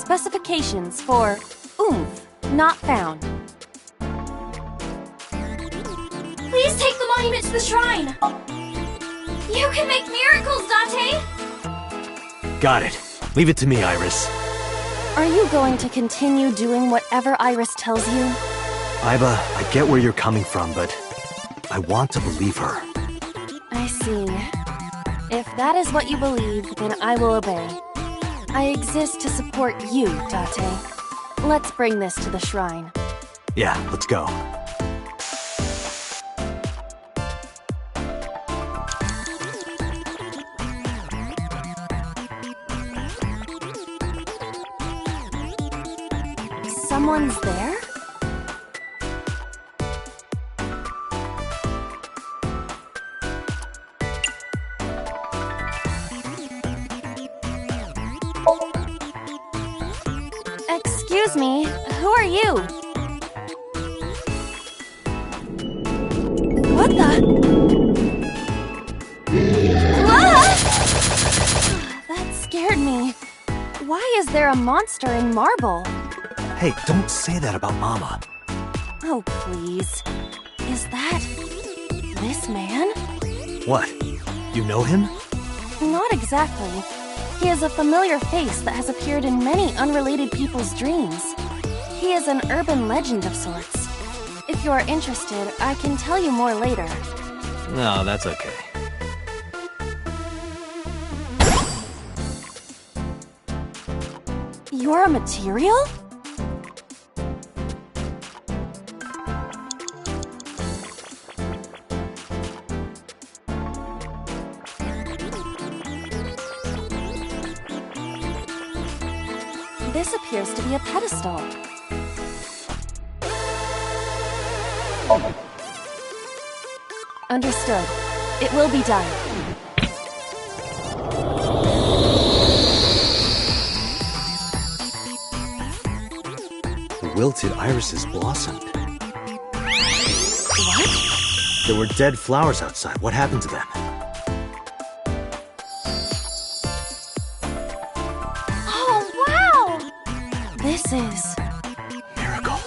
Specifications for oomph, not found. Please take the monument to the shrine! You can make miracles, Date! Got it. Leave it to me, Iris. Are you going to continue doing whatever Iris tells you? Aiba, I get where you're coming from, but I want to believe her. I see. If that is what you believe, then I will obey. I exist to support you, Date. Let's bring this to the shrine. Yeah, let's go. Someone's there? Excuse me, who are you? What the? Ah! That scared me. Why is there a monster in marble? Hey, don't say that about Mama. Oh, please. Is that... this man? What? You know him? Not exactly. He is a familiar face that has appeared in many unrelated people's dreams. He is an urban legend of sorts. If you are interested, I can tell you more later. No, that's okay. You're a material? This appears to be a pedestal. Understood. It will be done. The wilted irises blossomed. What? There were dead flowers outside. What happened to them? This is... miracle.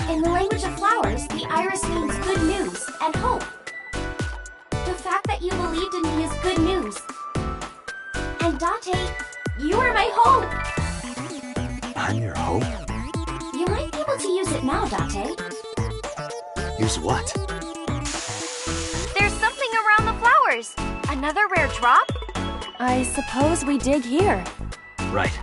In the language of flowers, the iris means good news and hope. The fact that you believed in me is good news. And Date, you are my hope! I'm your hope? You might be able to use it now, Date. Use what? There's something around the flowers! Another rare drop? I suppose we dig here. Right.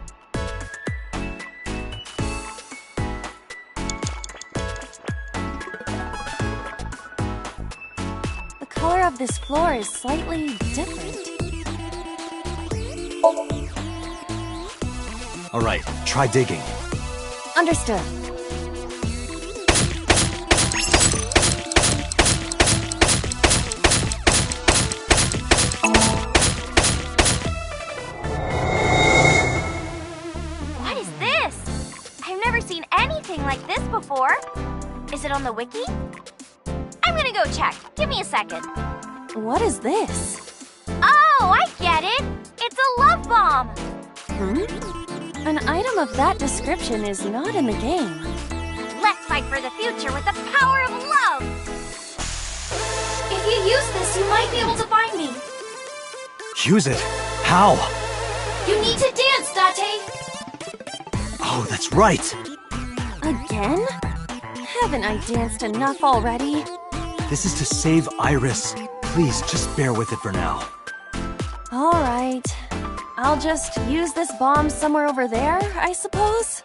The color of this floor is slightly different. All right, try digging. Understood. What is this? I've never seen anything like this before. Is it on the wiki? I'm gonna go check. Give me a second. What is this? Oh, I get it! It's a love bomb! An item of that description is not in the game. Let's fight for the future with the power of love! If you use this, you might be able to find me. Use it? How? You need to dance, Date! Oh, that's right! Again? Haven't I danced enough already? This is to save Iris. Please, just bear with it for now. All right. I'll just use this bomb somewhere over there, I suppose?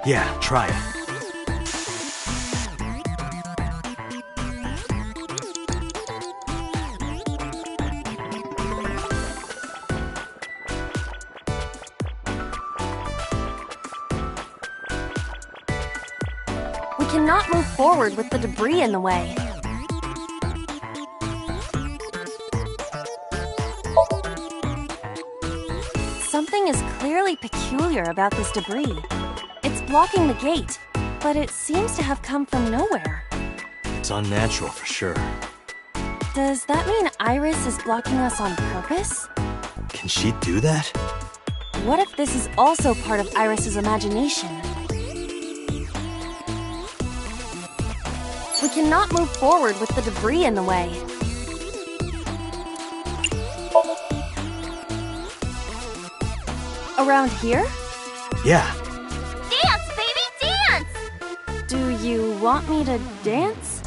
Yeah, try it. We cannot move forward with the debris in the way. Something is clearly peculiar about this debris. It's blocking the gate, but it seems to have come from nowhere. It's unnatural for sure. Does that mean Iris is blocking us on purpose? Can she do that? What if this is also part of Iris's imagination? We cannot move forward with the debris in the way. Around here? Yeah. Dance, baby, dance! Do you want me to dance?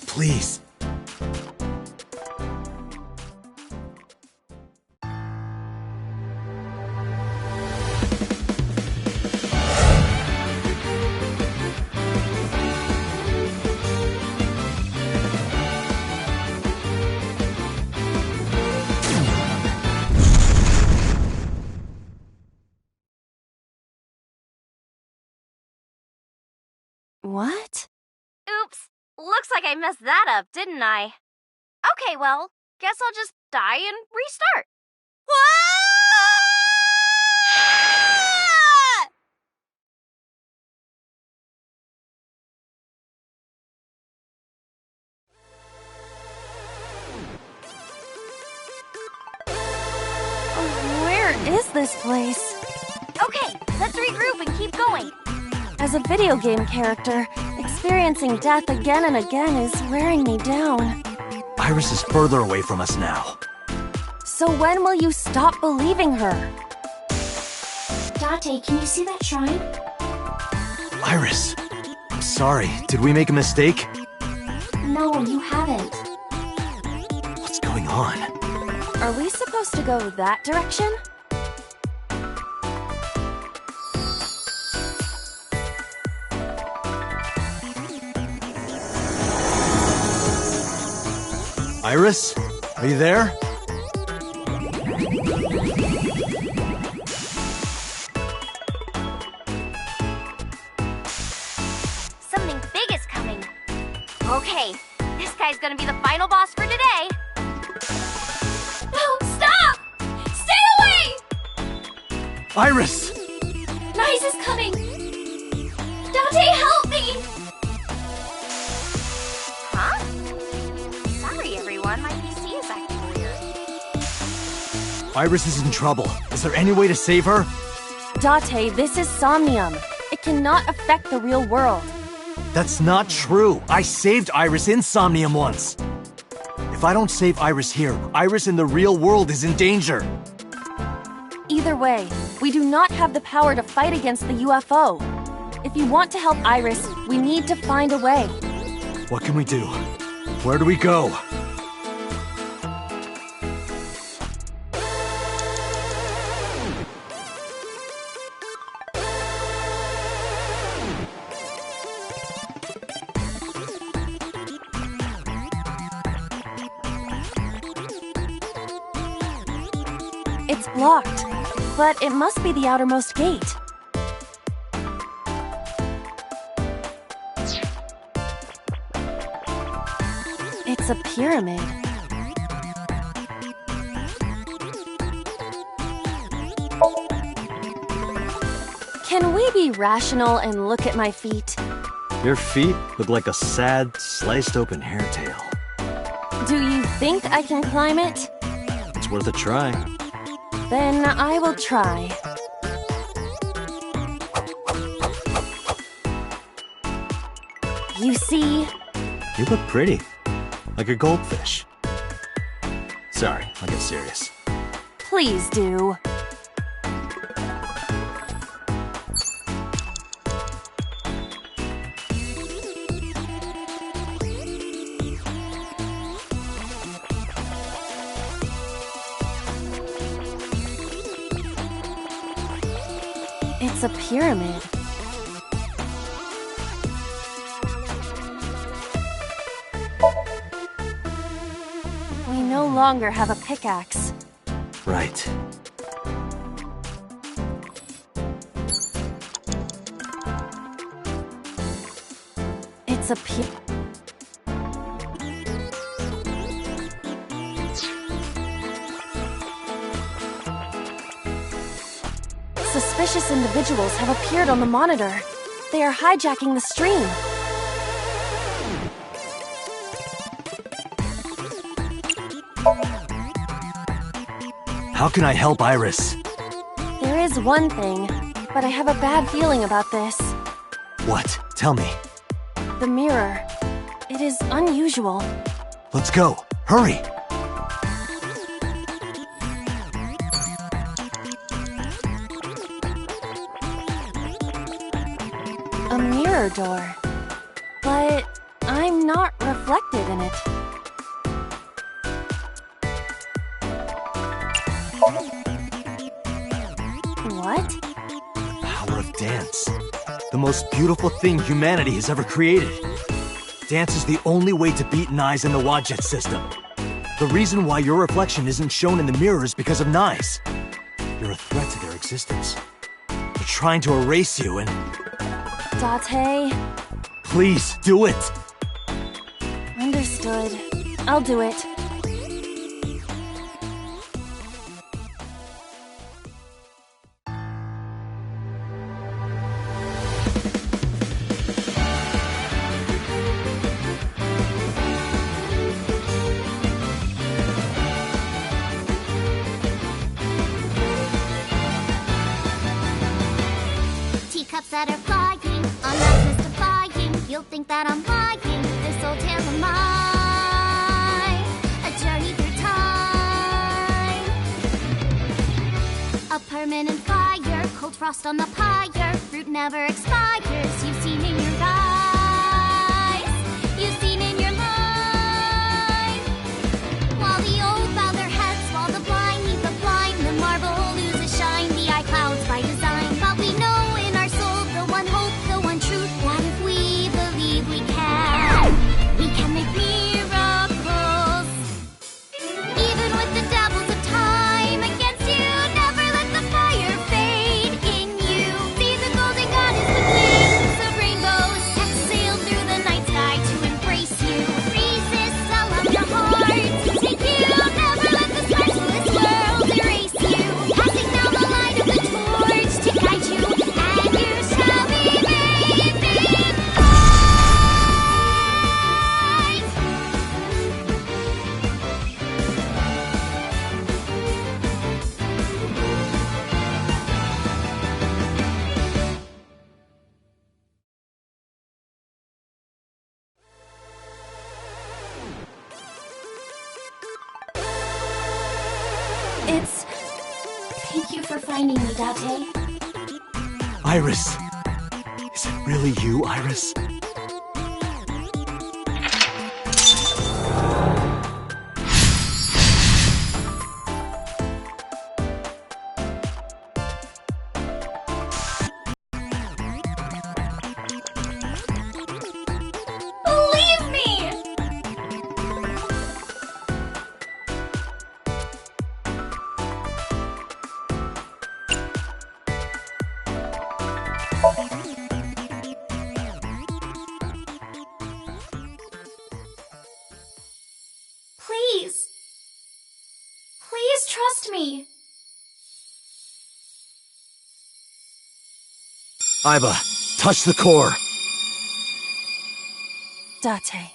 Please. What? Oops, looks like I messed that up, didn't I? Okay, well, guess I'll just die and restart. Where is this place? Okay, let's regroup and keep going. As a video game character, experiencing death again and again is wearing me down. Iris is further away from us now. So when will you stop believing her? Date, can you see that shrine? Iris! I'm sorry, did we make a mistake? No, you haven't. What's going on? Are we supposed to go that direction? Iris? Are you there? Something big is coming. Okay, this guy's gonna be the final boss for today. No, stop! Stay away! Iris! Nice is coming! Dante, help me! Huh? Sorry, everyone. My PC is acting weird. Iris is in trouble. Is there any way to save her? Date, this is Somnium. It cannot affect the real world. That's not true. I saved Iris in Somnium once. If I don't save Iris here, Iris in the real world is in danger. Either way, we do not have the power to fight against the UFO. If you want to help Iris, we need to find a way. What can we do? Where do we go? It's blocked, but it must be the outermost gate. It's a pyramid. Can we be rational and look at my feet? Your feet look like a sad, sliced open hair tail. Do you think I can climb it? It's worth a try. Then I will try. You see? You look pretty. Like a goldfish. Sorry, I'll get serious. Please do. It's a pyramid. We no longer have a pickaxe. Right. It's a pyramid. Suspicious individuals have appeared on the monitor. They are hijacking the stream. How can I help Iris? There is is one thing, but I have a bad feeling about this. What? Tell me. The mirror. It is unusual. Let's go. Hurry! A mirror door. But I'm not reflected in it. What? Power of dance. The most beautiful thing humanity has ever created. Dance is the only way to beat Nyes in the Wadjet system. The reason why your reflection isn't shown in the mirror is because of Nyes. You're a threat to their existence. They're trying to erase you and... Date? Please, do it! Understood. I'll do it. Teacups that are flying, I'm not mystifying. You'll think that I'm lying. This old tale of mine, a journey through time. A permanent fire, cold frost on the pyre. Fruit never expires. You've seen in your eyes, you've seen in your life. While the old bow their heads, while the blind meet the blind, the marble loses shine. The eye clouds by design, but we know in our soul the one hope, the one truth, that if we believe we can make miracles. Even with the devils of time against you, never let the fire fade in you. See the golden goddess with wings of rainbows, set sail through the night sky to embrace you. Resist all of your heart to take you. Never let the stars of this world erase you. Passing down the light of the torch to guide you, and you shall be made big. Thank you for finding me, Date. Iris! Is it really you, Iris? Believe me! Please. Please trust me. Iva, touch the core. Date.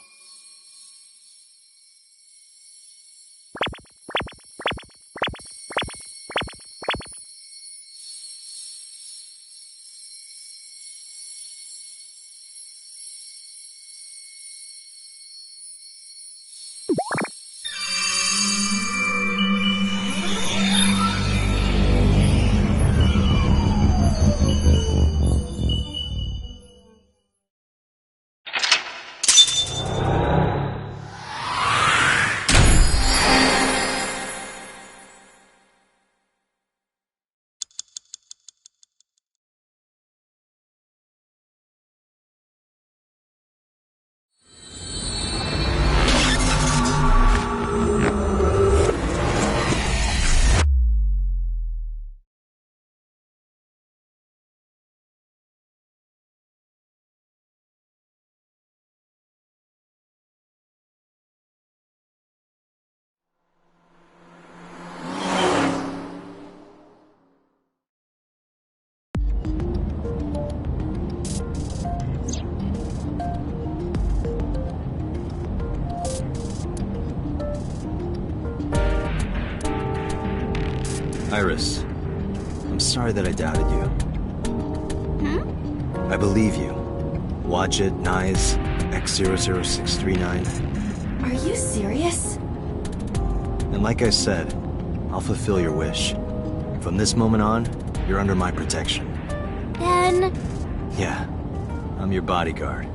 Iris, I'm sorry that I doubted you. I believe you. Watch it, Nyes, X00639. Are you serious? And like I said, I'll fulfill your wish. From this moment on, you're under my protection. Then... Yeah, I'm your bodyguard.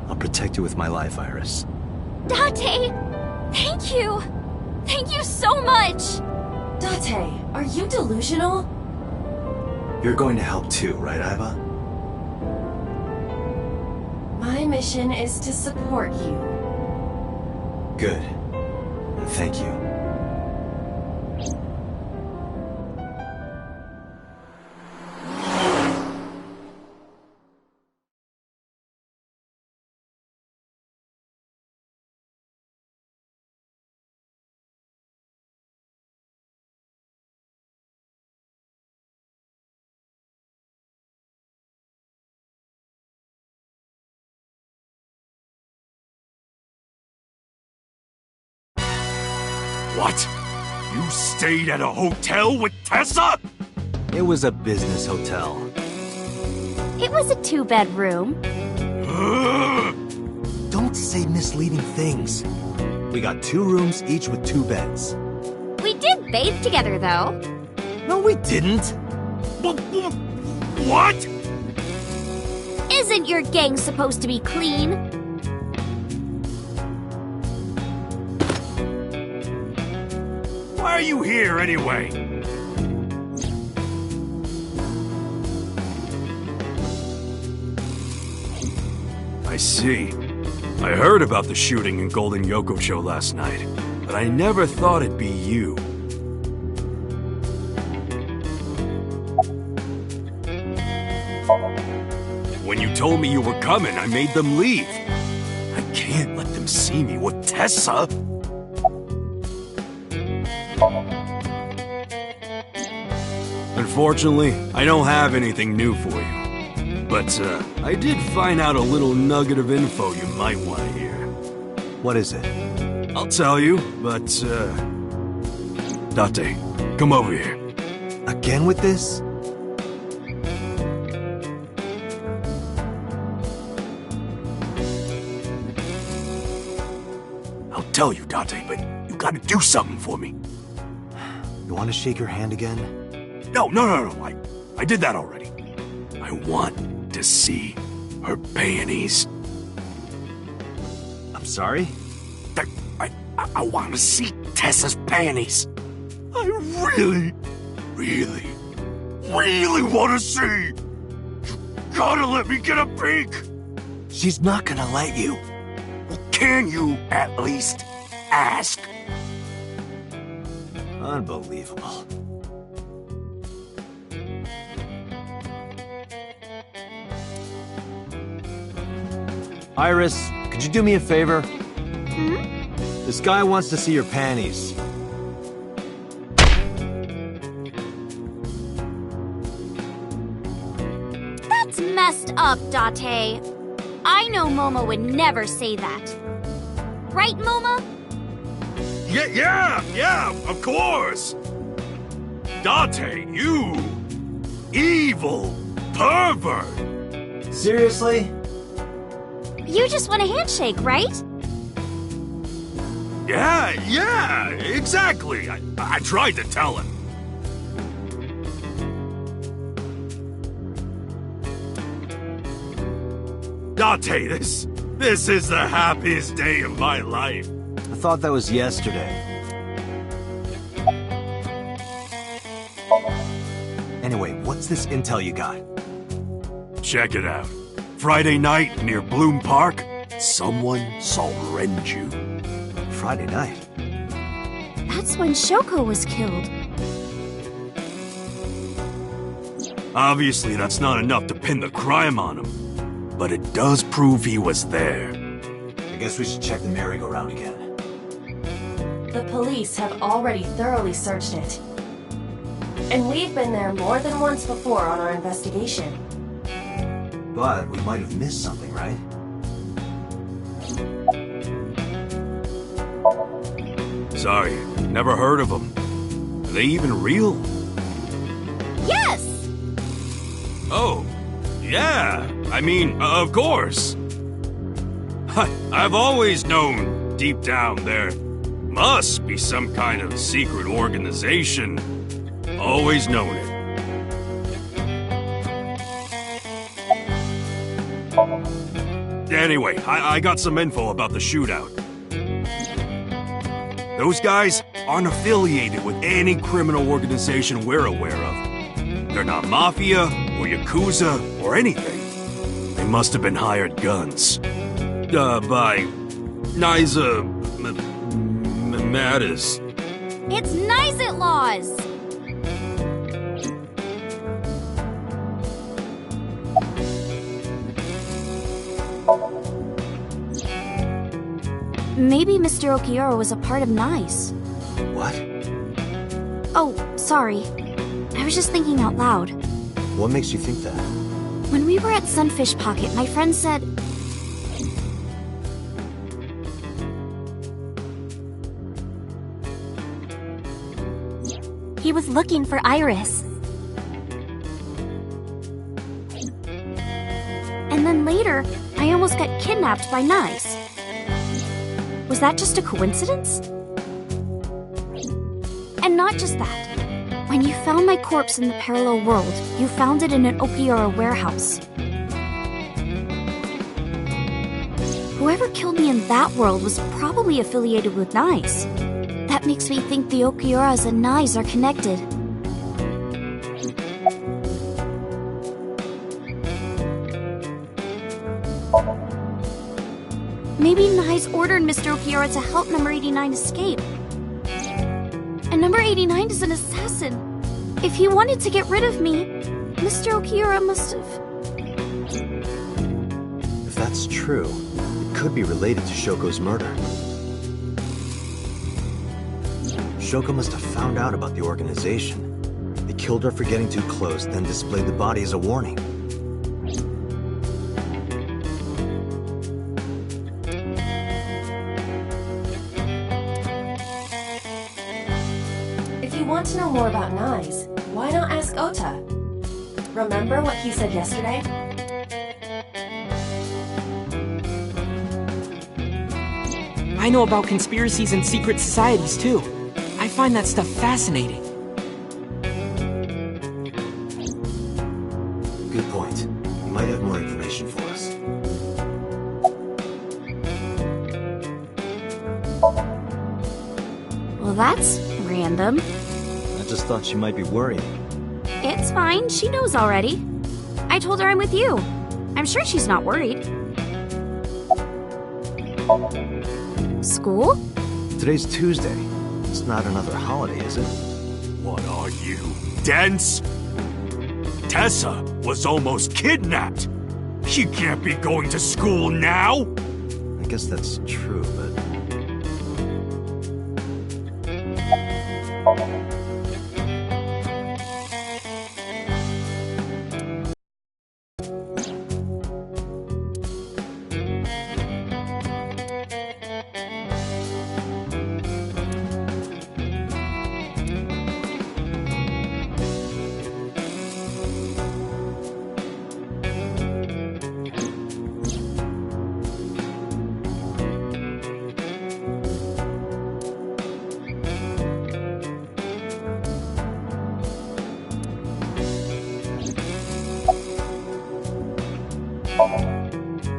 I'll protect you with my life, Iris. Date! Thank you! Thank you so much! Date, are you delusional? You're going to help too, right, Iva? My mission is to support you. Good. And thank you. What? You stayed at a hotel with Tessa? It was a business hotel. It was a 2-bedroom. Don't say misleading things. We got 2 rooms, each with 2 beds. We did bathe together, though. No, we didn't. What? Isn't your gang supposed to be clean? Why are you here anyway? I see. I heard about the shooting in Golden Yoko Show last night, but I never thought it'd be you. When you told me you were coming, I made them leave. I can't let them see me with Tessa. Unfortunately, I don't have anything new for you. But, I did find out a little nugget of info you might want to hear. What is it? I'll tell you, but, Date, come over here. Again with this? I'll tell you, Date, but you gotta do something for me. You want to shake her hand again? No. I did that already. I want to see her panties. I'm sorry? I want to see Tessa's panties. I really want to see. You gotta let me get a peek. She's not gonna let you. Can you at least ask? Unbelievable. Iris, could you do me a favor? This guy wants to see your panties. That's messed up, Date. I know Momo would never say that. Right, Momo? Yeah, of course. Date, you evil pervert. Seriously? You just want a handshake, right? Yeah, exactly. I tried to tell him. Date, this is the happiest day of my life. I thought that was yesterday. Anyway, what's this intel you got? Check it out. Friday night near Bloom Park, someone saw Renju. Friday night? That's when Shoko was killed. Obviously, that's not enough to pin the crime on him. But it does prove he was there. I guess we should check the merry-go-round again. The police have already thoroughly searched it. And we've been there more than once before on our investigation. But we might have missed something, right? Sorry, never heard of them. Are they even real? Yes! Oh, yeah. I mean, of course. I've always known, deep down, there must be some kind of secret organization. Always known it. Anyway, I got some info about the shootout. Those guys aren't affiliated with any criminal organization we're aware of. They're not Mafia or Yakuza or anything. They must have been hired guns. By Niza Mattis. It's Nizit Laws! Maybe Mr. Okiura was a part of NICE. What? Oh, sorry. I was just thinking out loud. What makes you think that? When we were at Sunfish Pocket, my friend said... he was looking for Iris. And then later, I almost got kidnapped by NICE. Was that just a coincidence? And not just that. When you found my corpse in the parallel world, you found it in an Okiura warehouse. Whoever killed me in that world was probably affiliated with NICE. That makes me think the Okiuras and NICE are connected. Maybe NICE ordered Mr. Okiura to help Number 89 escape. And Number 89 is an assassin. If he wanted to get rid of me, Mr. Okiura must have... If that's true, it could be related to Shoko's murder. Shoko must have found out about the organization. They killed her for getting too close, then displayed the body as a warning. If you want to know more about NICE, why not ask Ota? Remember what he said yesterday? I know about conspiracies and secret societies, too. I find that stuff fascinating. Good point. You might have more information for us. Well, that's random. I just thought she might be worried. It's fine, she knows already. I told her I'm with you. I'm sure she's not worried. School? Today's Tuesday. It's not another holiday, is it? What are you, dense? Tessa was almost kidnapped. She can't be going to school now. I guess that's true, but...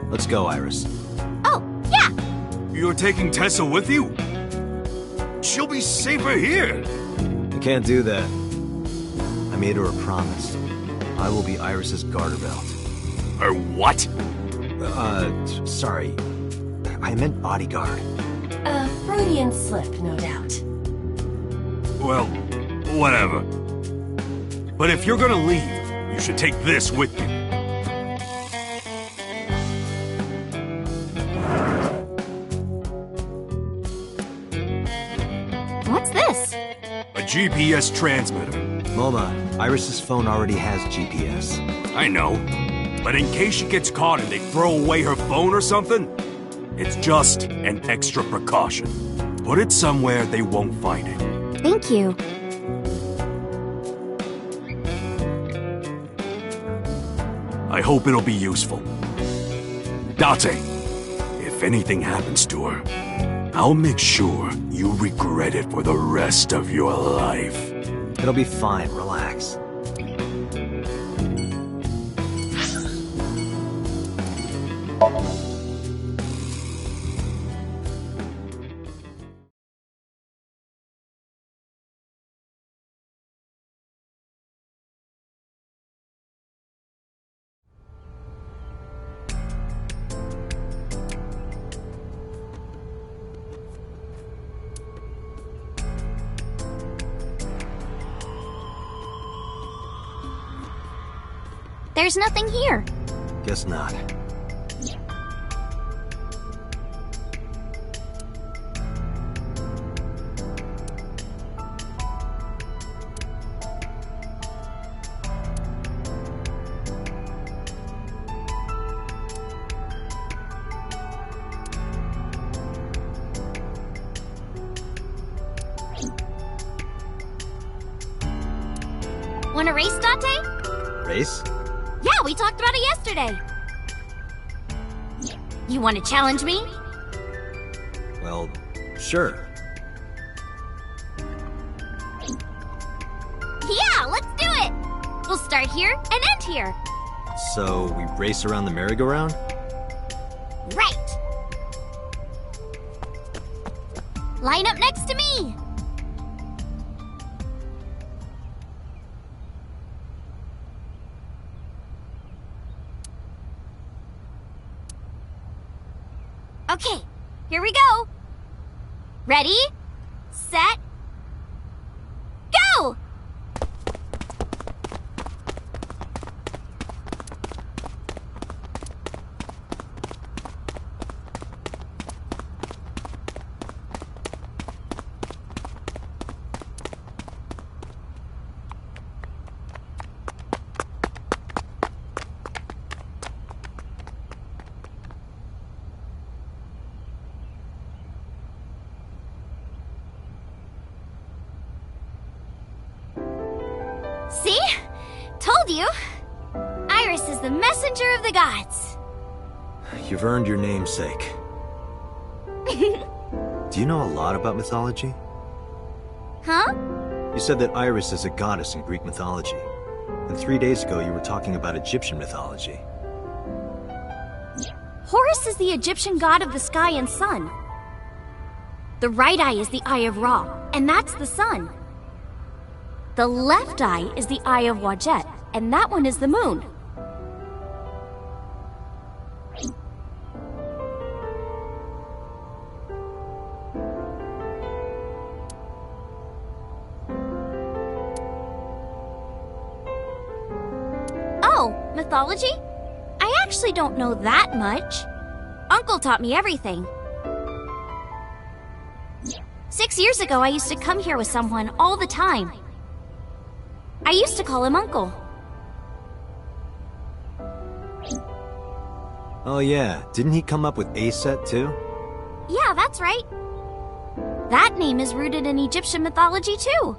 Let's go, Iris. Oh, yeah! You're taking Tessa with you? She'll be safer here. I can't do that. I made her a promise. I will be Iris's garter belt. Or what? Sorry. I meant bodyguard. A Freudian slip, no doubt. Well, whatever. But if you're gonna leave, you should take this with you. What's this? A GPS transmitter. Moma, Iris's phone already has GPS. I know. But in case she gets caught and they throw away her phone or something, it's just an extra precaution. Put it somewhere they won't find it. Thank you. hope it'll be useful. Date, if anything happens to her, I'll make sure you regret it for the rest of your life. It'll be fine, relax. There's nothing here. Guess not. Wanna race, Date? Race? Yeah, we talked about it yesterday. You want to challenge me? Well, sure. Yeah, let's do it! We'll start here and end here. So, we race around the merry-go-round? Right! Line up next to me! Okay, here we go. Ready, set, go! See? Told you. Iris is the messenger of the gods. You've earned your namesake. Do you know a lot about mythology? Huh? You said that Iris is a goddess in Greek mythology. And 3 days ago you were talking about Egyptian mythology. Horus is the Egyptian god of the sky and sun. The right eye is the eye of Ra, and that's the sun. The left eye is the eye of Wadjet, and that one is the moon. Oh, mythology? I actually don't know that much. Uncle taught me everything. 6 years ago, I used to come here with someone all the time. I used to call him Uncle. Oh yeah, didn't he come up with Aset too? Yeah, that's right. That name is rooted in Egyptian mythology too.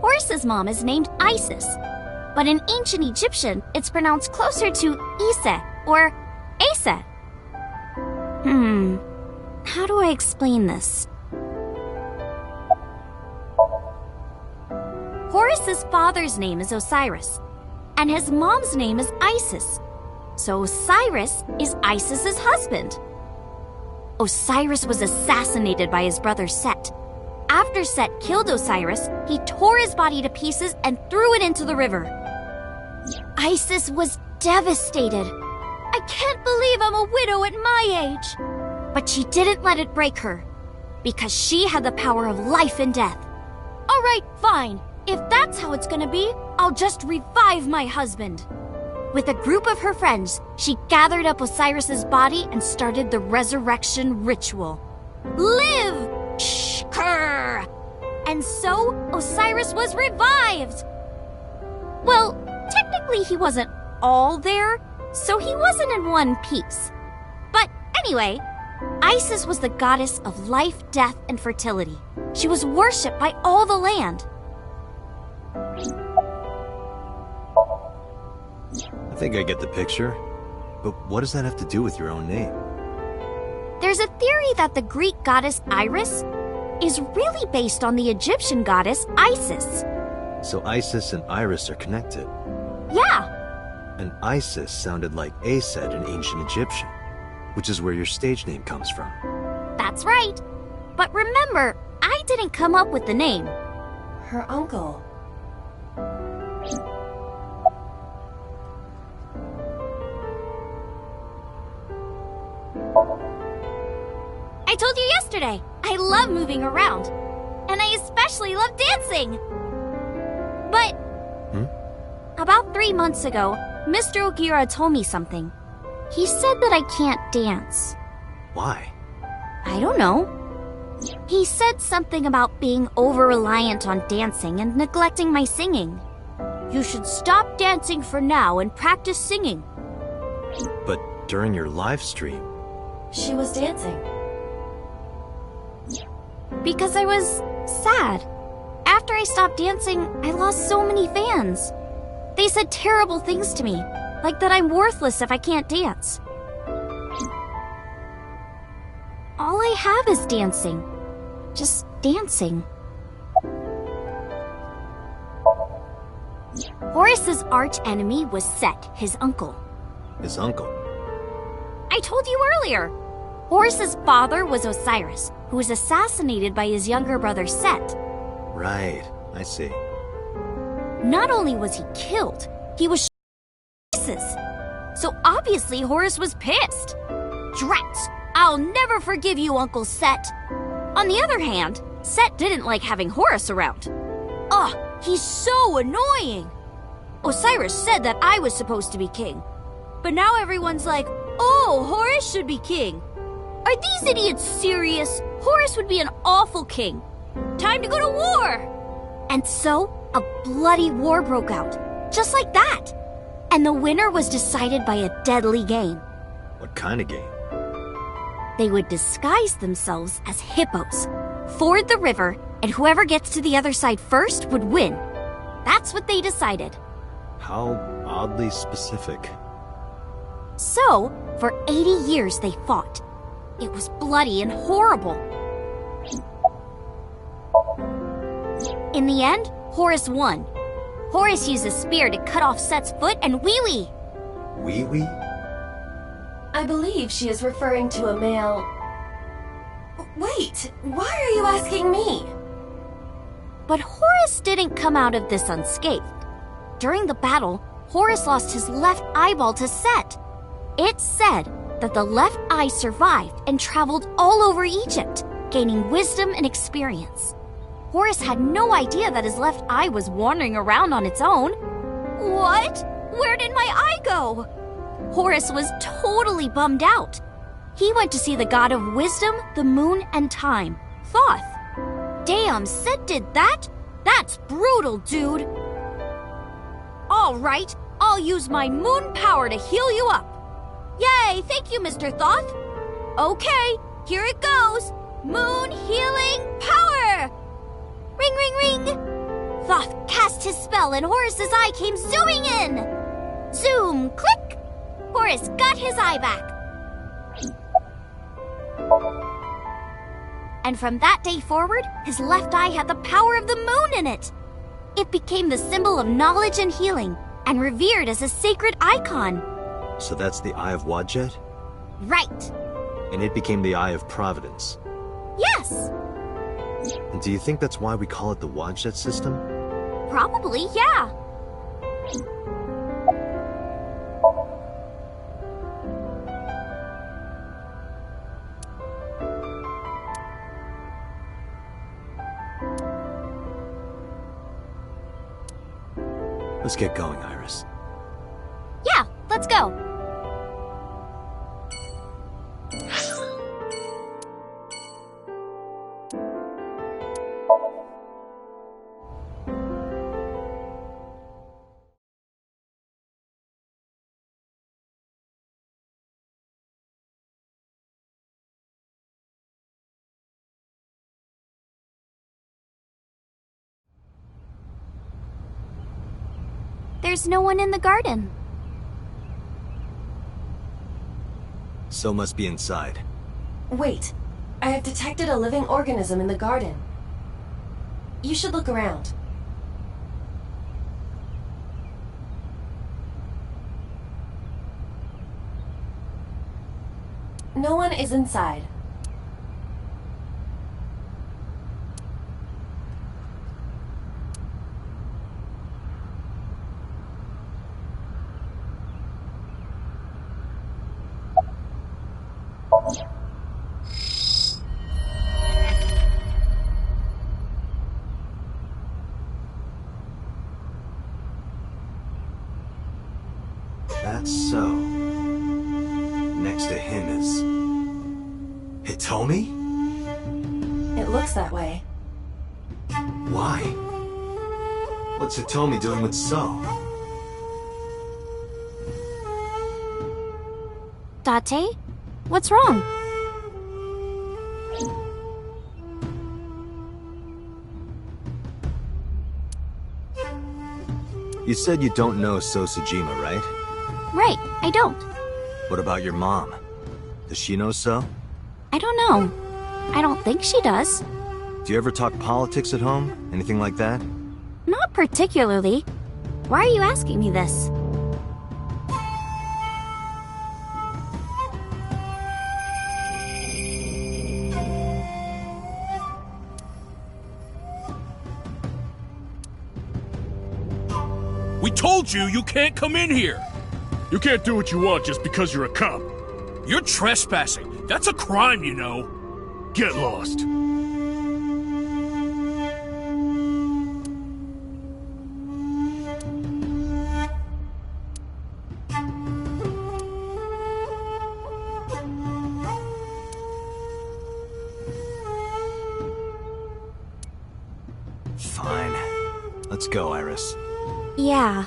Horus's mom is named Isis, but in ancient Egyptian, it's pronounced closer to Ise or Aset. How do I explain this? Horus's father's name is Osiris, and his mom's name is Isis. So Osiris is Isis's husband. Osiris was assassinated by his brother Set. After Set killed Osiris, he tore his body to pieces and threw it into the river. Isis was devastated. I can't believe I'm a widow at my age. But she didn't let it break her, because she had the power of life and death. All right, fine. If that's how it's gonna be, I'll just revive my husband. With a group of her friends, she gathered up Osiris's body and started the resurrection ritual. Live! Shkur! And so, Osiris was revived! Well, technically he wasn't all there, so he wasn't in one piece. But anyway, Isis was the goddess of life, death, and fertility. She was worshipped by all the land. I think I get the picture. But what does that have to do with your own name? There's a theory that the Greek goddess Iris is really based on the Egyptian goddess Isis. So Isis and Iris are connected. Yeah, And Isis sounded like Aset in ancient Egyptian, which is where your stage name comes from. that's right. But remember, I didn't come up with the name. Her uncle. I told you yesterday, I love moving around. And I especially love dancing. But about 3 months ago, Mr. Ogira told me something. He said that I can't dance. Why? I don't know. He said something about being over-reliant on dancing and neglecting my singing. You should stop dancing for now and practice singing. But during your live stream, She was dancing. Because I was sad. After I stopped dancing, I lost so many fans. They said terrible things to me, like that I'm worthless if I can't dance. All I have is dancing. Just dancing. Horace's arch enemy was Set, his uncle. his uncle. I told you earlier. Horus's father was Osiris, who was assassinated by his younger brother Set. Right, I see. Not only was he killed, he was pieces. So obviously Horus was pissed. Drats! I'll never forgive you, Uncle Set. On the other hand, Set didn't like having Horus around. Ugh, he's so annoying. Osiris said that I was supposed to be king. But now everyone's like, oh, Horus should be king. Are these idiots serious? Horus would be an awful king. Time to go to war! And so, a bloody war broke out. Just like that. And the winner was decided by a deadly game. What kind of game? They would disguise themselves as hippos, ford the river, and whoever gets to the other side first would win. That's what they decided. How oddly specific. So, for 80 years they fought. It was bloody and horrible. In the end, Horus won. Horus used a spear to cut off Set's foot and wee-wee. Wee-wee? I believe she is referring to a male... Wait, why are you asking me? But Horus didn't come out of this unscathed. During the battle, Horus lost his left eyeball to Set. It's said that the left eye survived and traveled all over Egypt, gaining wisdom and experience. Horus had no idea that his left eye was wandering around on its own. What? Where did my eye go? Horus was totally bummed out. He went to see the god of wisdom, the moon, and time, Thoth. Damn, Set did that? That's brutal, dude. All right, I'll use my moon power to heal you up. Yay, thank you, Mr. Thoth. Okay, here it goes. Moon healing power! Ring, ring, ring! Thoth cast his spell and Horus's eye came zooming in! Zoom, click! Horus got his eye back. And from that day forward, his left eye had the power of the moon in it. It became the symbol of knowledge and healing, and revered as a sacred icon. So that's the Eye of Wadjet? Right. And it became the Eye of Providence. Yes. And do you think that's why we call it the Wadjet system? Probably, yeah. Let's get going, Iris. Yeah, let's go. There's no one in the garden. So must be inside. Wait, I have detected a living organism in the garden. You should look around. No one is inside. That's so. Next to him is... Hitomi? It looks that way. Why? What's Hitomi doing with So? Date? What's wrong? You said you don't know So Sujima, right? Right, I don't. What about your mom? Does she know So? I don't know. I don't think she does. Do you ever talk politics at home? Anything like that? Not particularly. Why are you asking me this? We told you you can't come in here! You can't do what you want just because you're a cop. You're trespassing. That's a crime, you know. Get lost. Fine. Let's go, Iris. Yeah.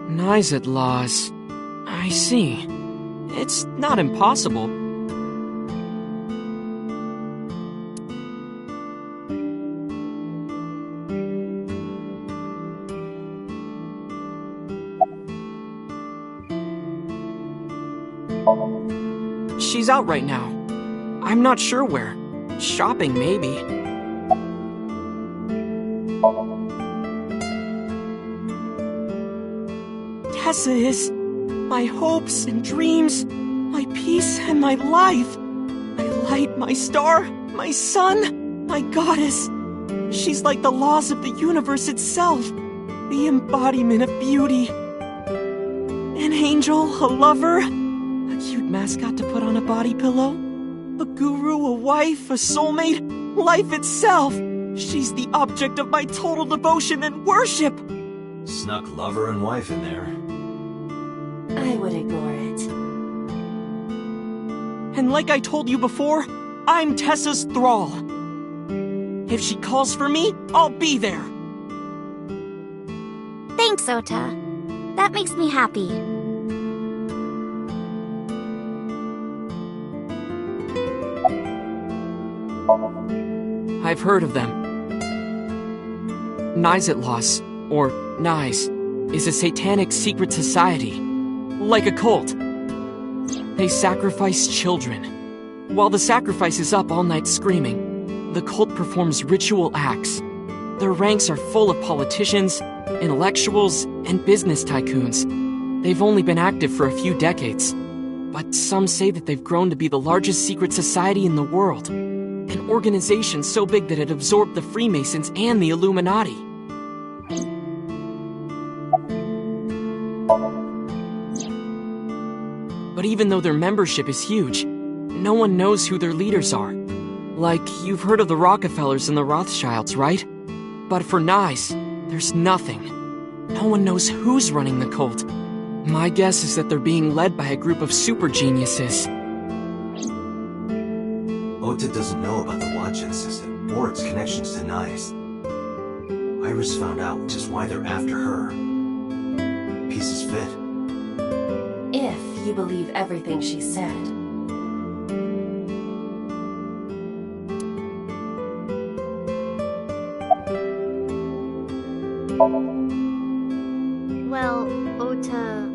Nyzet laws. I see. It's not impossible. She's out right now. I'm not sure where. Shopping, maybe. Tessa is my hopes and dreams, my peace and my life. My light, my star, my sun, my goddess. She's like the laws of the universe itself, the embodiment of beauty. An angel, a lover, a cute mascot to put on a body pillow, a guru, a wife, a soulmate, life itself. She's the object of my total devotion and worship. Snuck lover and wife in there. I would ignore it. And like I told you before, I'm Tessa's thrall. If she calls for me, I'll be there. Thanks, Ota. That makes me happy. I've heard of them. Nyzet laws, or Nyz, is a satanic secret society. Like a cult. They sacrifice children. While the sacrifice is up all night screaming, the cult performs ritual acts. Their ranks are full of politicians, intellectuals, and business tycoons. They've only been active for a few decades, but some say that they've grown to be the largest secret society in the world. An organization so big that it absorbed the Freemasons and the Illuminati. But even though their membership is huge, no one knows who their leaders are. Like, you've heard of the Rockefellers and the Rothschilds, right? But for Nyz, there's nothing. No one knows who's running the cult. My guess is that they're being led by a group of super geniuses. Ota doesn't know about the Watchet system or its connections to Nice. Iris found out, which is why they're after her. Pieces fit. If you believe everything she said. Well, Ota,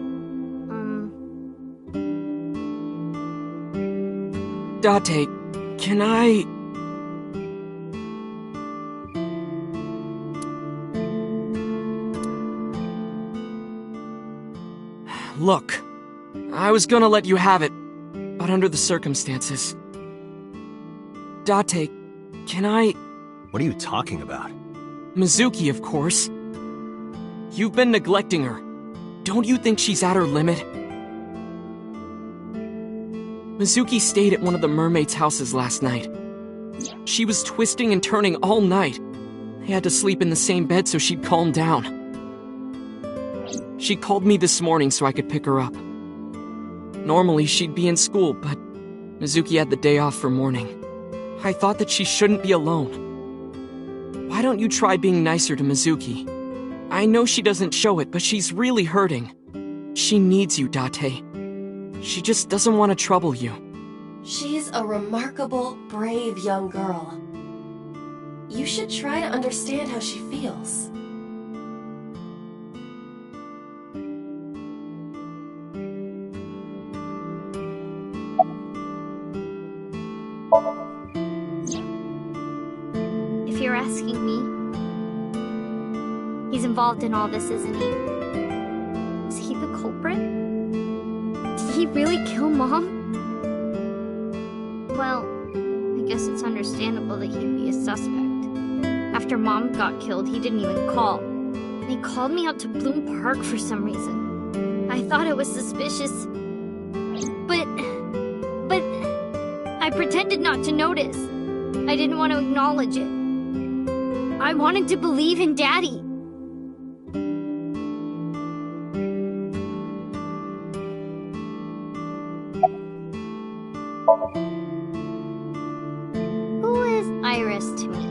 Date, can I... Look, I was gonna let you have it, but under the circumstances. Date, can I... What are you talking about? Mizuki, of course. You've been neglecting her. Don't you think she's at her limit? Mizuki stayed at one of the mermaids' houses last night. She was twisting and turning all night. They had to sleep in the same bed so she'd calm down. She called me this morning so I could pick her up. Normally, she'd be in school, but Mizuki had the day off for mourning. I thought that she shouldn't be alone. Why don't you try being nicer to Mizuki? I know she doesn't show it, but she's really hurting. She needs you, Date. She just doesn't want to trouble you. She's a remarkable, brave young girl. You should try to understand how she feels. if you're asking me, he's involved in all this, isn't he? Is he the culprit? Did he really kill Mom? Well, I guess it's understandable that he'd be a suspect. After Mom got killed, he didn't even call. And he called me out to Bloom Park for some reason. I thought it was suspicious. But I pretended not to notice. I didn't want to acknowledge it. I wanted to believe in Daddy. Who is Iris to me?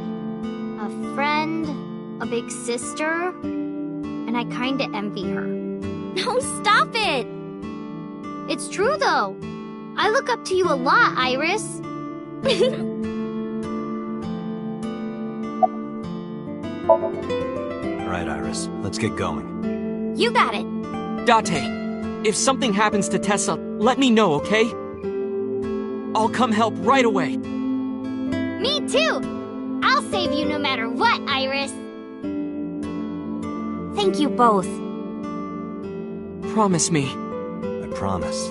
A friend? A big sister? And I kinda envy her. No, stop it! It's true, though. I look up to you a lot, Iris. Alright, Iris, let's get going. You got it. Date, if something happens to Tessa, let me know, okay? I'll come help right away. Me too! I'll save you no matter what, Iris. Thank you both. Promise me. I promise.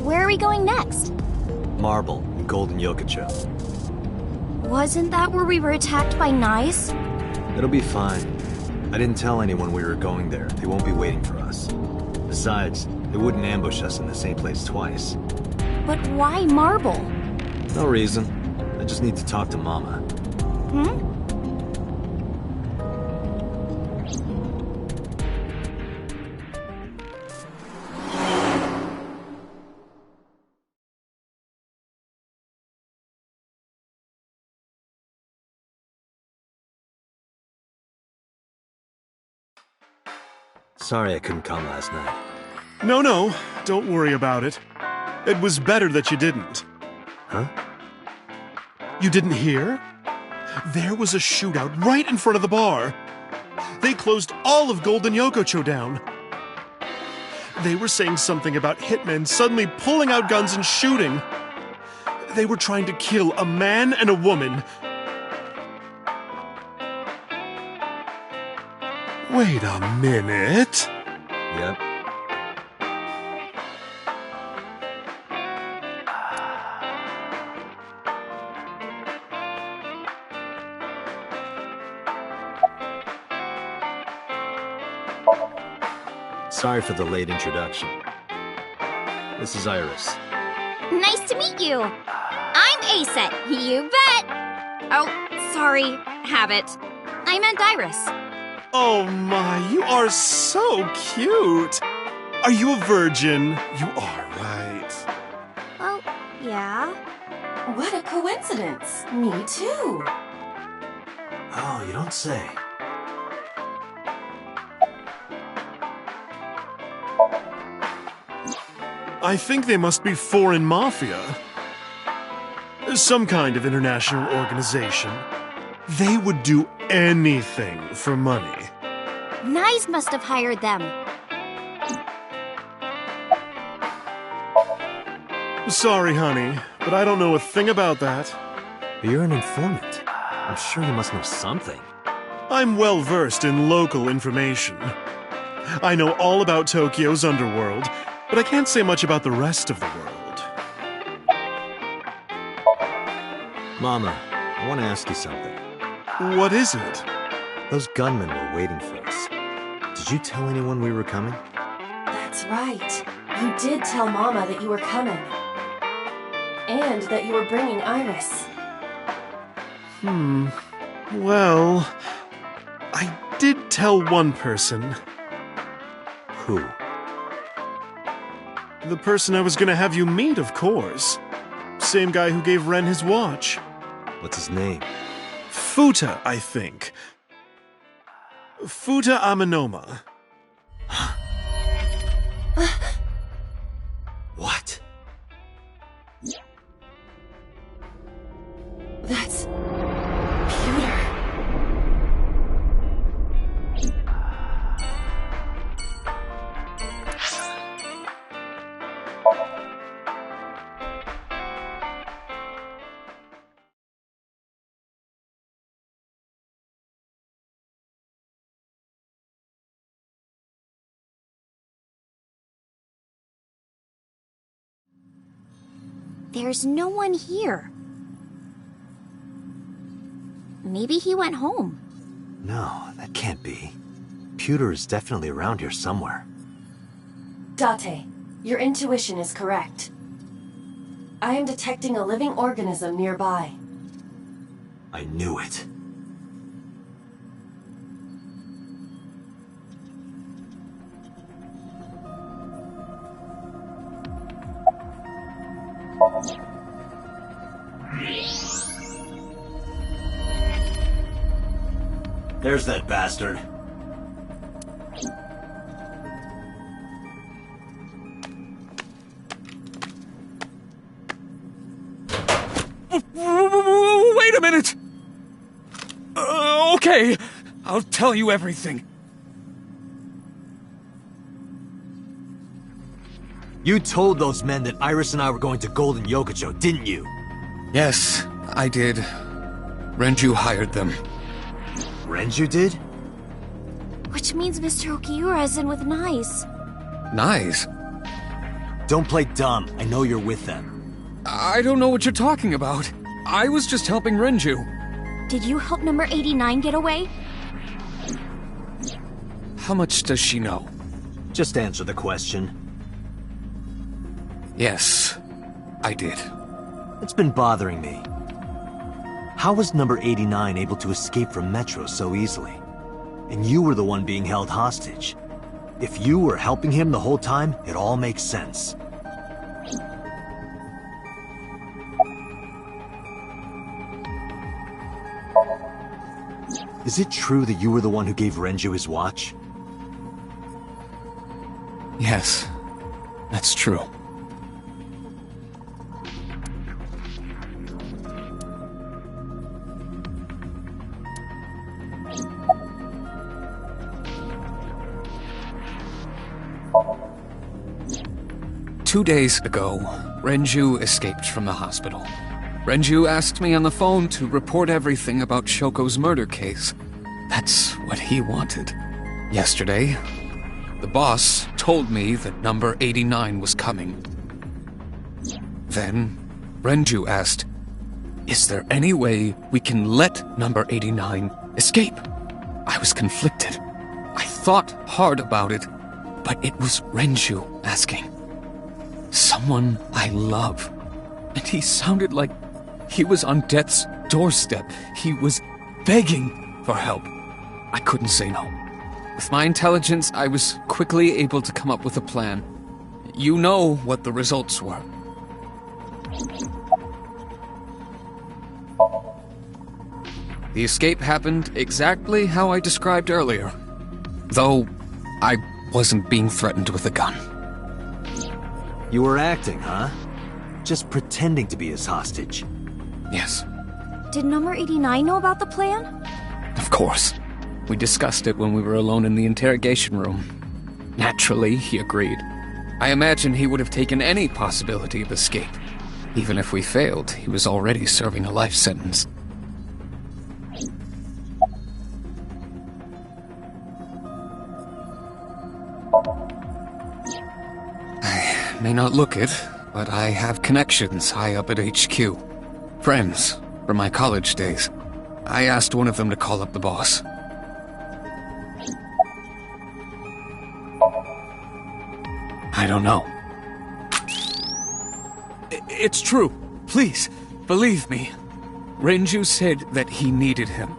Where are we going next? Marble and Golden Yokocho. Wasn't that where we were attacked by Nice? It'll be fine. I didn't tell anyone we were going there. They won't be waiting for us. Besides, they wouldn't ambush us in the same place twice. But why Marble? No reason. I just need to talk to Mama. Hmm? Sorry I couldn't come last night. No, don't worry about it. It was better that you didn't. Huh? You didn't hear? There was a shootout right in front of the bar. They closed all of Golden Yokocho down. They were saying something about hitmen suddenly pulling out guns and shooting. They were trying to kill a man and a woman. Wait a minute. Yep. Sorry for the late introduction. This is Iris. Nice to meet you. I'm Aset, you bet. Oh, sorry, Habit. I meant Iris. Oh my, you are so cute! Are you a virgin? You are, right? Well, yeah. What a coincidence. Me too. Oh, you don't say. I think they must be foreign mafia. Some kind of international organization. They would do anything for money. Nyes must have hired them. Sorry, honey, but I don't know a thing about that. You're an informant. I'm sure you must know something. I'm well versed in local information. I know all about Tokyo's underworld, but I can't say much about the rest of the world. Mama, I want to ask you something. What is it? Those gunmen were waiting for us. Did you tell anyone we were coming? That's right. You did tell Mama that you were coming. And that you were bringing Iris. Well, I did tell one person. Who? The person I was gonna have you meet, of course. Same guy who gave Ren his watch. What's his name? Futa, I think. Futa Aminoma. What? That's... Pewter. There's no one here. Maybe he went home. No, that can't be. Pewter is definitely around here somewhere. Date, your intuition is correct. I am detecting a living organism nearby. I knew it. There's that bastard. Wait a minute! Okay, I'll tell you everything. You told those men that Iris and I were going to Golden Yokocho, didn't you? Yes, I did. Renju hired them. Renju did? Which means Mr. Okiura is in with Nyes. Nice. Don't play dumb. I know you're with them. I don't know what you're talking about. I was just helping Renju. Did you help number 89 get away? How much does she know? Just answer the question. Yes, I did. It's been bothering me. How was number 89 able to escape from Metro so easily? And you were the one being held hostage. If you were helping him the whole time, it all makes sense. Is it true that you were the one who gave Renju his watch? Yes, that's true. Two days ago, Renju escaped from the hospital. Renju asked me on the phone to report everything about Shoko's murder case. That's what he wanted. Yesterday, the boss told me that number 89 was coming. Then, Renju asked, "Is there any way we can let number 89 escape?" I was conflicted. I thought hard about it, but it was Renju asking. Someone I love. And he sounded like he was on death's doorstep. He was begging for help. I couldn't say no. With my intelligence, I was quickly able to come up with a plan. You know what the results were. The escape happened exactly how I described earlier. Though, I wasn't being threatened with a gun. You were acting, huh? Just pretending to be his hostage. Yes, Did number 89 know about the plan? of course. We discussed it when we were alone in the interrogation room. Naturally, he agreed. I imagine he would have taken any possibility of escape. Even if we failed, he was already serving a life sentence. I may not look it, but I have connections high up at HQ. Friends from my college days. I asked one of them to call up the boss. I don't know. It's true. Please, believe me. Renju said that he needed him.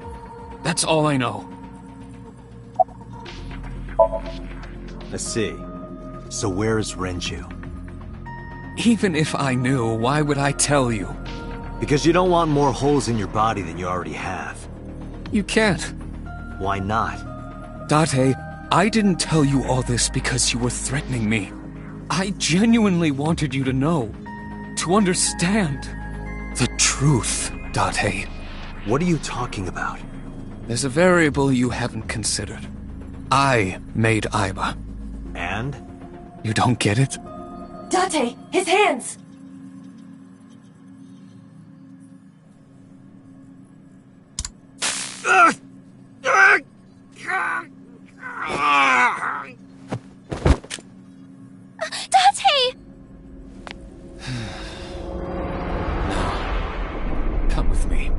That's all I know. I see. So where is Renju? Even if I knew, why would I tell you? Because you don't want more holes in your body than you already have. You can't. Why not? Date, I didn't tell you all this because you were threatening me. I genuinely wanted you to know. To understand. The truth, Date. What are you talking about? There's a variable you haven't considered. I made Aiba. And? You don't get it? Date, his hands! Date! Come with me.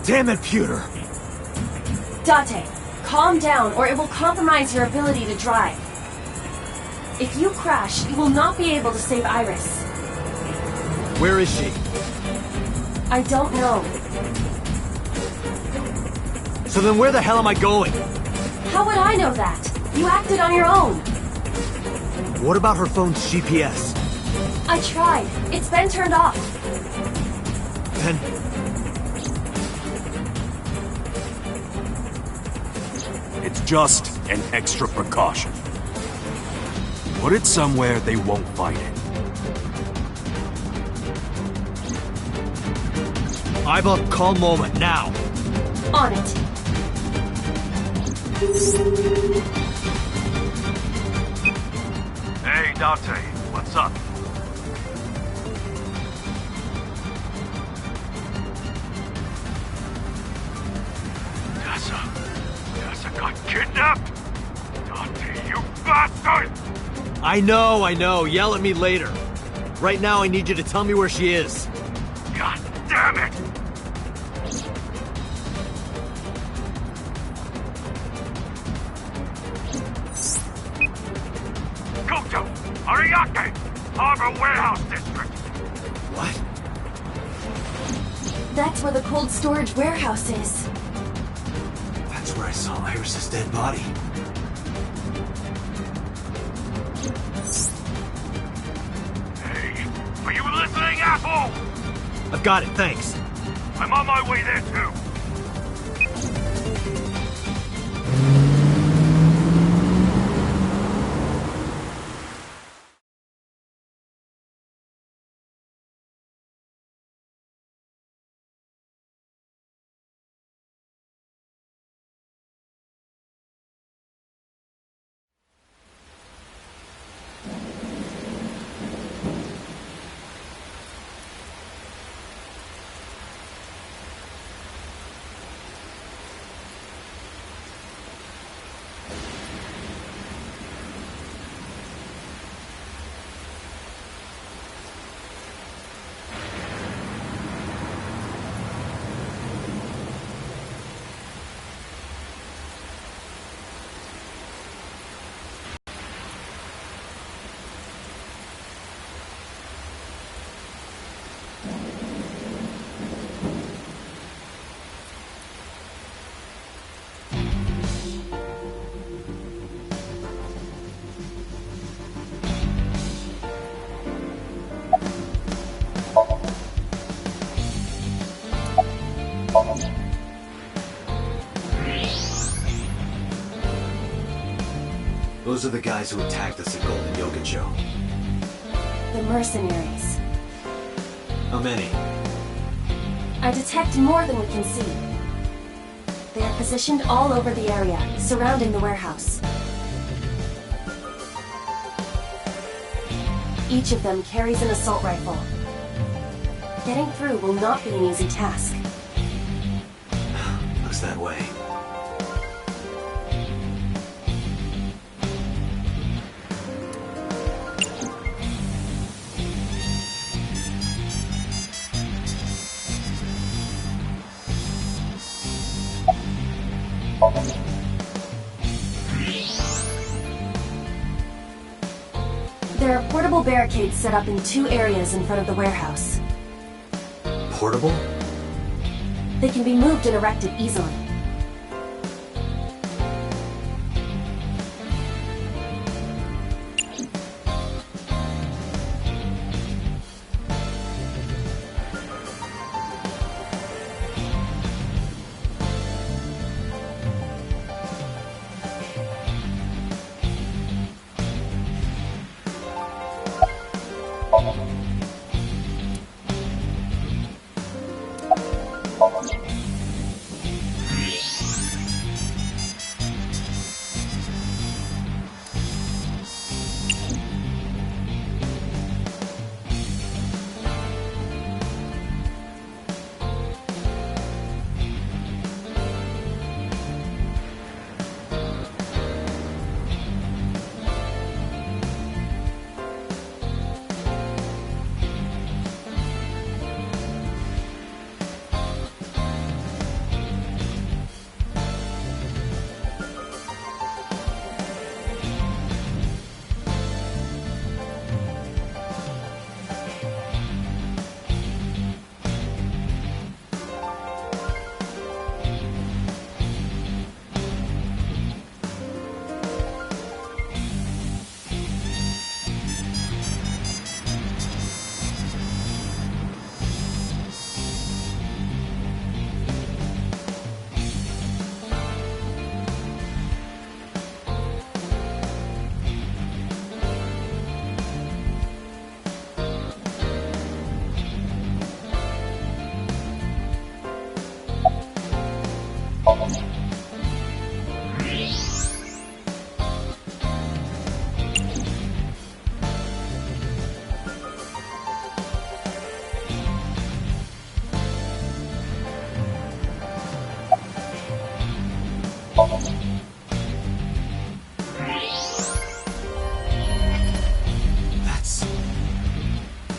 Damn it, Pewter! Date, calm down or it will compromise your ability to drive. If you crash, you will not be able to save Iris. Where is she? I don't know. So then where the hell am I going? How would I know that? You acted on your own. What about her phone's GPS? I tried. It's been turned off. Then... It's just an extra precaution. Put it somewhere they won't find it. Aiba, call moment, now! On it. Hey, Date, what's up? Tessa got kidnapped? Date, you bastard! I know. Yell at me later. Right now, I need you to tell me where she is. God damn it! Goto! Ariake! Harbor Warehouse District! What? That's where the cold storage warehouse is. That's where I saw Iris's dead body. Hey, are you listening, asshole? I've got it, thanks. I'm on my way there too. Those are the guys who attacked us at Golden Yokocho. The mercenaries. How many? I detect more than we can see. They are positioned all over the area, surrounding the warehouse. Each of them carries an assault rifle. Getting through will not be an easy task. Looks that way. There are portable barricades set up in 2 areas in front of the warehouse. Portable? They can be moved and erected easily.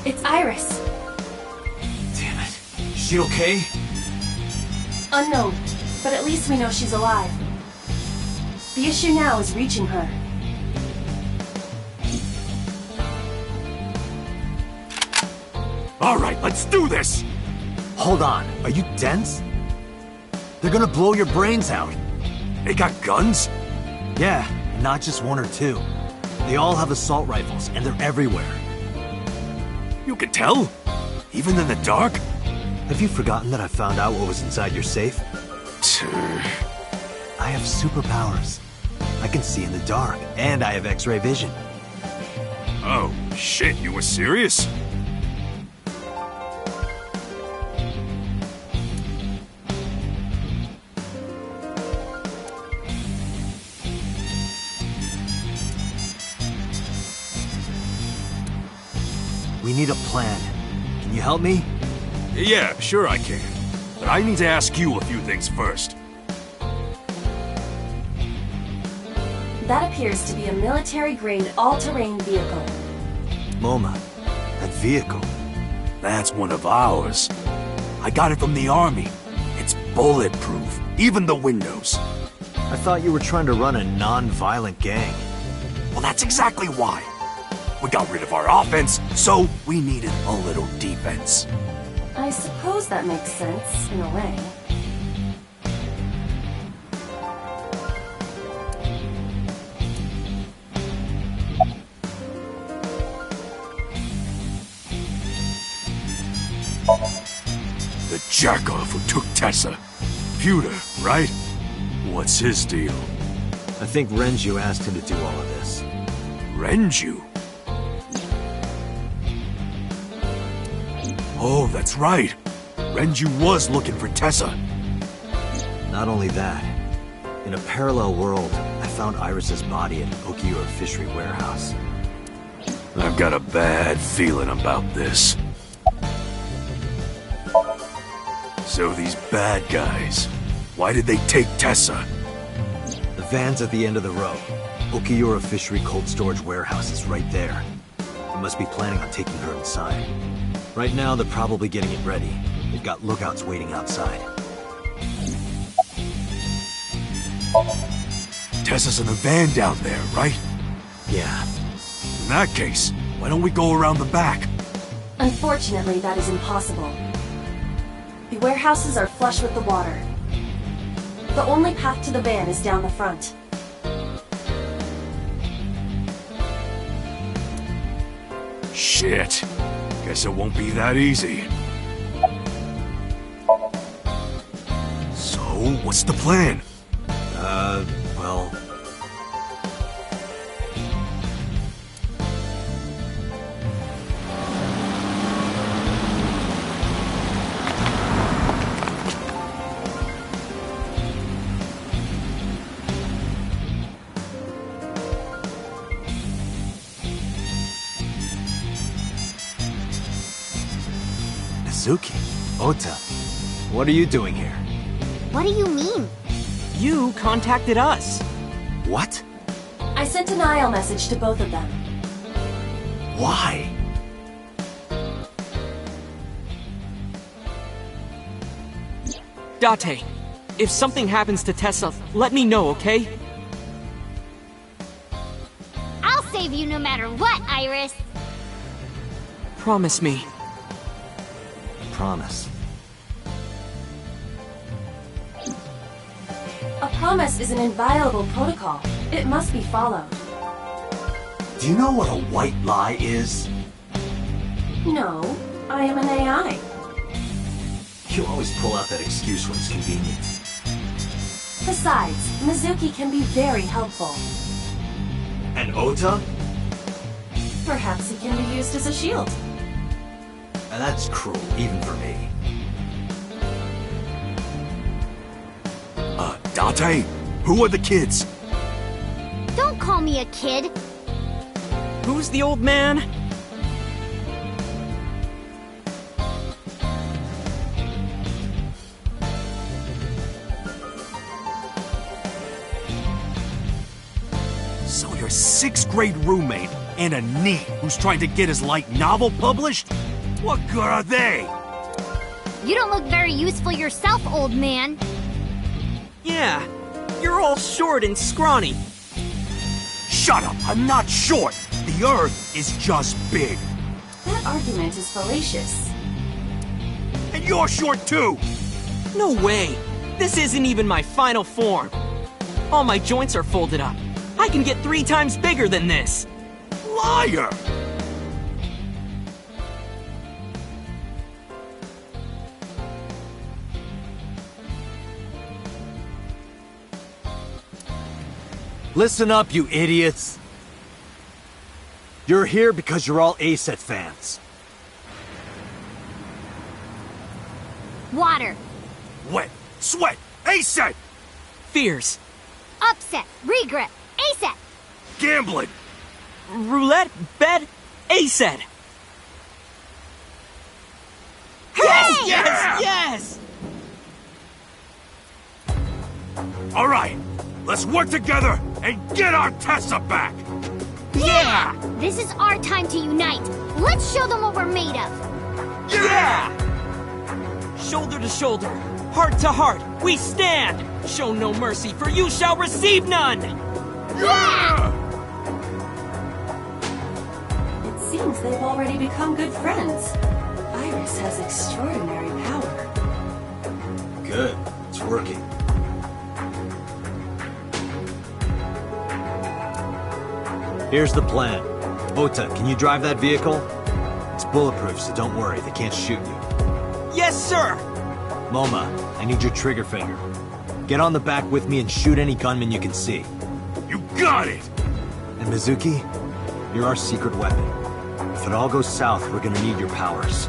It's Iris. Damn it. Is she okay? Unknown, but at least we know she's alive. The issue now is reaching her. Alright, let's do this! Hold on. Are you dense? They're gonna blow your brains out. They got guns? Yeah, and not just 1 or 2. They all have assault rifles, and they're everywhere. You can tell? Even in the dark? Have you forgotten that I found out what was inside your safe? I have superpowers. I can see in the dark, and I have X-ray vision. Oh, shit, you were serious? We need a plan. Can you help me? Yeah, sure I can. But I need to ask you a few things first. That appears to be a military-grade all-terrain vehicle. MoMA, that vehicle. That's one of ours. I got it from the army. It's bulletproof, even the windows. I thought you were trying to run a non-violent gang. Well, that's exactly why. We got rid of our offense, so we needed a little defense. I suppose that makes sense, in a way. The jackoff who took Tessa. Pewter, right? What's his deal? I think Renju asked him to do all of this. Renju? Oh, that's right. Renju was looking for Tessa. Not only that, in a parallel world, I found Iris's body at Okiura Fishery Warehouse. I've got a bad feeling about this. So these bad guys, why did they take Tessa? The van's at the end of the row. Okiura Fishery Cold Storage Warehouse is right there. They must be planning on taking her inside. Right now, they're probably getting it ready. They've got lookouts waiting outside. Tessa's in the van down there, right? Yeah. In that case, why don't we go around the back? Unfortunately, that is impossible. The warehouses are flush with the water. The only path to the van is down the front. Shit. Guess it won't be that easy. So, what's the plan? Well... Mizuki, Ota, what are you doing here? What do you mean? You contacted us. What? I sent an IL message to both of them. Why? Date, if something happens to Tessa, let me know, okay? I'll save you no matter what, Iris. Promise me. Promise. A promise is an inviolable protocol. It must be followed. Do you know what a white lie is? No, I am an AI. You always pull out that excuse when it's convenient. Besides, Mizuki can be very helpful. And Ota? Perhaps he can be used as a shield. And that's cruel, even for me. Date? Who are the kids? Don't call me a kid. Who's the old man? So your 6th grade roommate and a NEET who's trying to get his light novel published? What good are they? You don't look very useful yourself, old man. Yeah, you're all short and scrawny. Shut up, I'm not short. The Earth is just big. That argument is fallacious. And you're short too! No way. This isn't even my final form. All my joints are folded up. I can get 3 times bigger than this. Liar! Listen up, you idiots! You're here because you're all ASET fans. Water. Wet, sweat, ASET! Fears. Upset. Regret. ASAP. Gambling! Roulette, bed, ASET. Yes, yes, yes! All right, let's work together and get our Tessa back! Yeah! This is our time to unite. Let's show them what we're made of. Yeah! Shoulder to shoulder, heart to heart, we stand! Show no mercy, for you shall receive none! Yeah! It seems they've already become good friends. Iris has extraordinary power. Good. It's working. Here's the plan. Ota, can you drive that vehicle? It's bulletproof, so don't worry. They can't shoot you. Yes, sir! Moma, I need your trigger finger. Get on the back with me and shoot any gunman you can see. Got it! And Mizuki, you're our secret weapon. If it all goes south, we're gonna need your powers.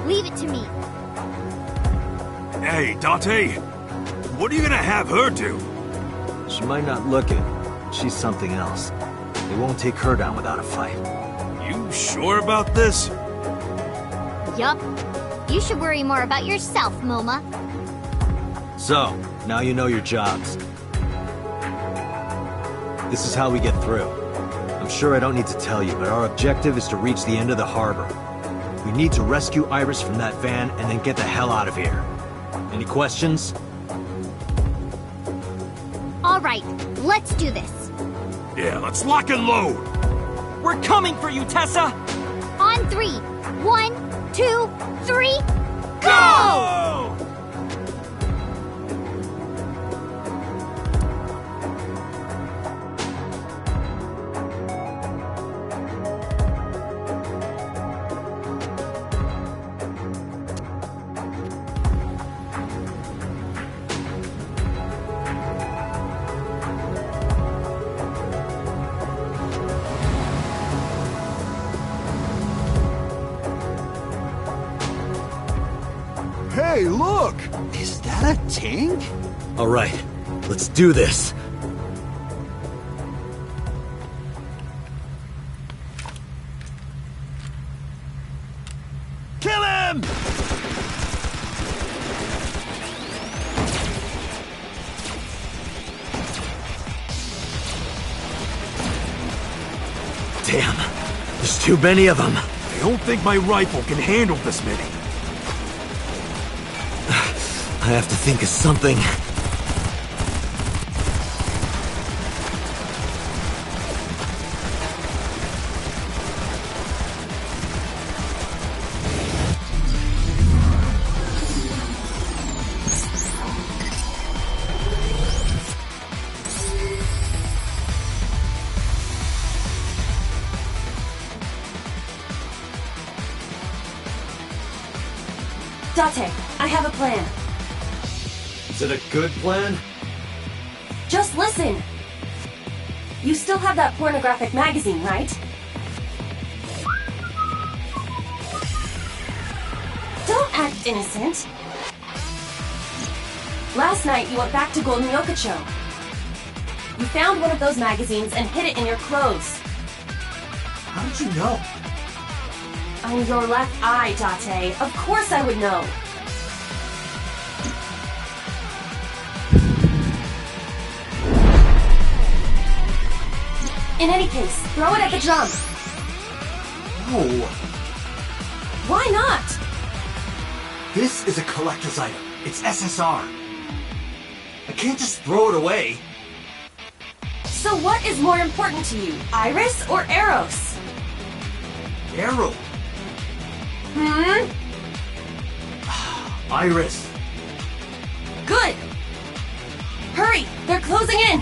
Leave it to me. Hey, Date, what are you gonna have her do? She might not look it. She's something else. They won't take her down without a fight. You sure about this? Yup. You should worry more about yourself, Moma. So, now you know your jobs. This is how we get through. I'm sure I don't need to tell you, but our objective is to reach the end of the harbor. We need to rescue Iris from that van and then get the hell out of here. Any questions? All right, let's do this. Yeah, let's lock and load! We're coming for you, Tessa! On 3. 1, 2, 3, go! Go! Hey, look! Is that a tank? All right, let's do this. Kill him! Damn, there's too many of them. I don't think my rifle can handle this many. I have to think of something. Date, I have a plan. Is it a good plan? Just listen. You still have that pornographic magazine, right? Don't act innocent. Last night, you went back to Golden Yokocho. You found one of those magazines and hid it in your clothes. How did you know? I'm your left eye, Date. Of course I would know. In any case, throw it at the drum. No. Why not? This is a collector's item. It's SSR. I can't just throw it away. So what is more important to you, Iris or Eros? Arrow. Iris. Good. Hurry, they're closing in.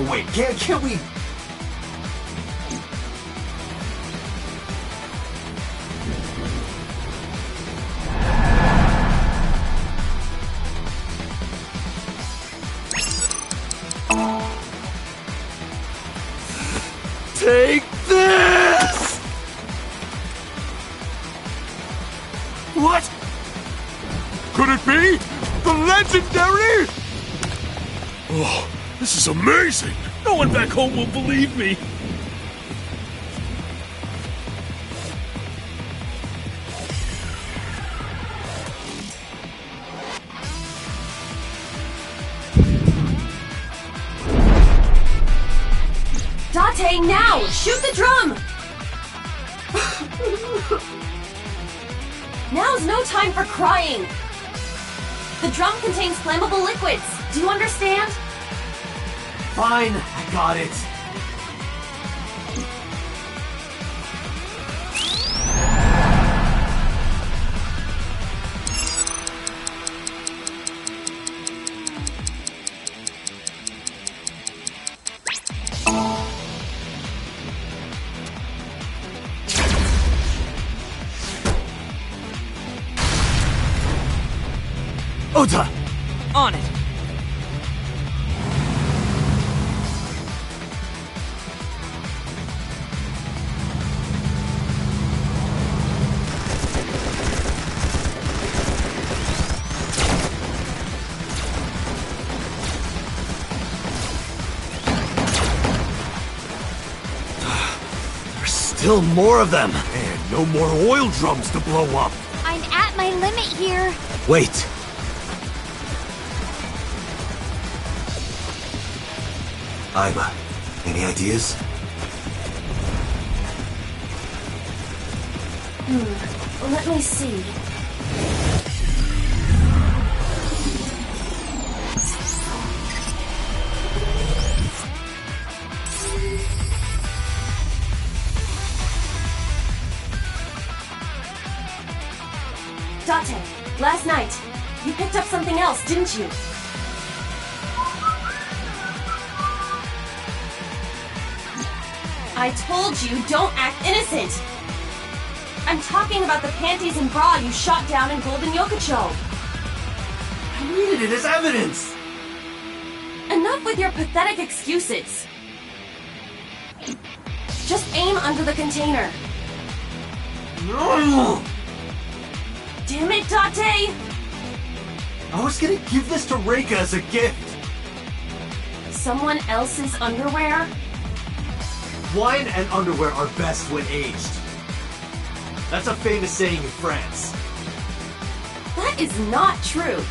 Wait, can't we... Take this! What? Could it be? The legendary? Oh, this is amazing! No one back home will believe me! Date, now! Shoot the drum! Now's no time for crying! The drum contains flammable liquids. Do you understand? Fine, I got it. Ota! On it! Still more of them. And no more oil drums to blow up. I'm at my limit here. Wait. Iba, any ideas? Let me see. Date, last night, you picked up something else, didn't you? I told you, don't act innocent! I'm talking about the panties and bra you shot down in Golden Yokocho! I needed it as evidence! Enough with your pathetic excuses! Just aim under the container. No! Damn it, Date! I was gonna give this to Reika as a gift! Someone else's underwear? Wine and underwear are best when aged. That's a famous saying in France. That is not true.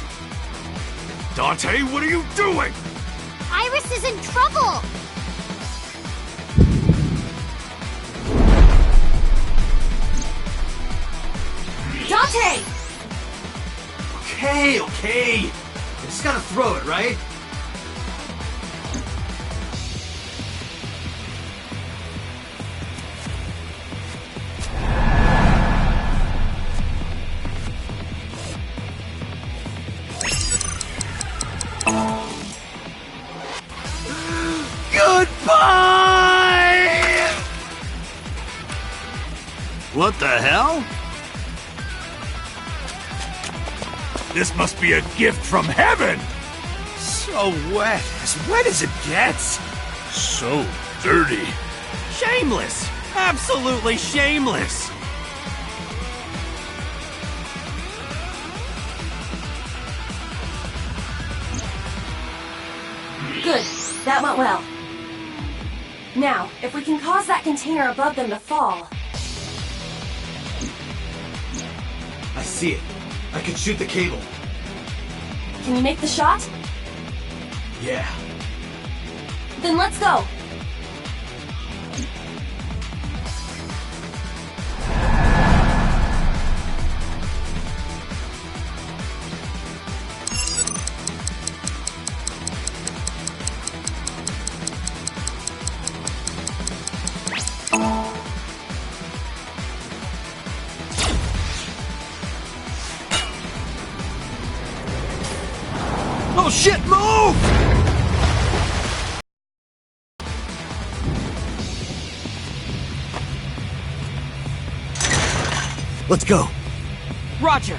Dante, what are you doing? Iris is in trouble. Date! Okay. I just gotta throw it, right? Goodbye! What the hell? This must be a gift from heaven! So wet as it gets. So dirty. Shameless! Absolutely shameless! Good. That went well. Now, if we can cause that container above them to fall... I see it. I can shoot the cable. Can you make the shot? Yeah. Then let's go! Oh shit, move! Let's go. Roger!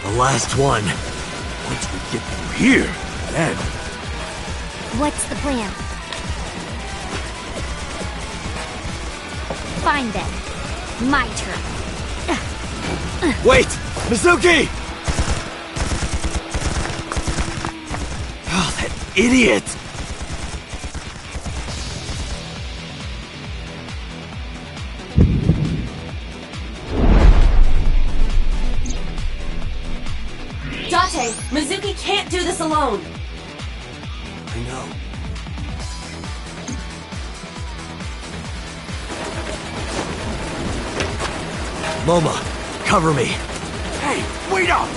The last one. Once we get through here, then... What's the plan? Fine then. My turn. Wait! Mizuki! Oh, that idiot! Date, Mizuki can't do this alone! I know. Moma, cover me. Hey, wait up!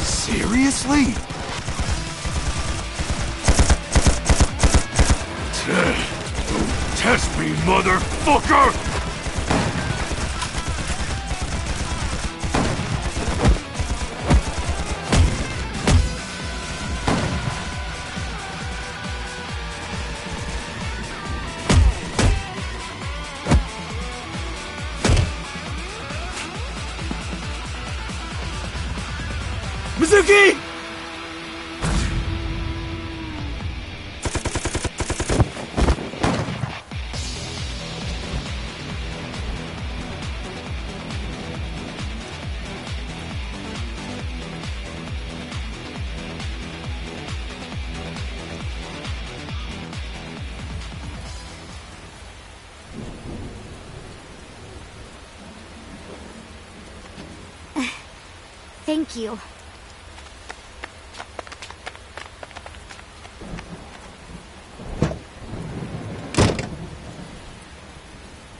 Seriously? Test me, motherfucker! Mizuki! Thank you.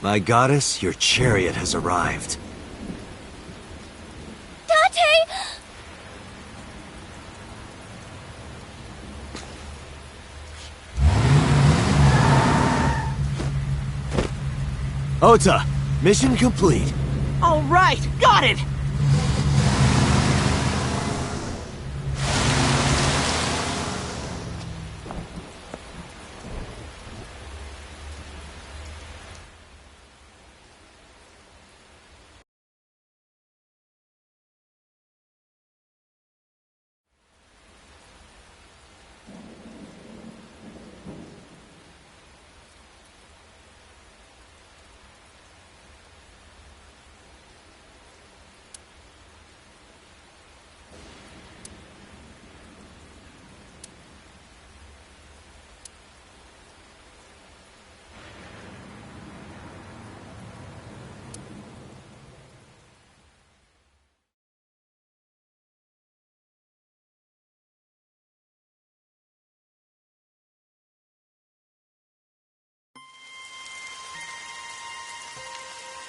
My goddess, your chariot has arrived. Date! Ota, mission complete. All right, got it!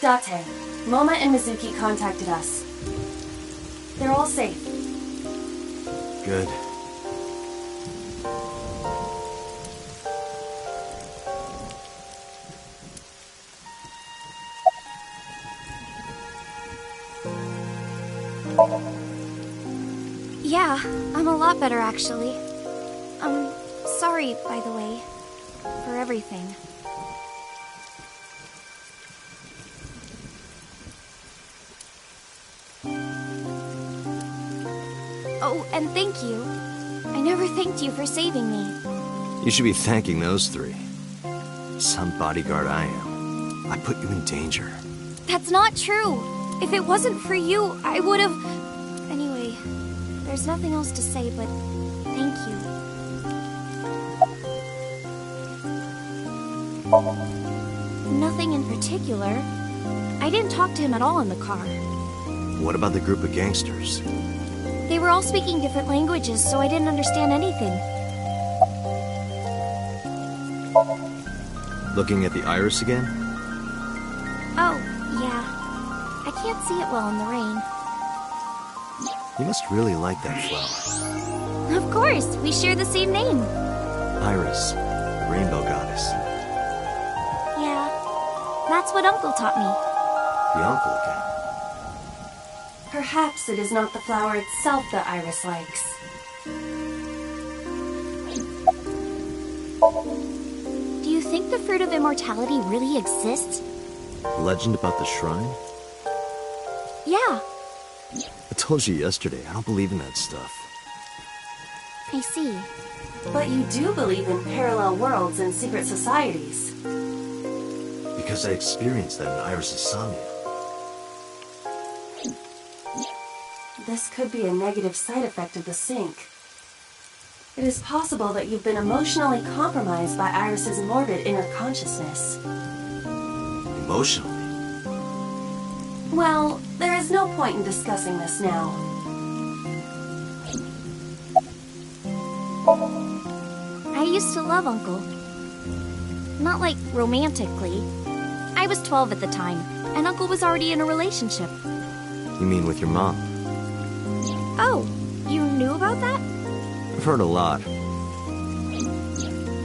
Date, Moma and Mizuki contacted us. They're all safe. Good. Yeah, I'm a lot better actually. Sorry, by the way, for everything. Oh, and thank you. I never thanked you for saving me. You should be thanking those three. Some bodyguard I am. I put you in danger. That's not true. If it wasn't for you, I would have... Anyway, there's nothing else to say, but thank you. Nothing in particular. I didn't talk to him at all in the car. What about the group of gangsters? They were all speaking different languages, so I didn't understand anything. Looking at the iris again? Oh, yeah. I can't see it well in the rain. You must really like that flower. Of course, we share the same name. Iris, the rainbow goddess. Yeah, that's what Uncle taught me. The uncle again. Perhaps it is not the flower itself that Iris likes. Do you think the Fruit of Immortality really exists? The legend about the shrine? Yeah, I told you yesterday, I don't believe in that stuff. I see. But you do believe in parallel worlds and secret societies. Because I experienced that in Iris' Somnium. This could be a negative side effect of the sync. It is possible that you've been emotionally compromised by Iris's morbid inner consciousness. Emotionally? Well, there is no point in discussing this now. I used to love Uncle. Not like romantically. I was 12 at the time, and Uncle was already in a relationship. You mean with your mom? Oh, you knew about that? I've heard a lot.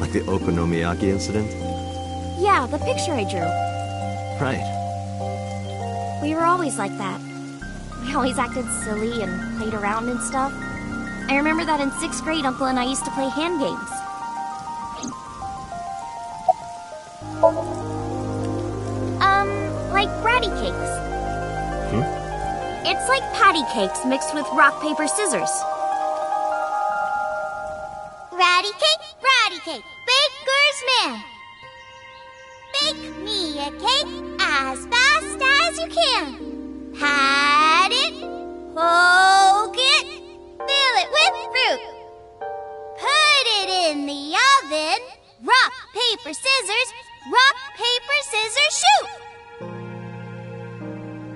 Like the okonomiyaki incident? Yeah, the picture I drew. Right. We were always like that. We always acted silly and played around and stuff. I remember that in 6th grade, Uncle and I used to play hand games. Like bratty cakes. It's like patty cakes mixed with rock, paper, scissors. Ratty cake, baker's man. Bake me a cake as fast as you can. Pat it, poke it, fill it with fruit. Put it in the oven. Rock, paper, scissors. Rock, paper, scissors, shoot.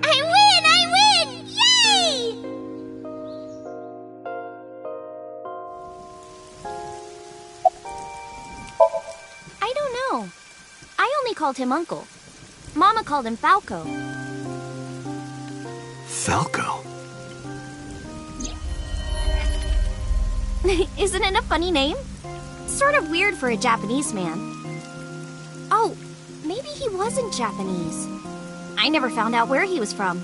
I win! Yay! I don't know. I only called him Uncle. Mama called him Falco. Falco? Isn't it a funny name? Sort of weird for a Japanese man. Oh, maybe he wasn't Japanese. I never found out where he was from.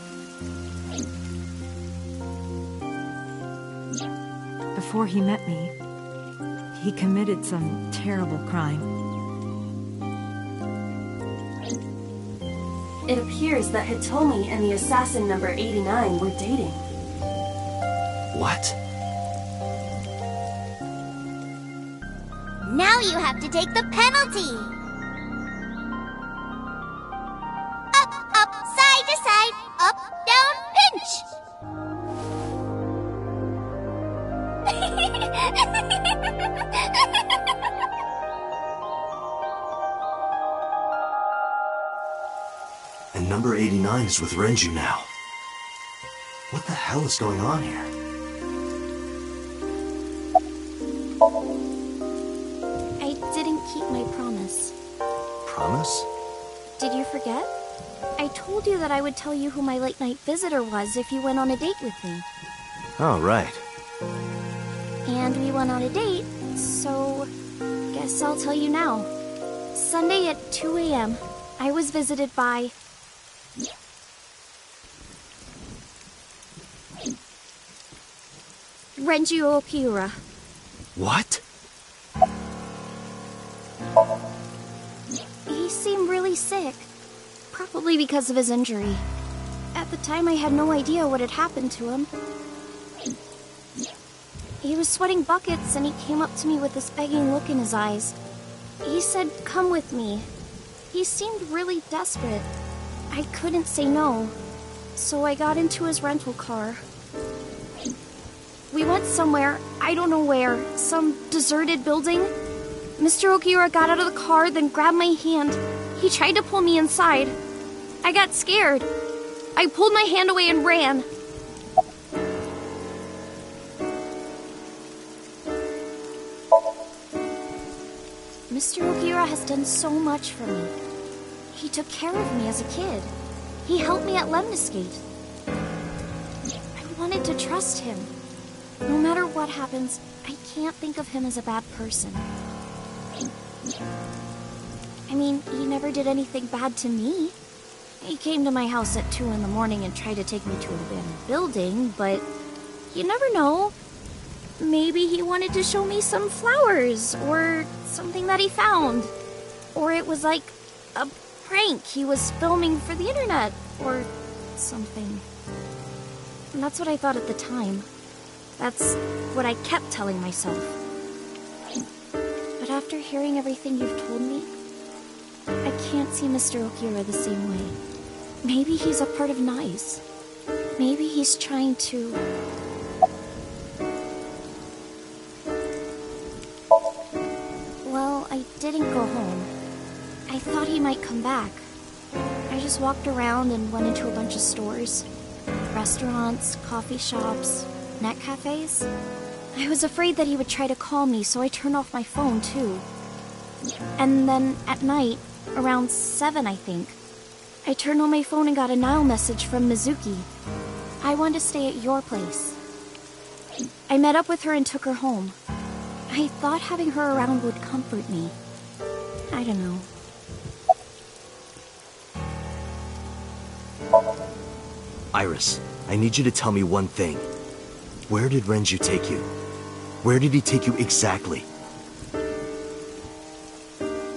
Before he met me, he committed some terrible crime. It appears that Hitomi and the assassin number 89 were dating. What? Now you have to take the penalty. Up, side to side, up, down, And number 89 is with Renju now. What the hell is going on here? I didn't keep my promise. Promise? Did you forget? I told you that I would tell you who my late-night visitor was if you went on a date with me. Oh, right. And we went on a date, so guess I'll tell you now. Sunday at 2 a.m., I was visited by... Renju Okiura. What? He seemed really sick. Probably because of his injury. At the time, I had no idea what had happened to him. He was sweating buckets, and he came up to me with this begging look in his eyes. He said, "Come with me." He seemed really desperate. I couldn't say no, so I got into his rental car. We went somewhere, I don't know where, some deserted building. Mr. Okiura got out of the car, then grabbed my hand. He tried to pull me inside. I got scared. I pulled my hand away and ran. Mr. Okiura has done so much for me. He took care of me as a kid. He helped me at Lemniscate. I wanted to trust him. No matter what happens, I can't think of him as a bad person. I mean, he never did anything bad to me. He came to my house at 2 in the morning and tried to take me to an abandoned building, but you never know. Maybe he wanted to show me some flowers, or something that he found. Or it was like a prank he was filming for the internet, or something. And that's what I thought at the time. That's what I kept telling myself. But after hearing everything you've told me, I can't see Mr. Okiura the same way. Maybe he's a part of NICE. Maybe he's trying to... Well, I didn't go home. I thought he might come back. I just walked around and went into a bunch of stores. Restaurants, coffee shops, net cafes. I was afraid that he would try to call me, so I turned off my phone, too. And then, at night, around 7, I think, I turned on my phone and got a Nile message from Mizuki. I wanted to stay at your place. I met up with her and took her home. I thought having her around would comfort me. I don't know. Iris, I need you to tell me one thing. Where did Renju take you? Where did he take you exactly?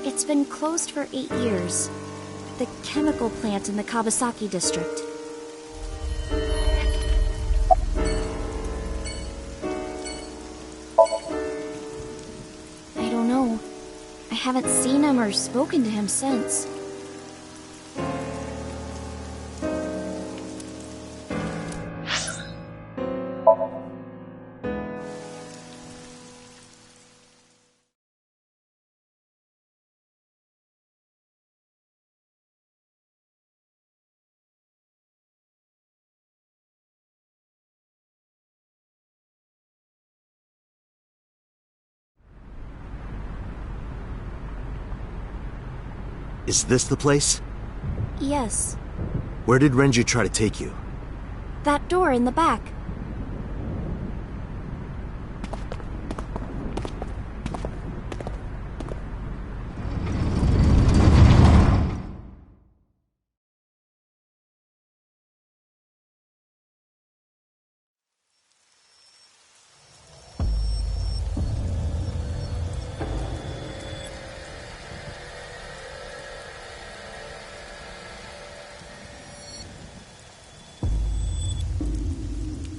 It's been closed for 8 years. The chemical plant in the Kawasaki district. I don't know. I haven't seen him or spoken to him since. Is this the place? Yes. Where did Renju try to take you? That door in the back.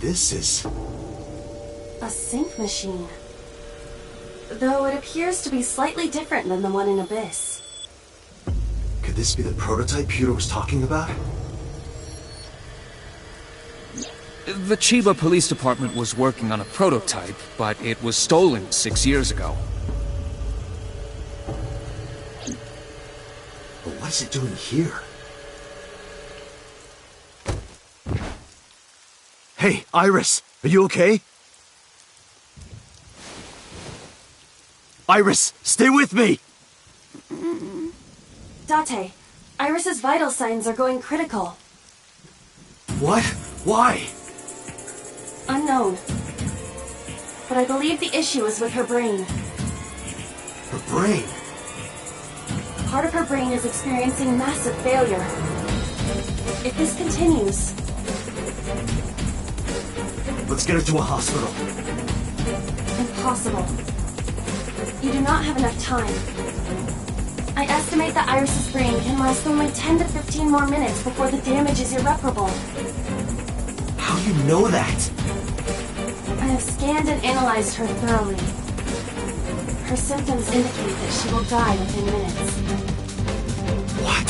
This is... a sync machine. Though it appears to be slightly different than the one in Abyss. Could this be the prototype Peter was talking about? The Chiba Police Department was working on a prototype, but it was stolen 6 years ago. But what is it doing here? Hey, Iris! Are you okay? Iris, stay with me! Date, Iris's vital signs are going critical. What? Why? Unknown. But I believe the issue is with her brain. Her brain? Part of her brain is experiencing massive failure. If this continues... Let's get her to a hospital. Impossible. You do not have enough time. I estimate that Iris's brain can last only 10 to 15 more minutes before the damage is irreparable. How do you know that? I have scanned and analyzed her thoroughly. Her symptoms indicate that she will die within minutes. What?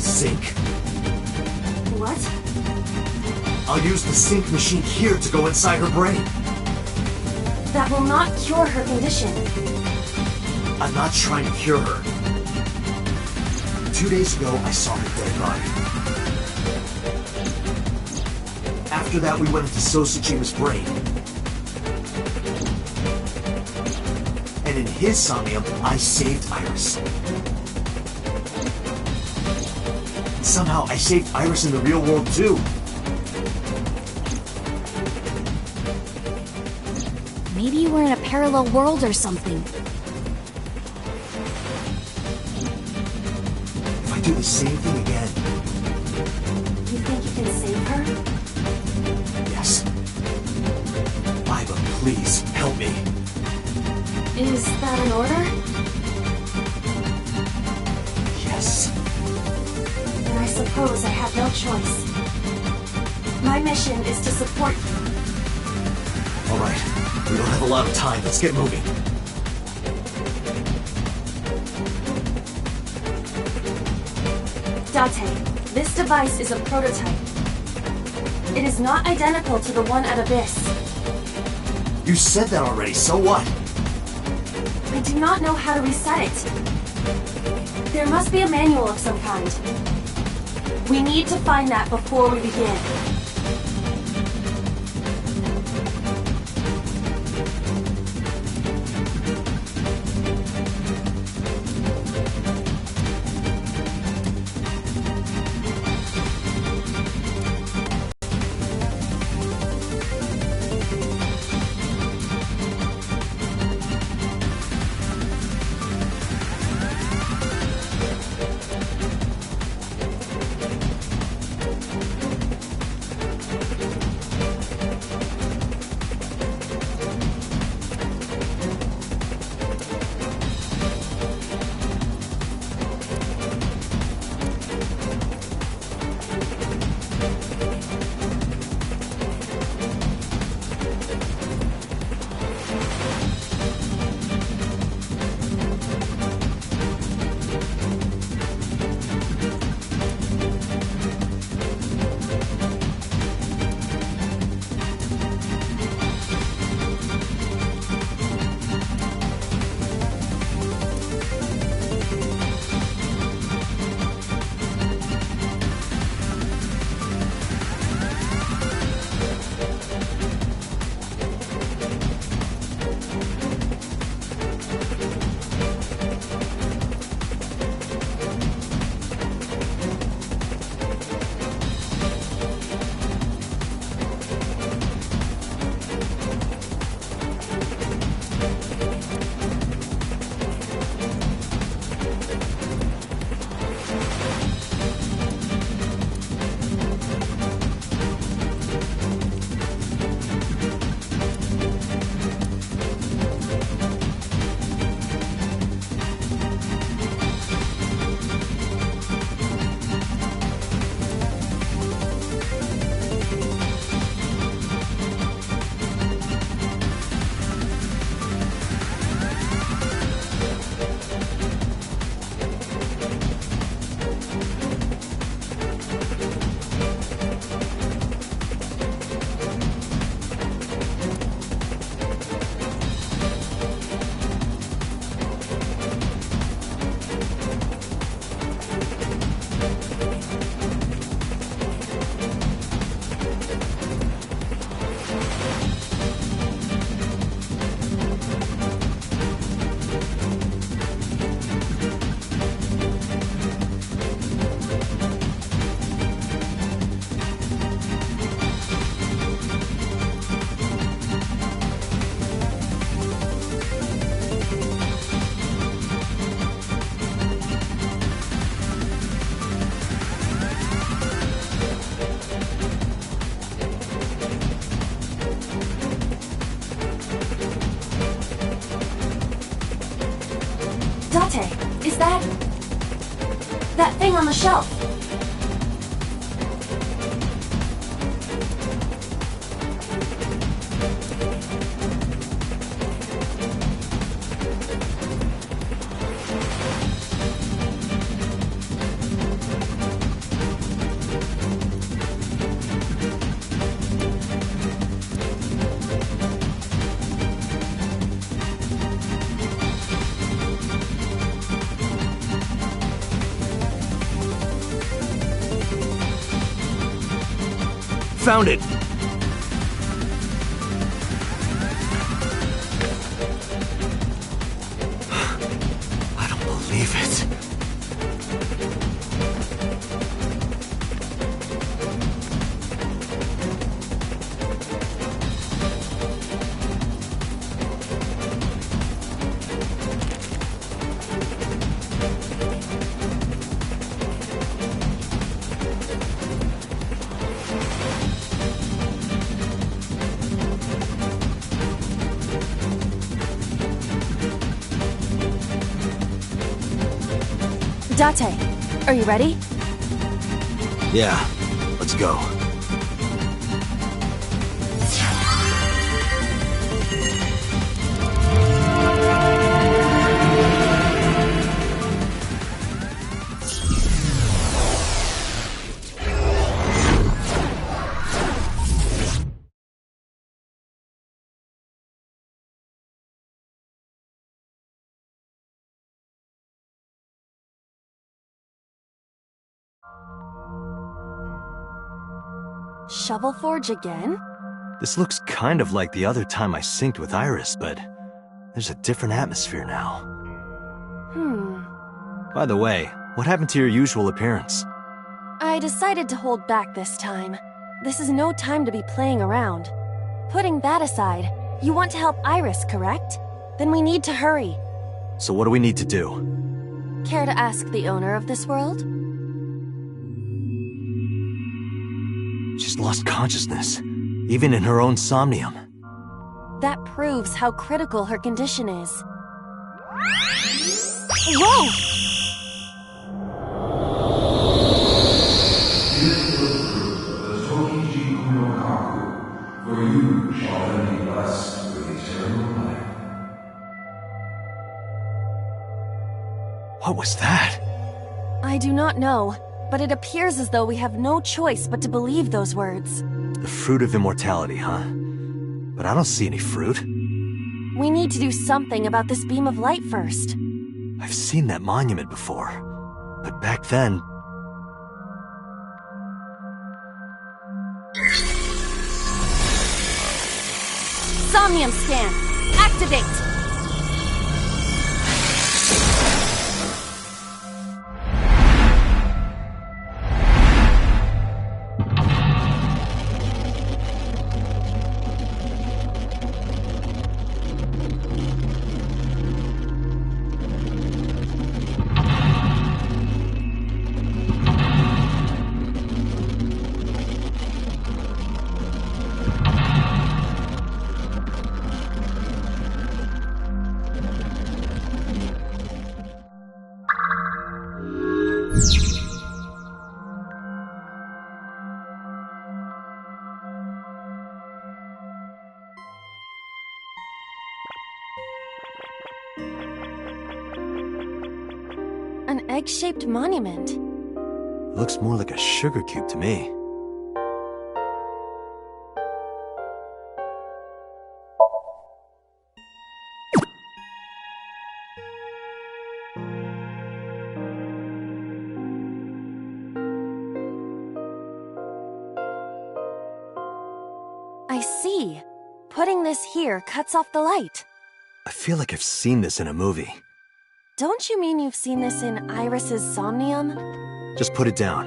Sync. What? I'll use the sync machine here to go inside her brain. That will not cure her condition. I'm not trying to cure her. 2 days ago, I saw her dead body. After that, we went into Sosuchima's brain. And in his Somnium, I saved Iris. Somehow, I saved Iris in the real world, too. Maybe you were in a parallel world or something. If I do the same thing again... You think you can save her? Yes. Iva, please, help me. Is that an order? Yes. Then I suppose I have no choice. My mission is to support you. All right. We don't have a lot of time. Let's get moving. Date, this device is a prototype. It is not identical to the one at Abyss. You said that already, so what? I do not know how to reset it. There must be a manual of some kind. We need to find that before we begin. Date, is that thing on the shelf? Found it! I don't believe it. Date, are you ready? Yeah, let's go. Shovel Forge again? This looks kind of like the other time I synced with Iris, but there's a different atmosphere now. By the way, what happened to your usual appearance? I decided to hold back this time. This is no time to be playing around. Putting that aside, you want to help Iris, correct? Then we need to hurry. So what do we need to do? Care to ask the owner of this world? She's lost consciousness, even in her own somnium. That proves how critical her condition is. Whoa! For you shall then be blessed with eternal life. What was that? I do not know, but it appears as though we have no choice but to believe those words. The fruit of immortality, huh? But I don't see any fruit. We need to do something about this beam of light first. I've seen that monument before, but back then... Somnium scan! Activate! An egg-shaped monument. Looks more like a sugar cube to me. I see. Putting this here cuts off the light. I feel like I've seen this in a movie. Don't you mean you've seen this in Iris's Somnium? Just put it down.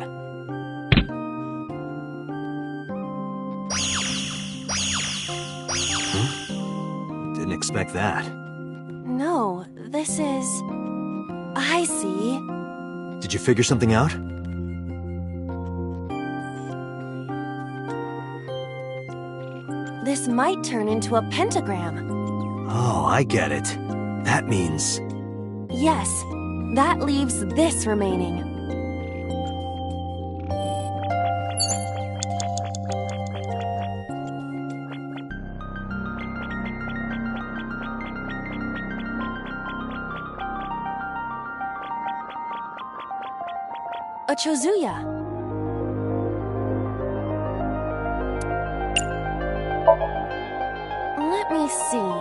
Didn't expect that. No, this is... I see. Did you figure something out? This might turn into a pentagram. Oh, I get it. That means... Yes, that leaves this remaining. A Chozuya. Let me see.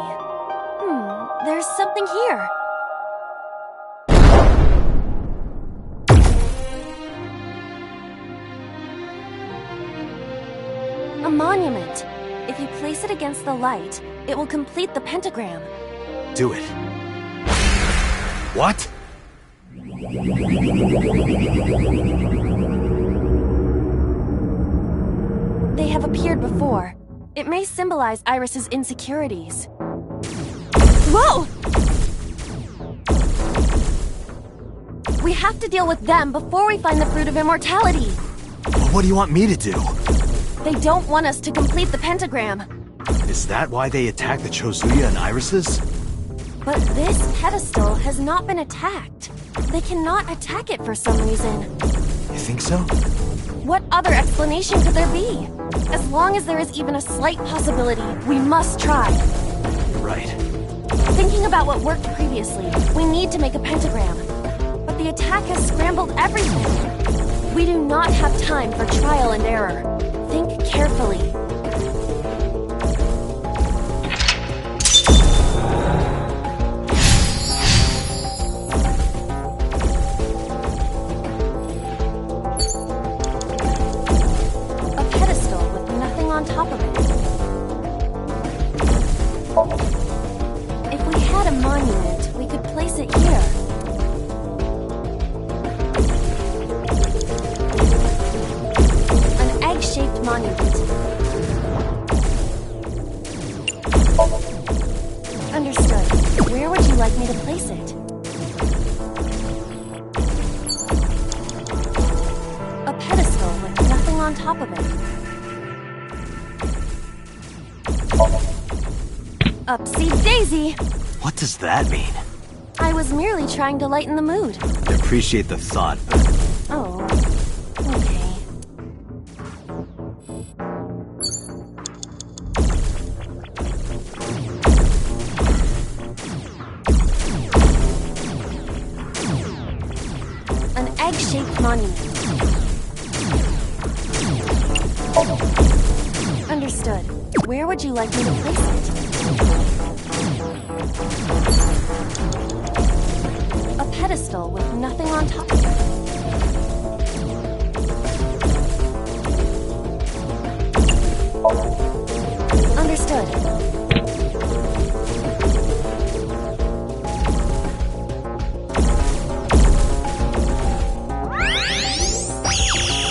There's something here. A monument. If you place it against the light, it will complete the pentagram. Do it. What? They have appeared before. It may symbolize Iris's insecurities. Whoa! We have to deal with them before we find the Fruit of Immortality. What do you want me to do? They don't want us to complete the pentagram. Is that why they attacked the Chozuya and Irises? But this pedestal has not been attacked. They cannot attack it for some reason. You think so? What other explanation could there be? As long as there is even a slight possibility, we must try. Right. Thinking about what worked previously, we need to make a pentagram. But the attack has scrambled everything. We do not have time for trial and error. Think carefully. On top of it. If we had a monument, we could place it here. An egg-shaped monument. Understood. Where would you like me to place it? A pedestal with nothing on top of it. Upsy daisy! What does that mean? I was merely trying to lighten the mood. I appreciate the thought, but... Oh, okay. An egg-shaped monument. Understood. Where would you like me to place it? A pedestal with nothing on top of it. Understood.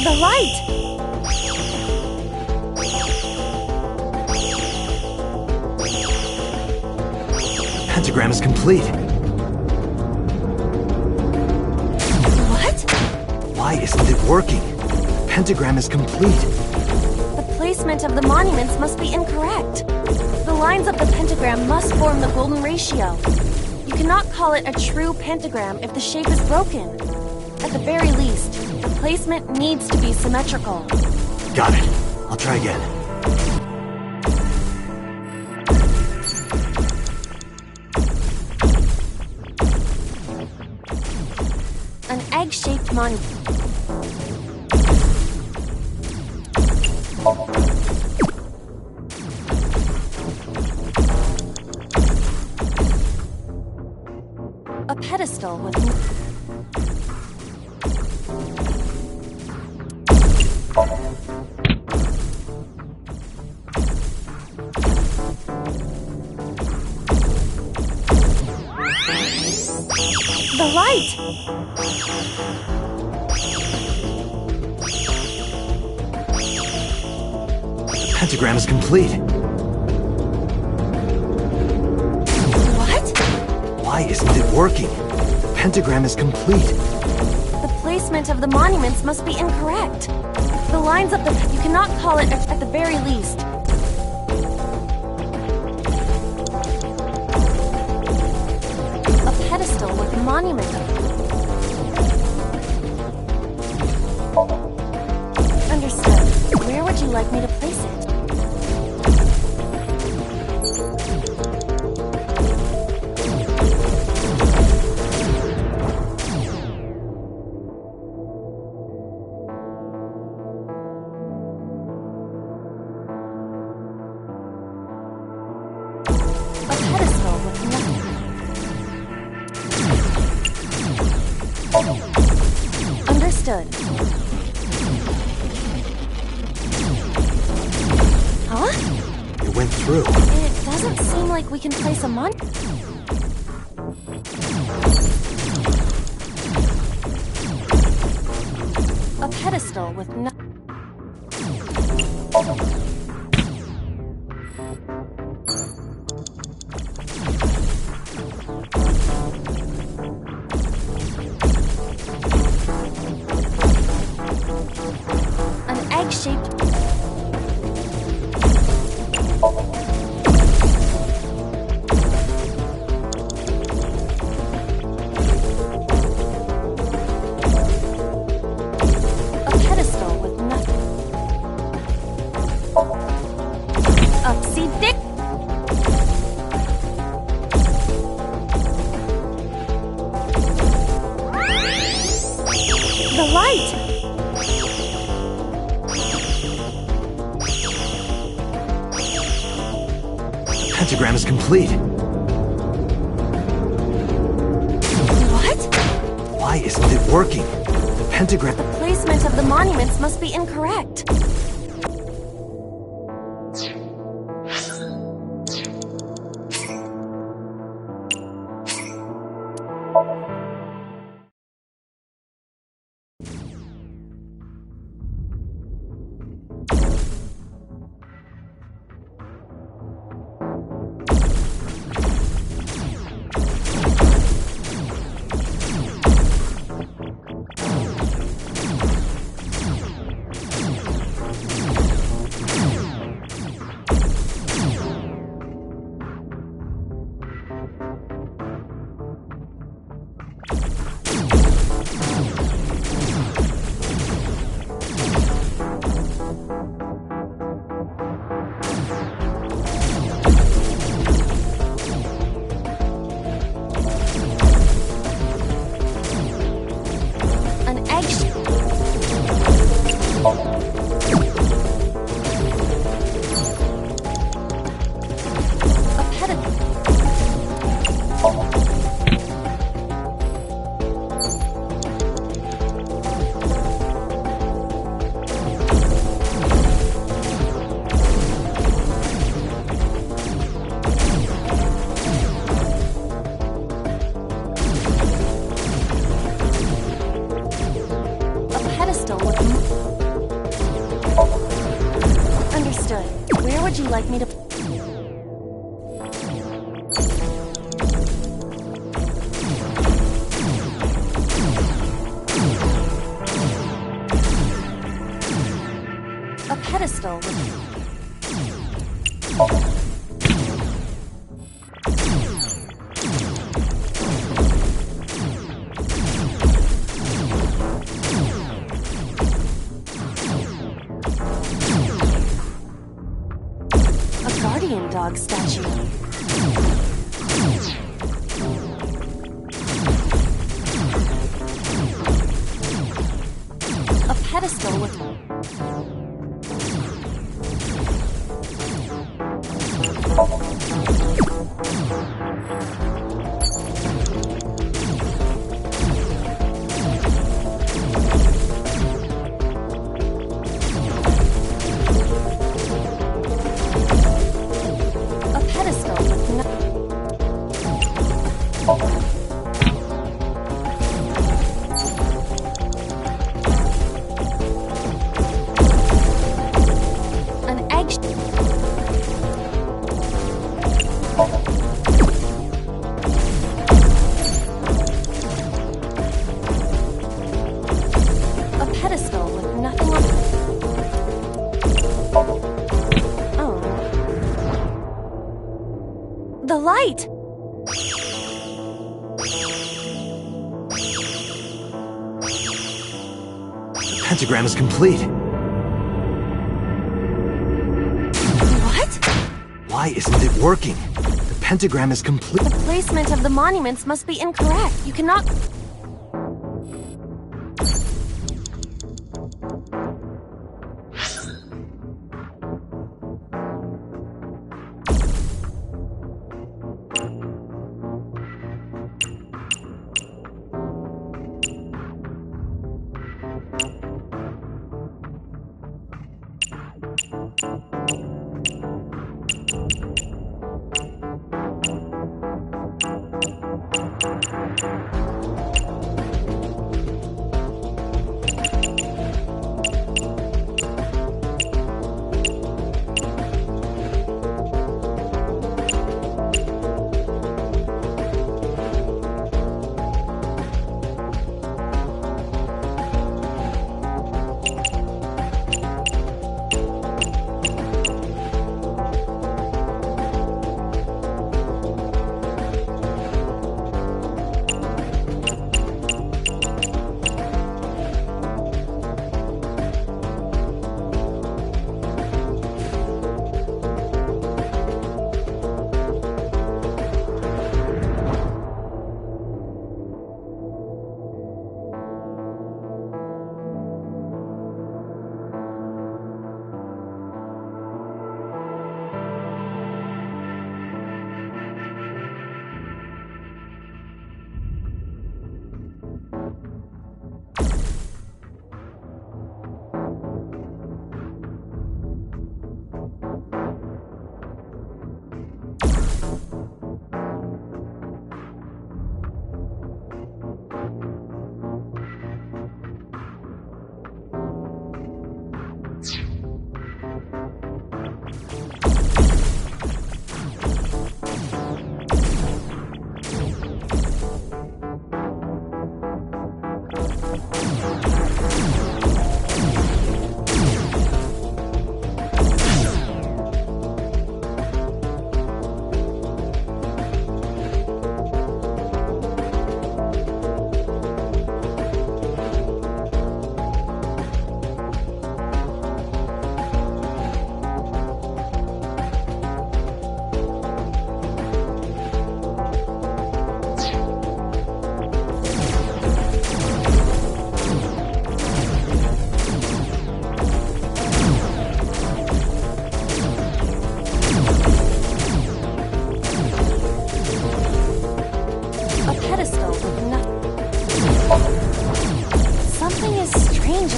The light! Pentagram is complete. What? Why isn't it working? The pentagram is complete. The placement of the monuments must be incorrect. The lines of the pentagram must form the golden ratio. You cannot call it a true pentagram if the shape is broken. At the very least, the placement needs to be symmetrical. Got it. I'll try again. An egg-shaped monument. A pedestal with... The light! The pentagram is complete. What? Why isn't it working? The pentagram is complete. The placement of the monuments must be incorrect. The lines of the... You cannot call it at the very least. A pedestal with monument. Understood. Where would you like me to place it? Understood. Huh? It went through. It doesn't seem like we can place a pedestal with no... An egg-shaped... The light! The pentagram is complete. What? Why isn't it working? The pentagram... The placement of the monuments must be incorrect. Understood. Where would you like me to... A pedestal with... guardian dog statue. A pedestal with... The light! pentagram is complete. What? Why isn't it working? The pentagram is complete. The placement of the monuments must be incorrect. You cannot...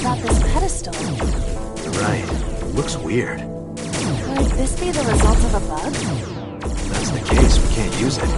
about this pedestal. You're right. It looks weird. Could this be the result of a bug? If that's the case, we can't use it.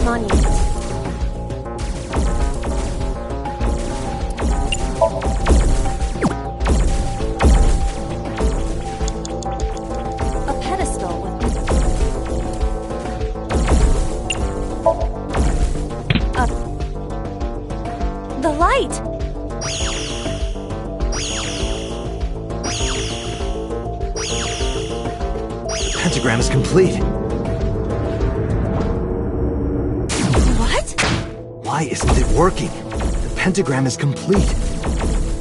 Monument. A pedestal with the light. The pentagram is complete. Why isn't it working? The pentagram is complete.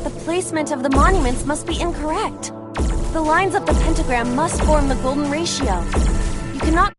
The placement of the monuments must be incorrect. The lines of the pentagram must form the golden ratio. You cannot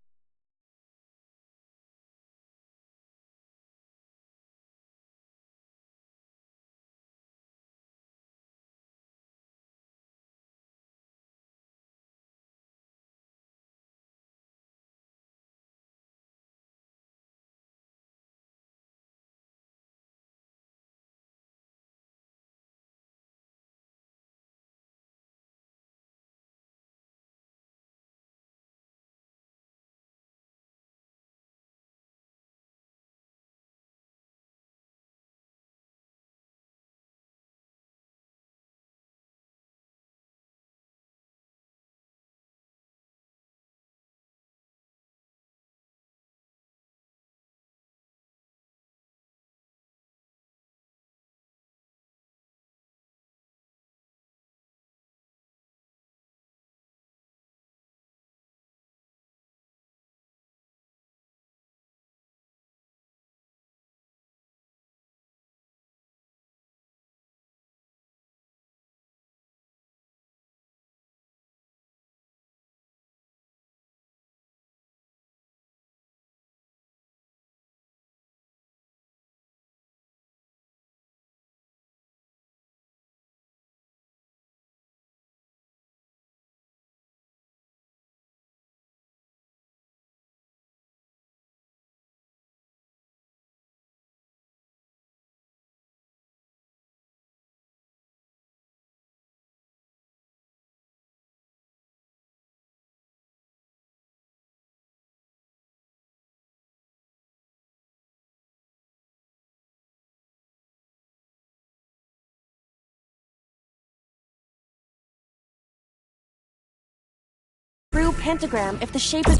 pentagram if the shape is...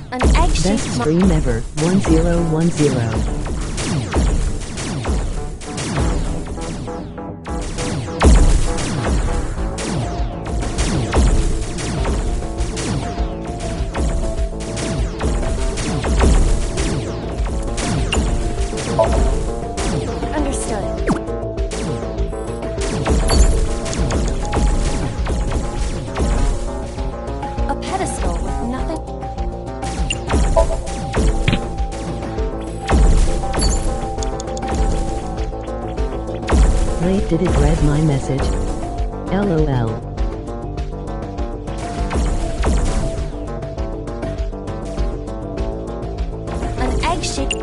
An egg-shaped... Best stream ever, 1010. Wait, did it read my message? LOL. An egg-shaped...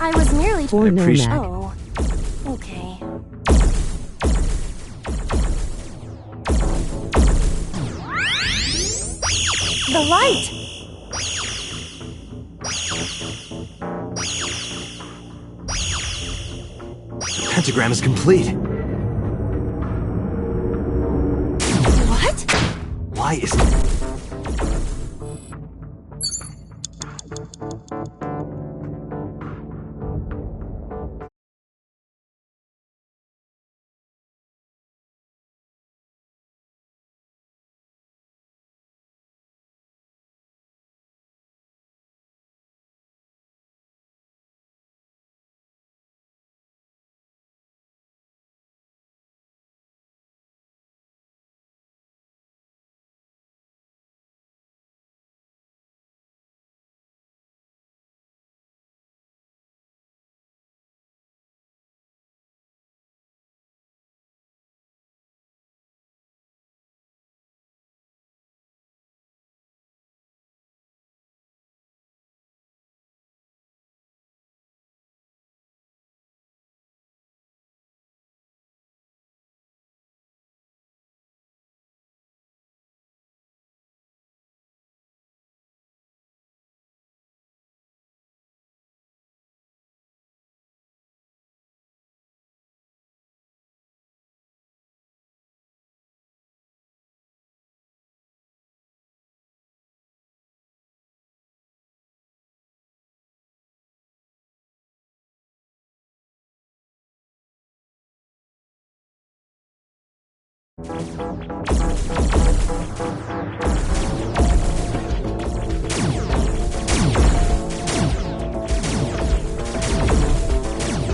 I was merely... For no Mac. Oh, okay. The light! The pentagram is complete. What? Why isn't...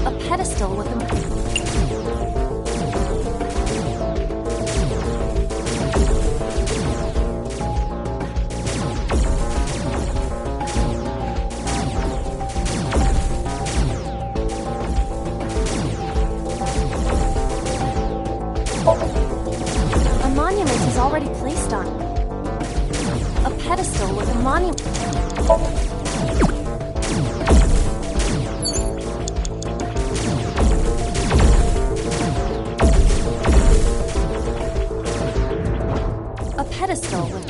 A pedestal with a... A monument is already placed on it. A pedestal with a monument... A pedestal with...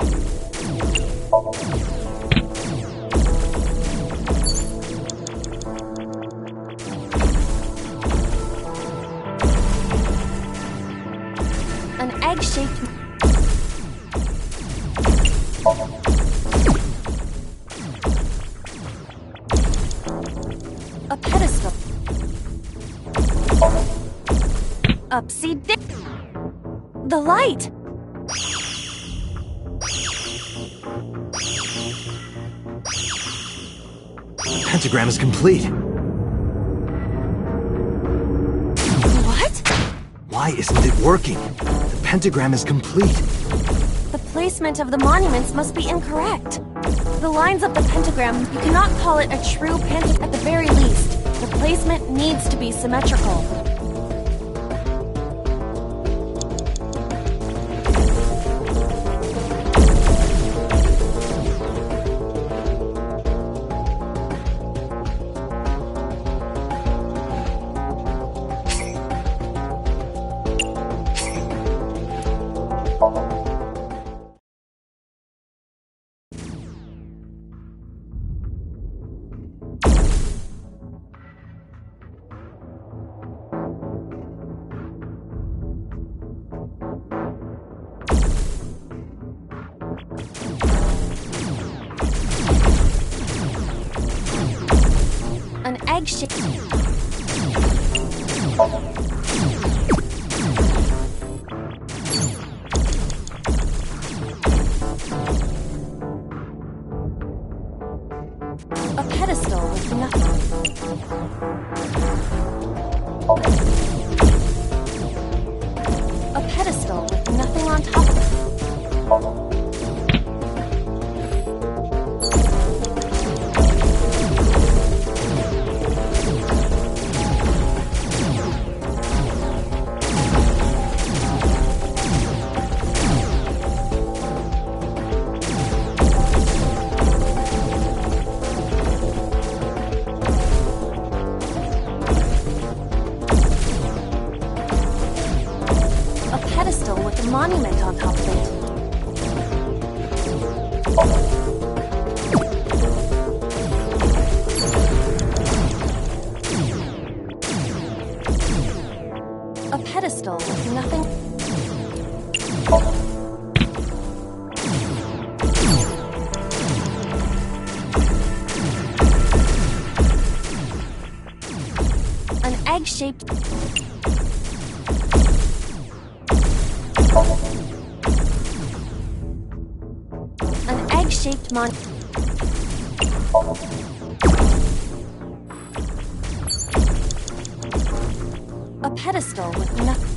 An egg-shaped... A pedestal. The light! The pentagram is complete. What? Why isn't it working? The pentagram is complete. The placement of the monuments must be incorrect. The lines of the pentagram, you cannot call it a true pentagram at the very least. The placement needs to be symmetrical. An egg-shaped... A pedestal with nothing. A pedestal with nothing on top of it. A pedestal with a monument on top of it. A pedestal with nothing. An egg-shaped... An egg-shaped A pedestal with nothing.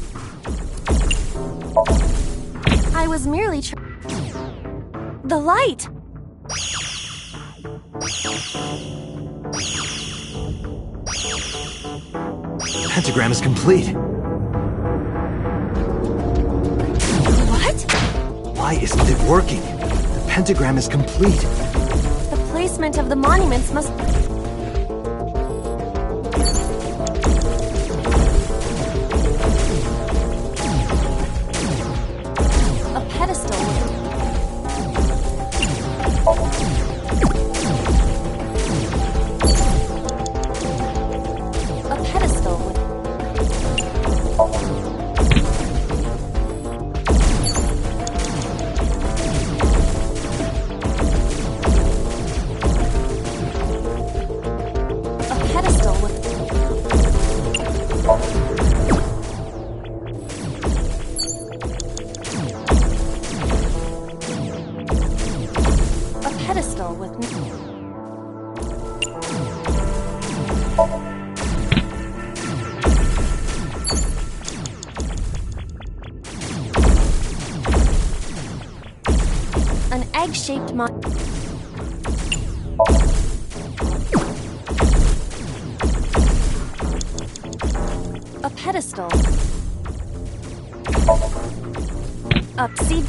I was merely The light! The pentagram is complete. What? Why isn't it working? The pentagram is complete. The placement of the monuments must... A pedestal with... A pedestal with... A pedestal with... A pedestal with... An egg-shaped A pedestal. Upseed.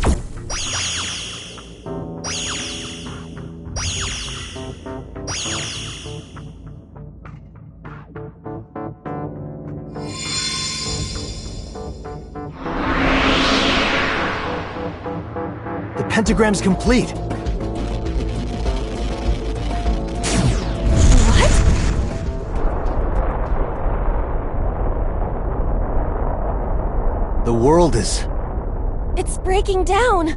The pentagram's complete. The world is... It's breaking down!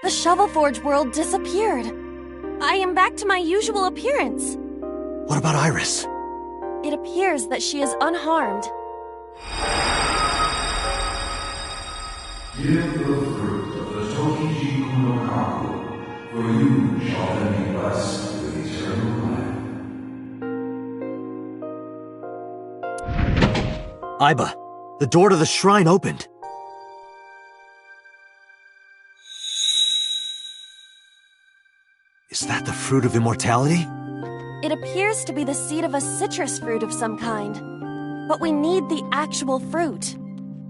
The Shovel Forge world disappeared. I am back to my usual appearance. What about Iris? It appears that she is unharmed. Give the fruit of the Tokiji Kuno Kaku, for you shall then be blessed with eternal life. Aiba, the door to the shrine opened. Is that the fruit of immortality? It appears to be the seed of a citrus fruit of some kind. But we need the actual fruit.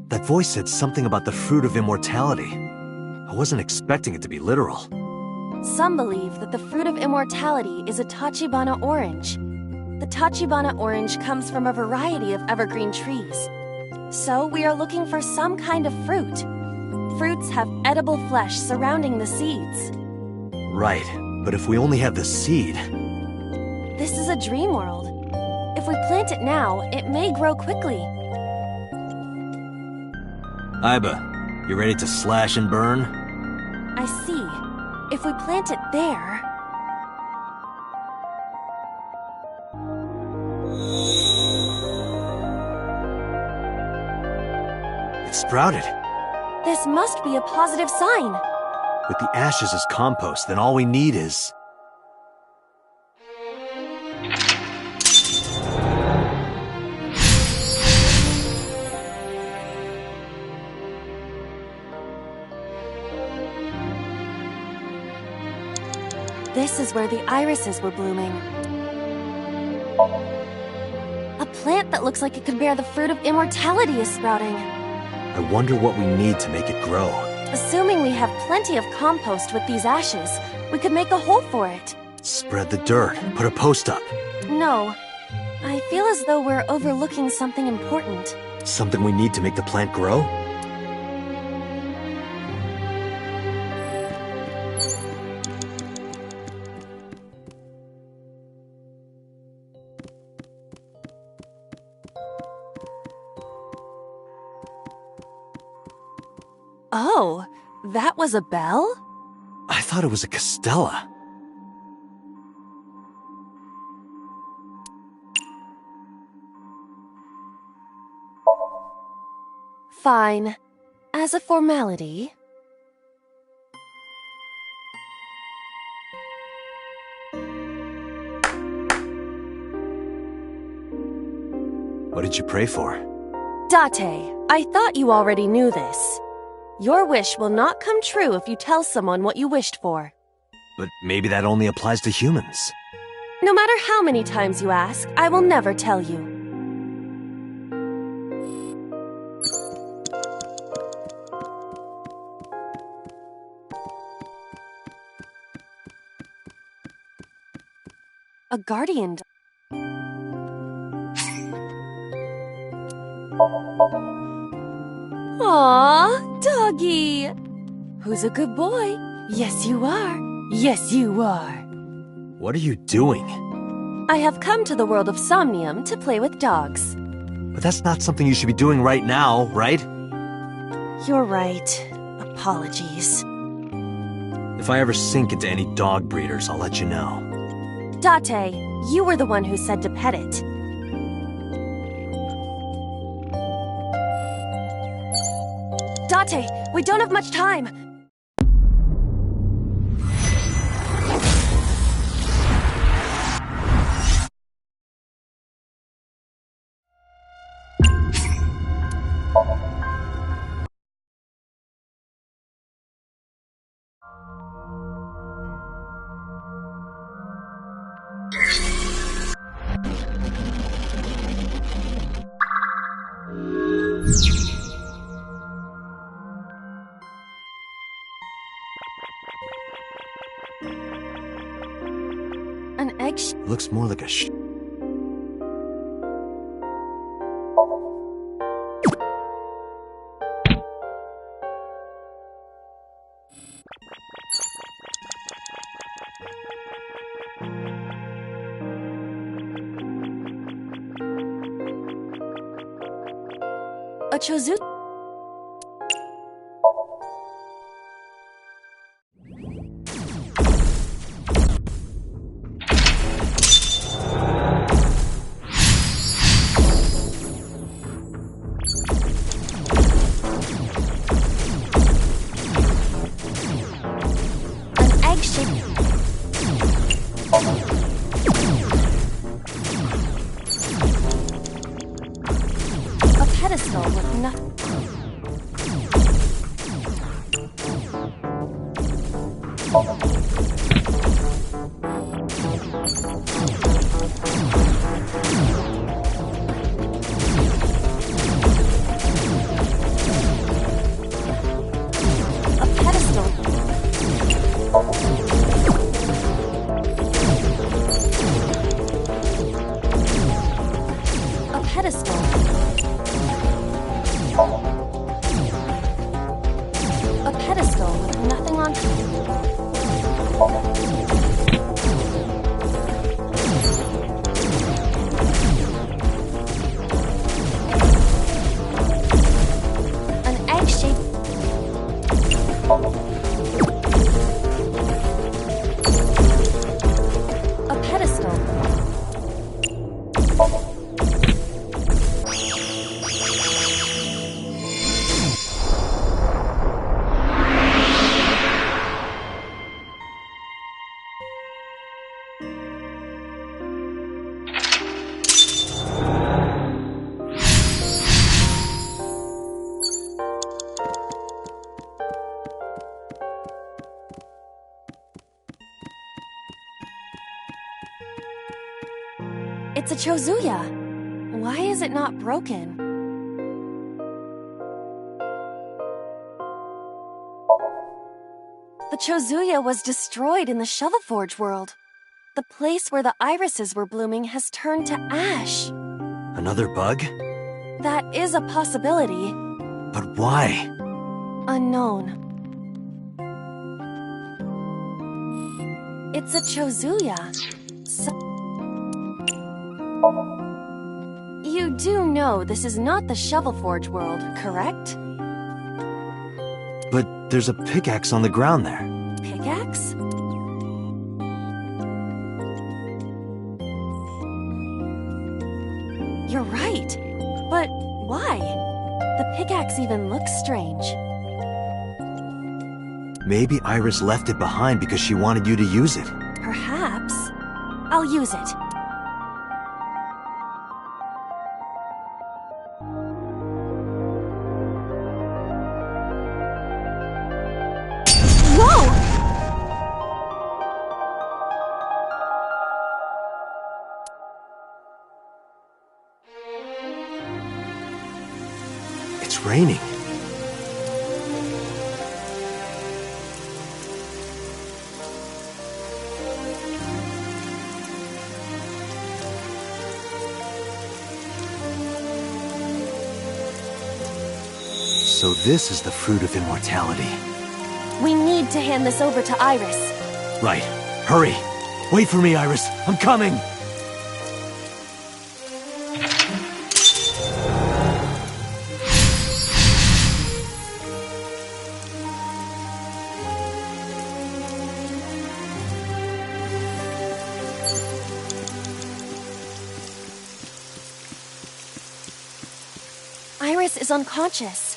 That voice said something about the fruit of immortality. I wasn't expecting it to be literal. Some believe that the fruit of immortality is a Tachibana orange. The Tachibana orange comes from a variety of evergreen trees. So we are looking for some kind of fruit. Fruits have edible flesh surrounding the seeds. Right, but if we only have the seed... This is a dream world. If we plant it now, it may grow quickly. Aiba, you ready to slash and burn? I see. If we plant it there... It sprouted. This must be a positive sign. With the ashes as compost, then all we need is... This is where the irises were blooming. A plant that looks like it could bear the fruit of immortality is sprouting. I wonder what we need to make it grow. Assuming we have plenty of compost with these ashes, we could make a hole for it. Spread the dirt, put a post up. No. I feel as though we're overlooking something important. Something we need to make the plant grow? Oh, that was a bell? I thought it was a castella. Fine. As a formality... What did you pray for? Date, I thought you already knew this. Your wish will not come true if you tell someone what you wished for. But maybe that only applies to humans. No matter how many times you ask, I will never tell you. A guardian. Aww, doggy. Who's a good boy? Yes, you are. Yes, you are. What are you doing? I have come to the world of Somnium to play with dogs. But that's not something you should be doing right now, right? You're right. Apologies. If I ever sink into any dog breeders, I'll let you know. Date, you were the one who said to pet it. Date, we don't have much time. An egg looks more like a A chozu. egg-shaped... A pedestal with nothing... It's a Chozuya. Why is it not broken? The Chozuya was destroyed in the Shovelforge world. The place where the irises were blooming has turned to ash. Another bug? That is a possibility. But why? Unknown. It's a Chozuya. You do know this is not the Shovelforge world, correct? But there's a pickaxe on the ground there. Pickaxe? You're right. But why? The pickaxe even looks strange. Maybe Iris left it behind because she wanted you to use it. Perhaps. I'll use it. It's raining. So this is the fruit of immortality. We need to hand this over to Iris. Right. Hurry. Wait for me, Iris. I'm coming. Iris is unconscious.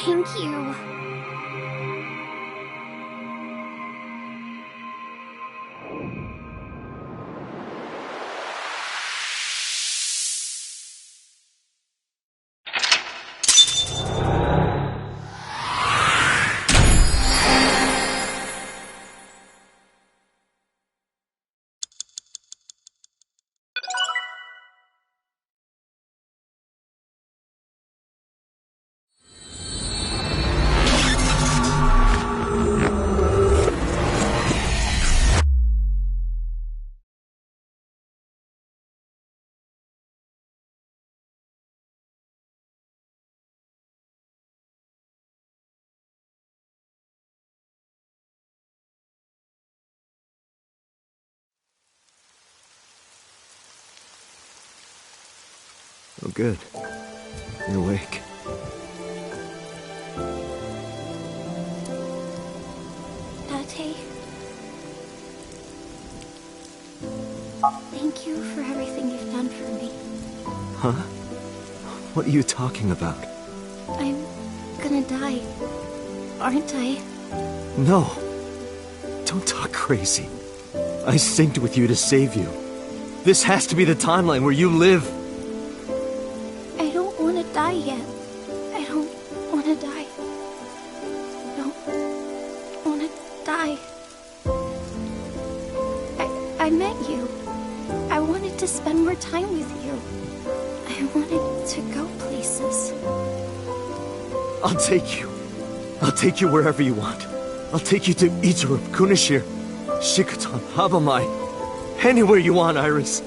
Thank you. Oh, good. You're awake. Date. Thank you for everything you've done for me. Huh? What are you talking about? I'm gonna die, aren't I? No. Don't talk crazy. I synced with you to save you. This has to be the timeline where you live. I don't want to die yet. I don't want to die. I don't want to die. I met you. I wanted to spend more time with you. I wanted to go places. I'll take you. I'll take you wherever you want. I'll take you to Iturup, Kunashir, Shikotan, Habamai. Anywhere you want, Iris.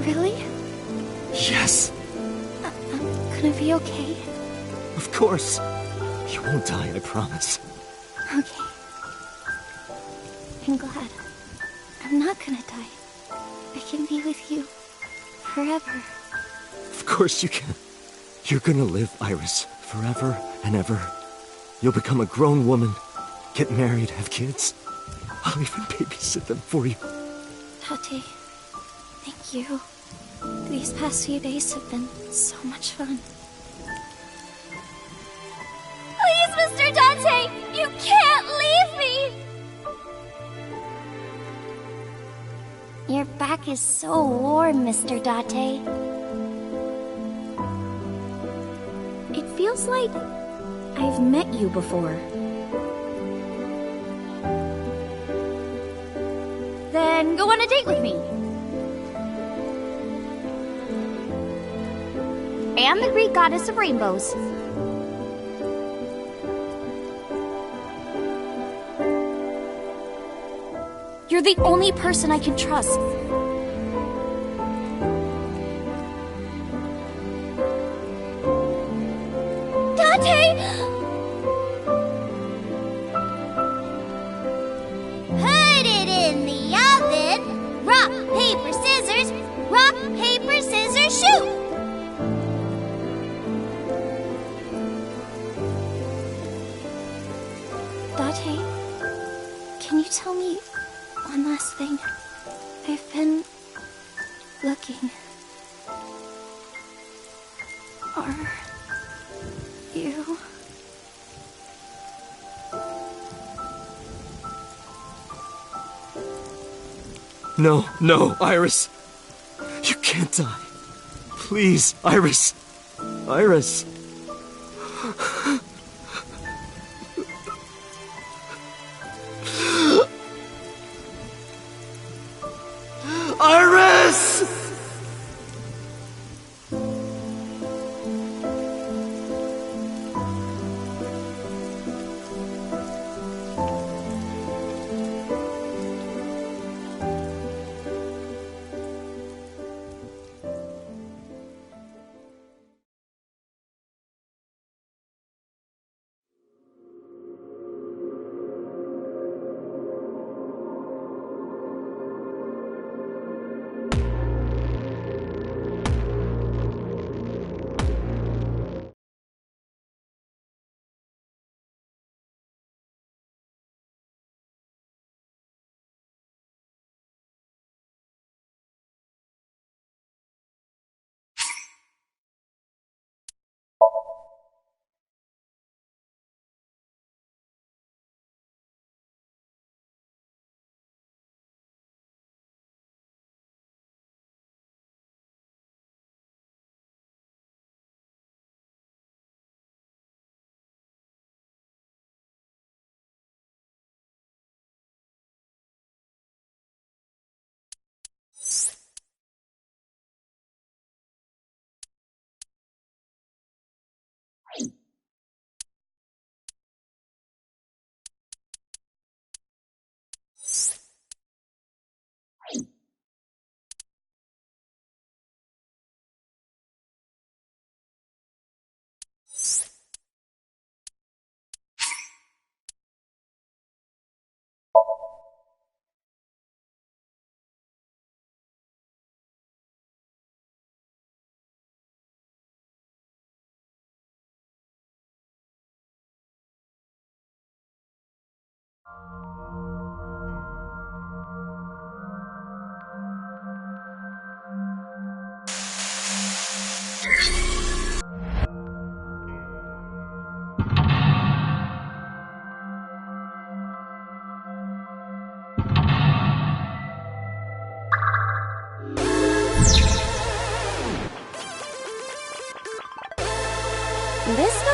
Really? Yes. I'm gonna be okay. Of course. You won't die, I promise. Okay. I'm glad. I'm not gonna die. I can be with you forever. Of course you can. You're gonna live, Iris, forever and ever. You'll become a grown woman, get married, have kids. I'll even babysit them for you. Tate, thank you. These past few days have been so much fun. Please, Mr. Dante! You can't leave me! Your back is so warm, Mr. Date. It feels like I've met you before. Then go on a date with me. I am the Greek goddess of rainbows. You're the only person I can trust. Dante! Put it in the oven. Rock, paper, scissors. Rock, paper, scissors, shoot! Date, can you tell me one last thing? I've been looking. Are you... No, no, Iris. You can't die. Please, Iris. Iris. Iris!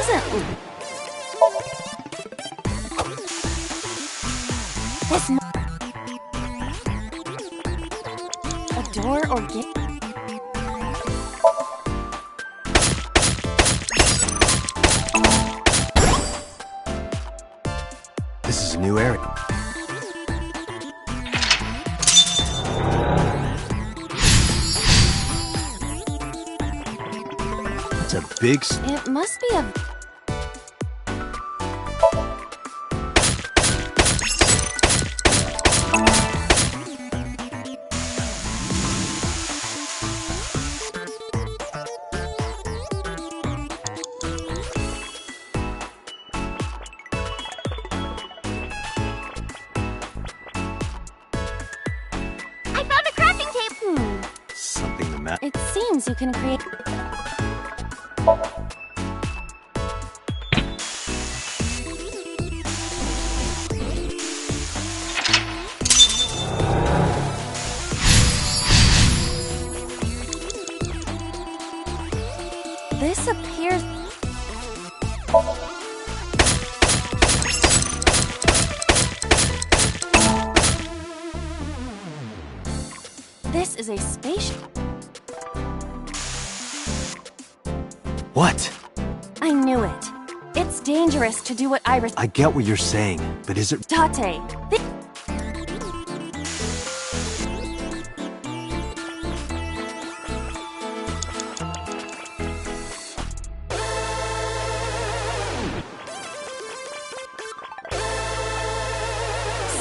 doesn't... This... A door or gate? This is a new area. It's a big... It must be a... I found a crafting table! Something the matter. It seems you can create... This appears... This is a spaceship. What? I knew it. It's dangerous to do what Iris... I get what you're saying, but is it... Tate.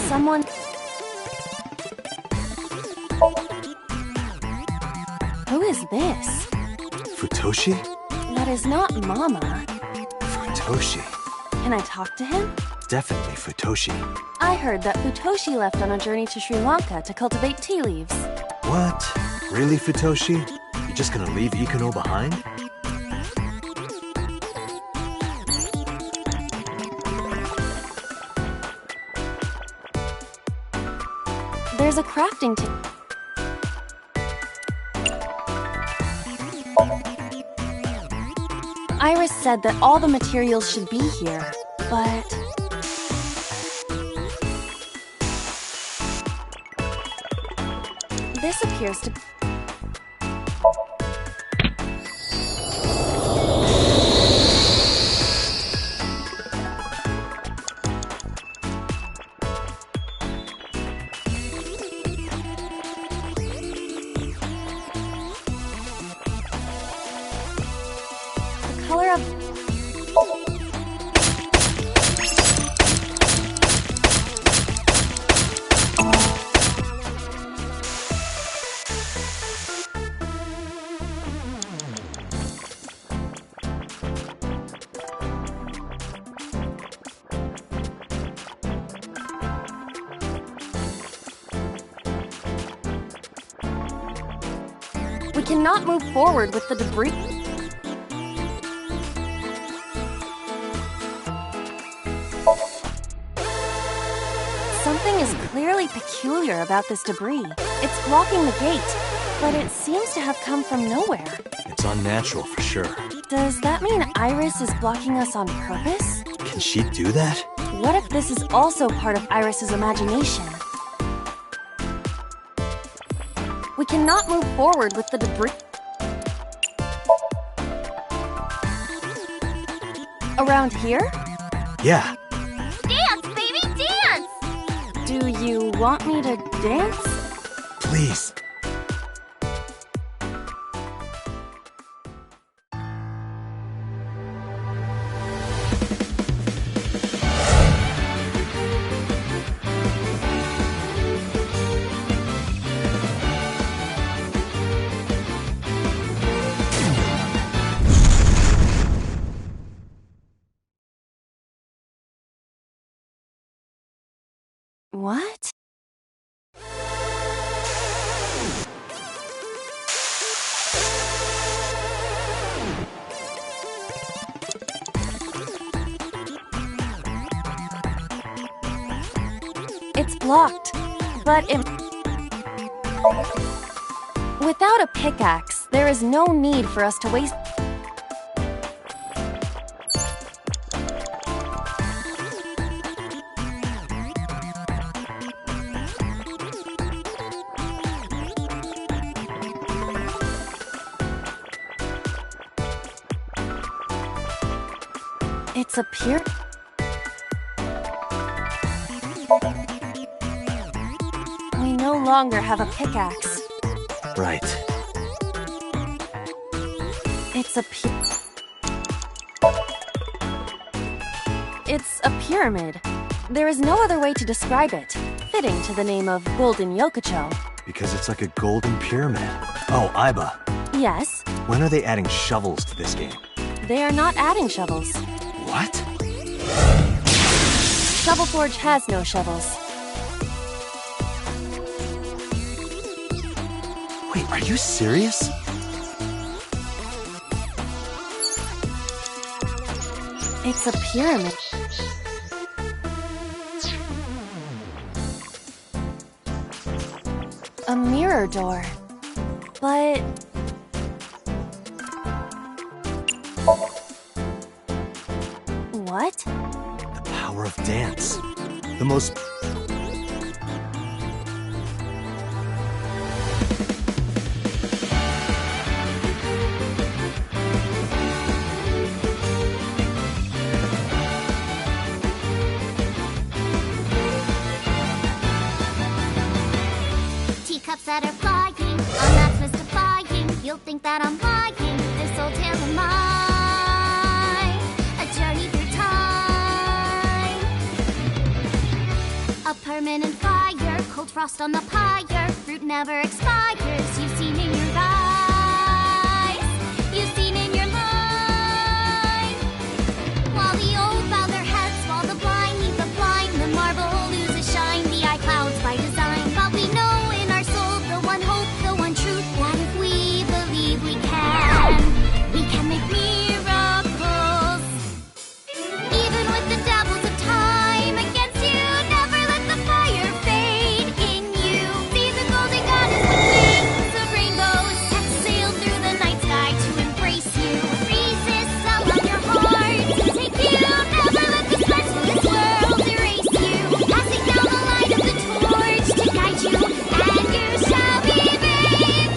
Someone... Who is this? Futoshi? That is not Mama. Futoshi. Can I talk to him? Definitely Futoshi. I heard that Futoshi left on a journey to Sri Lanka to cultivate tea leaves. What? Really, Futoshi? You're just gonna leave Ikuno behind? There's a crafting table. Iris said that all the materials should be here, but... This appears to... The color of... We cannot move forward with the debris. Something is clearly peculiar about this debris. It's blocking the gate, but it seems to have come from nowhere. It's unnatural for sure. Does that mean Iris is blocking us on purpose? Can she do that? What if this is also part of Iris's imagination? We cannot move forward with the debris. Around here? Yeah. Dance, baby, dance! Do you want me to dance? Please. What? It's blocked, but it... Without a pickaxe, there is no need for us to waste... It's a pyramid. We no longer have a pickaxe. Right. It's a pyramid. There is no other way to describe it, fitting to the name of Golden Yokocho. Because it's like a golden pyramid. Oh, Aiba. Yes? When are they adding shovels to this game? They are not adding shovels. What? Shovel Forge has no shovels. Wait, are you serious? It's a pyramid. A mirror door. But... what? The power of dance. The most... Teacups that are flying, on that's mystifying. You'll think that I'm lying. This old tale of mine, a journey through time. A permanent fire, cold frost on the pyre. Fruit never expires. You've seen in your eyes, you've seen in your line. While the old bow their heads, while the blind meet the blind, the marble loses shine. The eye clouds by design, but we know in our soul the one hope, the one truth, that if we believe we can make miracles. Even with the devils of time against you, never let the fire fade in you. See the golden goddess with wings of rainbows, set sail through the night sky to embrace you. Resist, allow your heart to take you. Never let the sparks from this world erase you. Passing down the light of the torch to guide you, and you shall be victorious.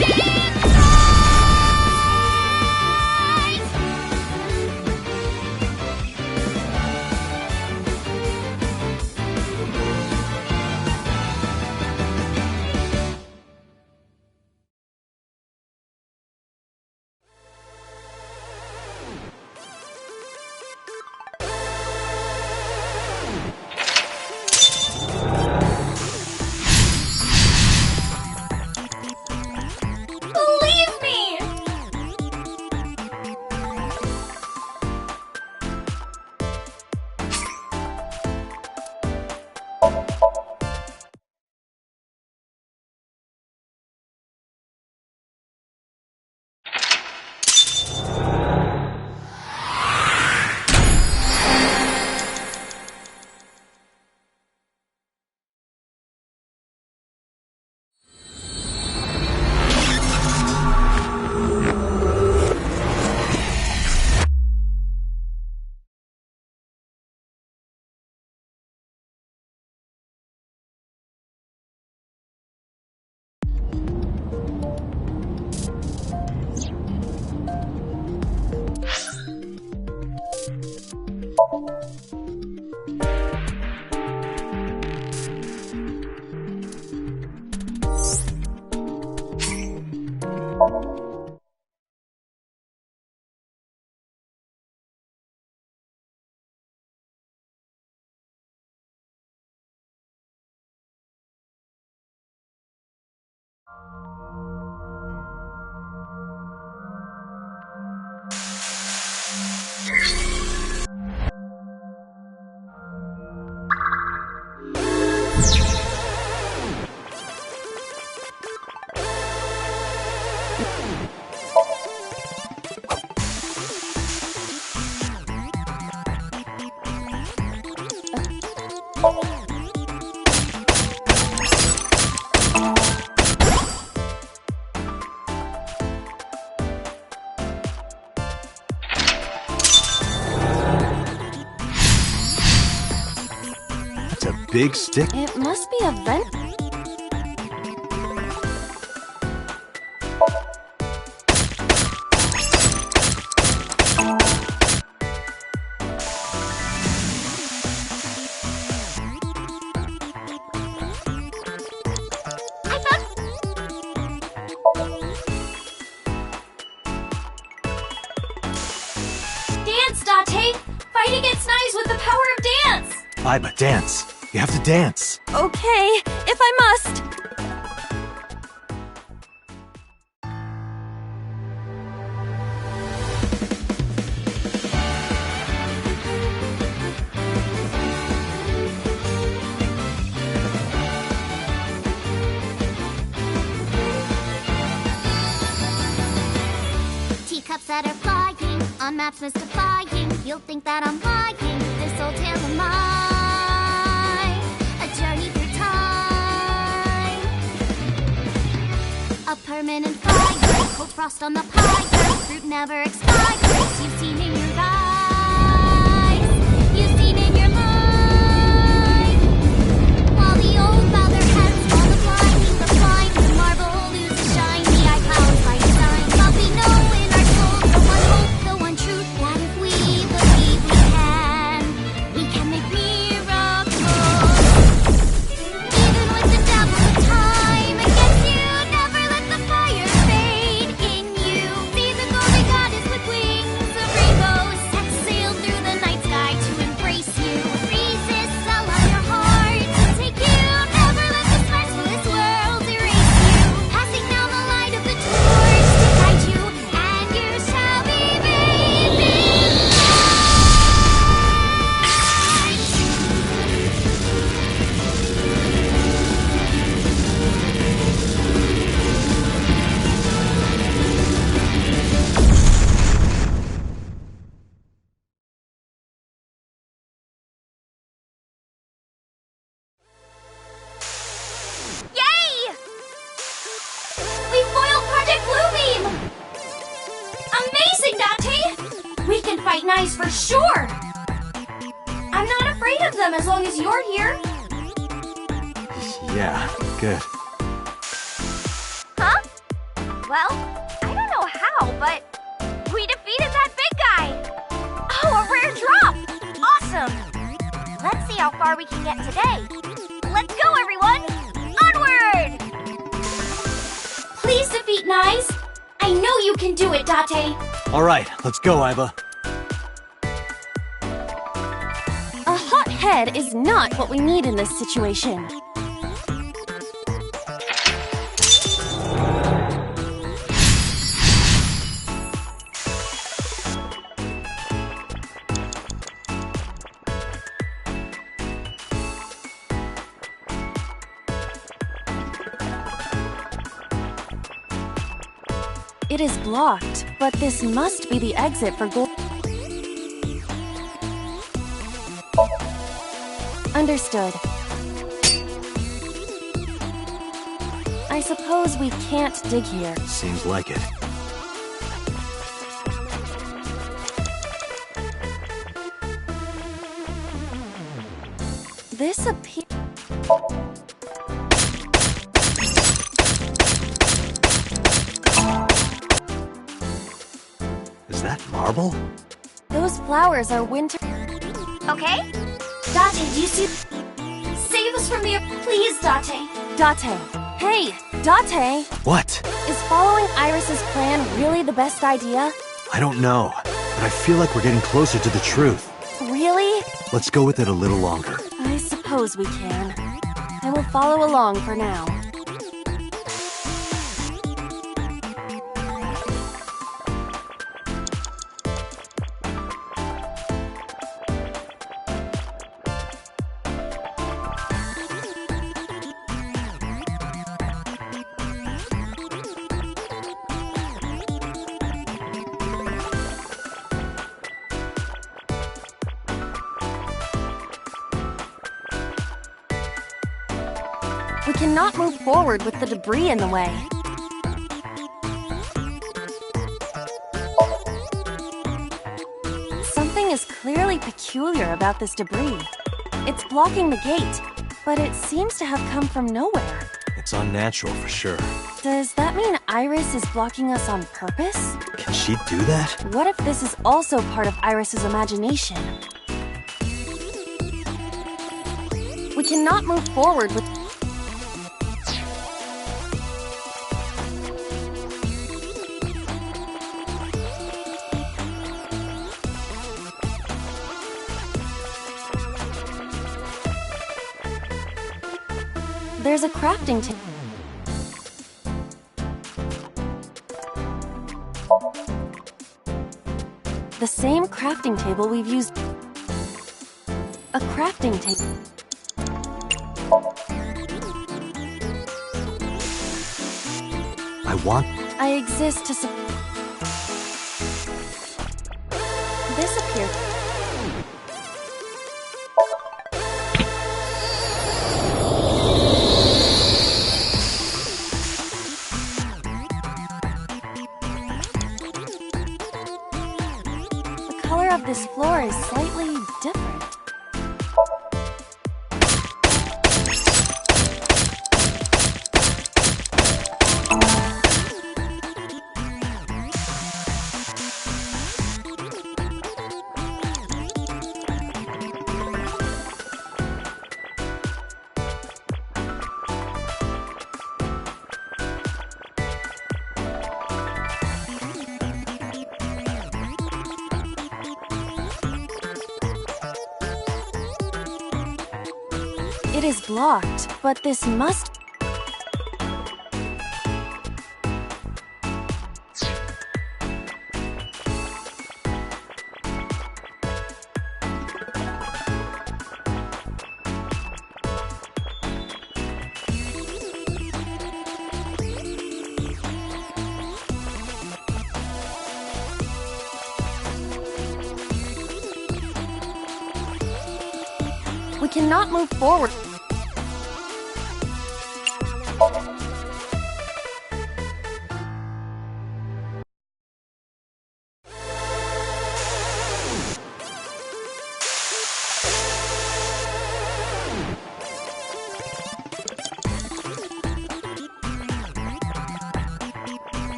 Believe me! It's a big stick. It must be a vent. Iba, dance. You have to dance. Okay, if I must. Teacups that are flying, on maps mystifying. You'll think that I'm lying. This old tale of mine, a journey through time. A permanent fire, cold frost on the pyre. Fruit never expires. You've seen in your eyes, you've seen in your life. While the old bow their heads, multiplying the flying, the marble loses shine. The eye clouds by design, but we know in our souls the one hope, the one truth, that if we believe we can make miracles. Even with the devil of time against you, never let the fire fade in you. See the golden goddess with wings of rainbows, set sail through the night sky to embrace you. Resist, allow your heart to take you. Never let the sparks of this world erase you. Passing down the light of the torch to guide you, and you shall be bathed in light. Yay! We foiled Project Bluebeam! Amazing, Dante! We can fight Nice for sure! I'm not afraid of them as long as you're here. Yeah, good. Huh? Well, I don't know how, but we defeated that big guy! Oh, a rare drop! Awesome! Let's see how far we can get today. Let's go, everyone! Onward! Please defeat Nice! I know you can do it, Date! All right, let's go, Iba. A hot head is not what we need in this situation. It is blocked, but this must be the exit for gold. Understood. I suppose we can't dig here. Seems like it. This appears... Is that marble? Those flowers are winter... Okay? Date, do you see? Save us from the... Please, Date. Date. Hey, Date! What? Is following Iris's plan really the best idea? I don't know, but I feel like we're getting closer to the truth. Really? Let's go with it a little longer. I suppose we can. I will follow along for now. We cannot move forward with the debris in the way. Something is clearly peculiar about this debris. It's blocking the gate, but it seems to have come from nowhere. It's unnatural for sure. Does that mean Iris is blocking us on purpose? Can she do that? What if this is also part of Iris's imagination? We cannot move forward with... there's a crafting table. The same crafting table we've used. A crafting table. I exist to This appeared. The color of this floor is slightly different. It is blocked, but this must... We cannot move forward.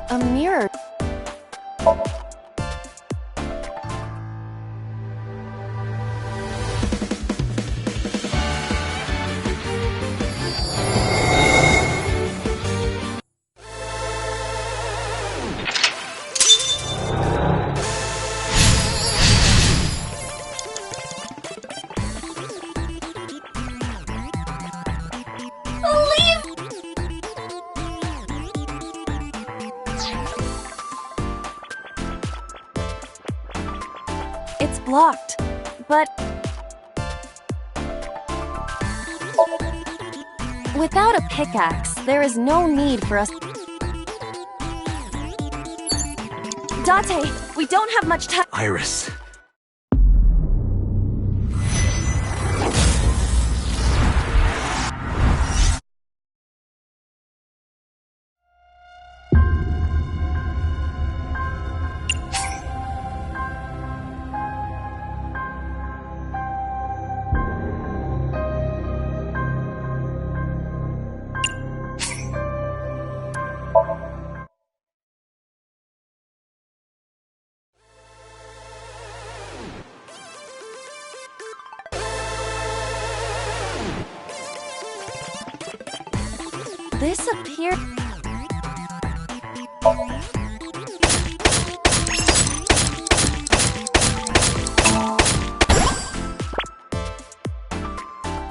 A mirror. It's blocked, but... Without a pickaxe, there is no need for us... Dante, we don't have much time... Iris. This appeared...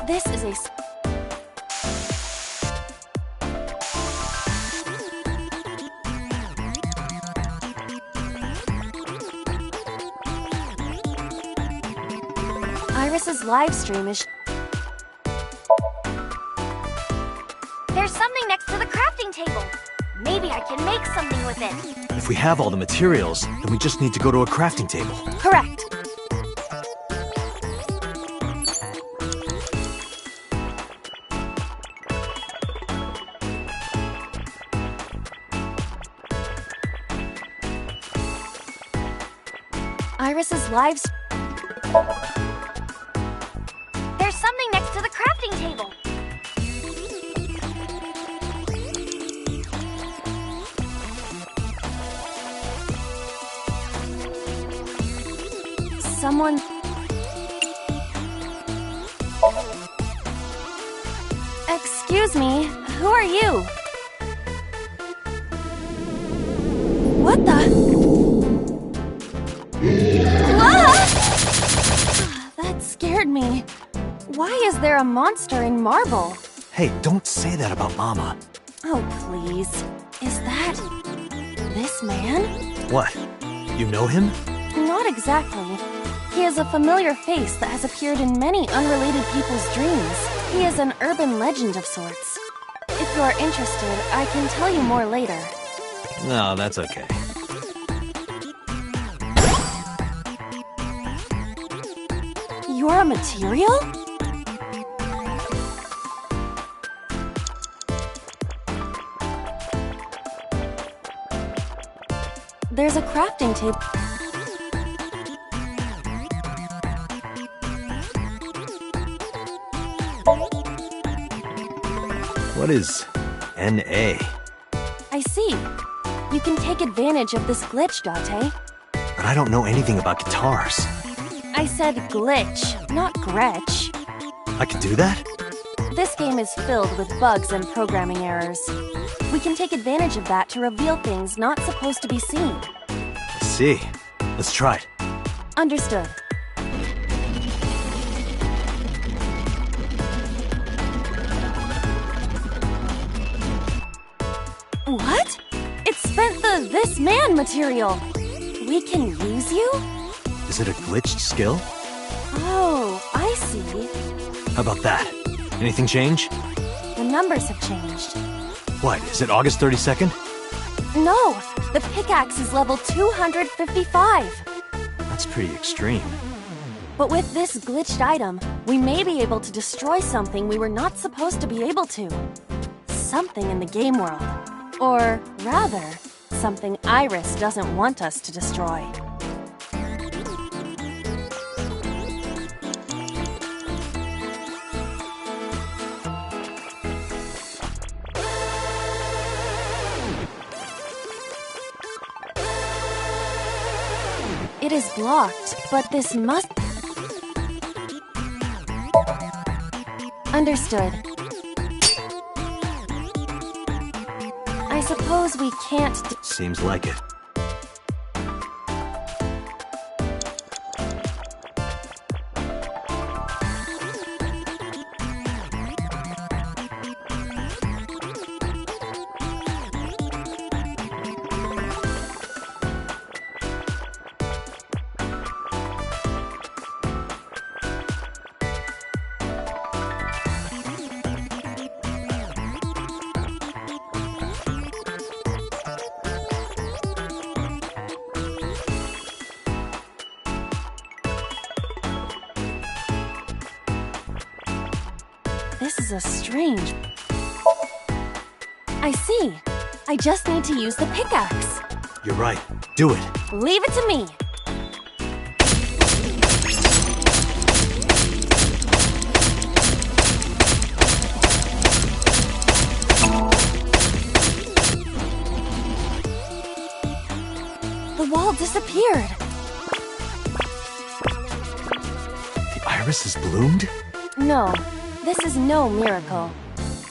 This is a... Iris's live stream is... There's something next to the crafting table. Maybe I can make something with it. If we have all the materials, then we just need to go to a crafting table. Correct. Iris's live... There's something next to the crafting table. Someone... Excuse me, who are you? What the... That scared me. Why is there a monster in marble? Hey, don't say that about Mama. Oh, please. Is that... this man? What? You know him? Not exactly. He is a familiar face that has appeared in many unrelated people's dreams. He is an urban legend of sorts. If you are interested, I can tell you more later. No, that's okay. You're a material? There's a crafting table. What is NA? I see. You can take advantage of this glitch, Date. But I don't know anything about guitars. I said glitch, not Gretch. I can do that? This game is filled with bugs and programming errors. We can take advantage of that to reveal things not supposed to be seen. I see. Let's try it. Understood. What? It spent the this man material. We can use you? Is it a glitched skill? Oh, I see. How about that? Anything change? The numbers have changed. What, is it August 32nd? No, the pickaxe is level 255. That's pretty extreme. But with this glitched item, we may be able to destroy something we were not supposed to be able to. Something in the game world. Or rather, something Iris doesn't want us to destroy. It is blocked, but this must... Understood. I suppose we can't... Seems like it. This is a strange... I see. I just need to use the pickaxe. You're right. Do it. Leave it to me. The wall disappeared. The iris has bloomed? No, this is no miracle.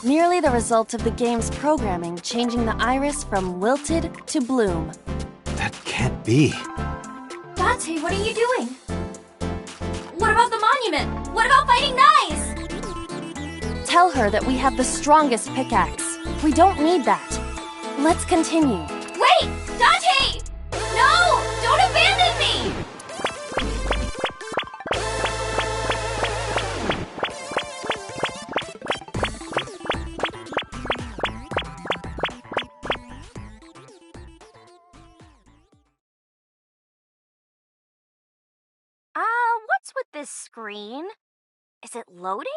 Merely the result of the game's programming changing the iris from wilted to bloom. That can't be. Dante, what are you doing? What about the monument? What about fighting knives? Tell her that we have the strongest pickaxe. We don't need that. Let's continue. Wait! Dante! No! Don't abandon me! What's with this screen? Is it loading?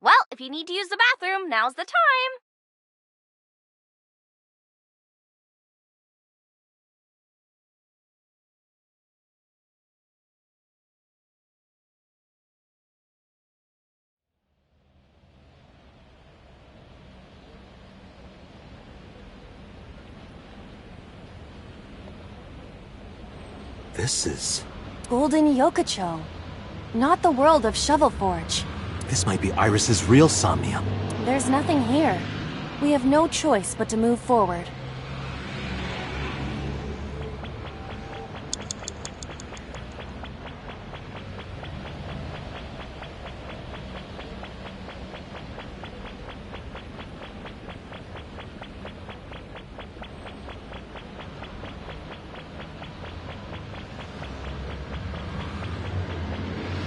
Well, if you need to use the bathroom, now's the time. This is... Golden Yokocho. Not the world of Shovelforge. This might be Iris's real Somnium. There's nothing here. We have no choice but to move forward.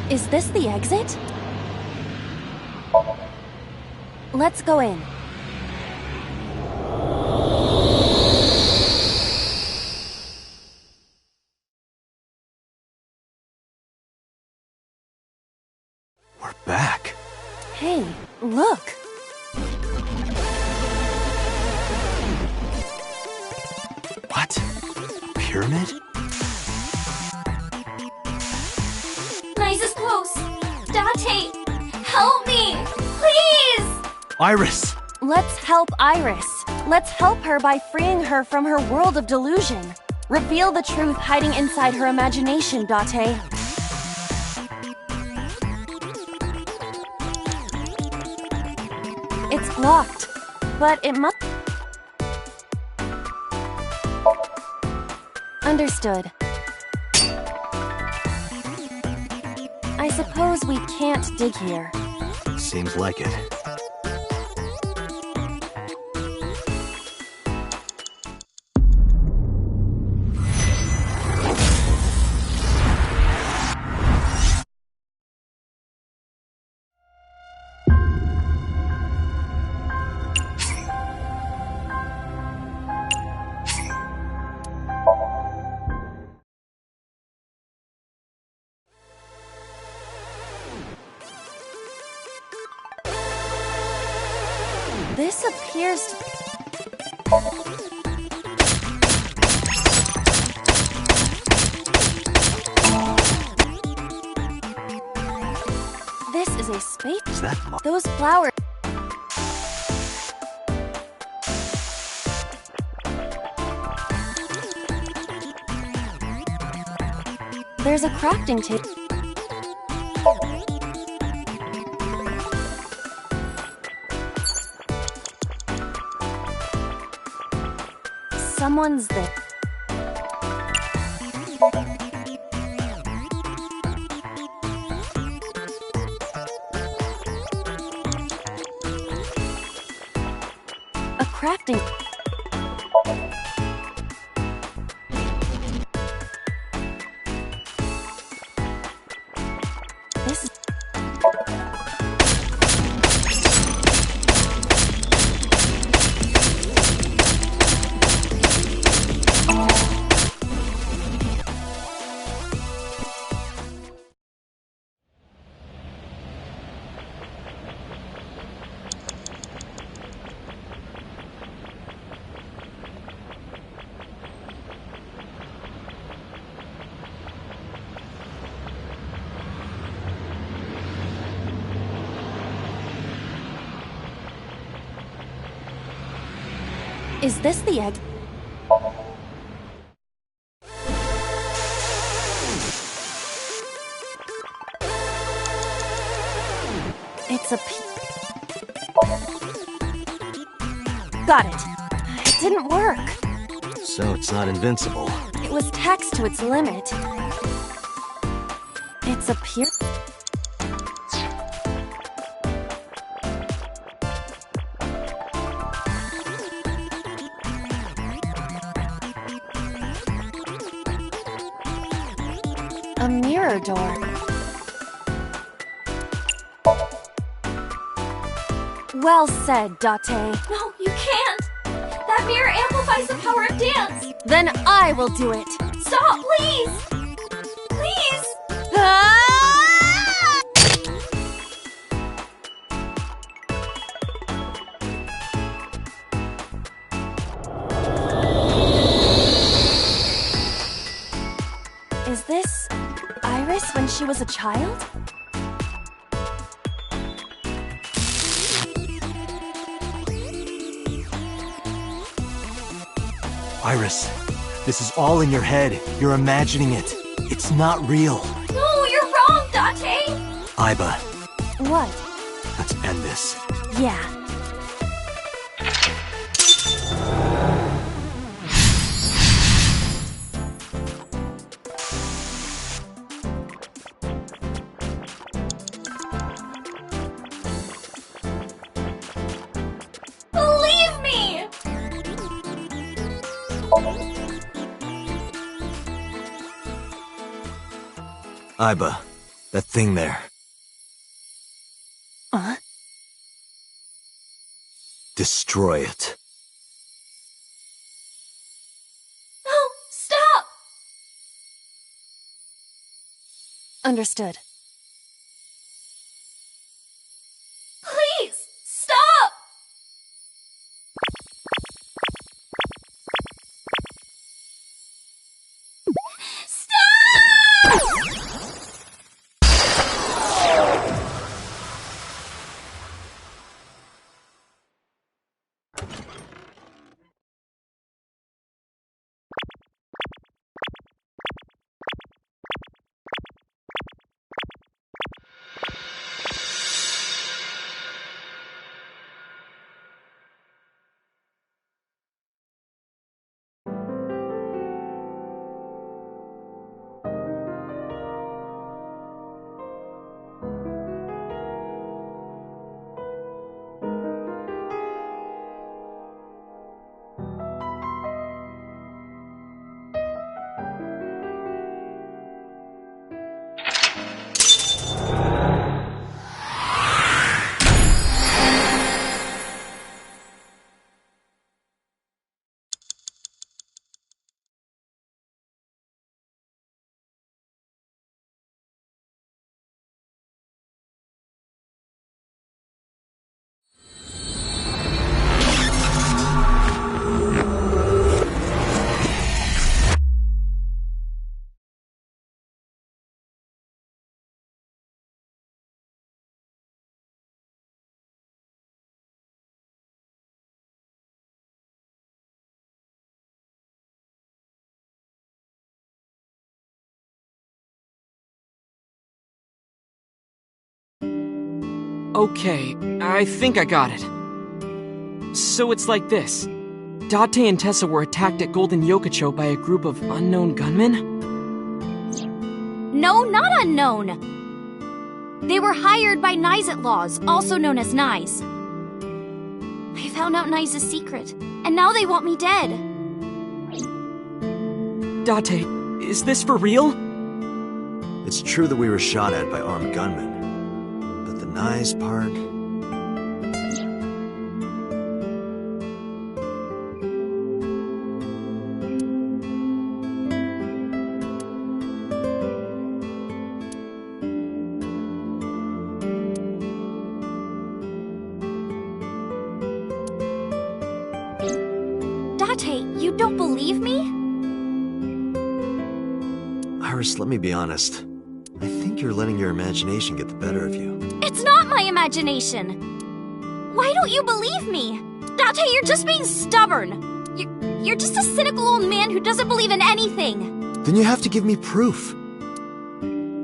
Is this the exit? Let's go in. We're back. Hey, look! What? Pyramid? Nice is close. Date, help me, please! Iris! Let's help Iris. Let's help her by freeing her from her world of delusion. Reveal the truth hiding inside her imagination, Date. It's blocked, but it must... Understood. I suppose we can't dig here. Seems like it. This appears to... This is a space... Is that Those flowers... There's a crafting table. Someone's there. A crafting. This is... Is this the egg? It's a Got it. It didn't work. So it's not invincible. It was taxed to its limit. It's a pure... A mirror door. Well said, Date. No, you can't! That mirror amplifies the power of dance! Then I will do it. Stop, please! Please! Ah! Is this Iris when she was a child? Iris, this is all in your head. You're imagining it. It's not real. No, you're wrong, Date! Aiba, What? let's end this. Yeah. Believe me! Aiba, That thing there. Destroy it. No! Stop! Understood. Please! Stop! Okay, I think I got it. So it's like this. Date and Tessa were attacked at Golden Yokocho by a group of unknown gunmen? No, not unknown. They were hired by Nyes Outlaws, also known as Nyes. I found out Nyes' secret, and now they want me dead. Date, is this for real? It's true that we were shot at by armed gunmen. But the Nyes part... Date, you don't believe me? Iris, let me be honest. I think you're letting your imagination get the better of you. It's not my imagination! Why don't you believe me? Date, you're just being stubborn. You're just a cynical old man who doesn't believe in anything. Then you have to give me proof.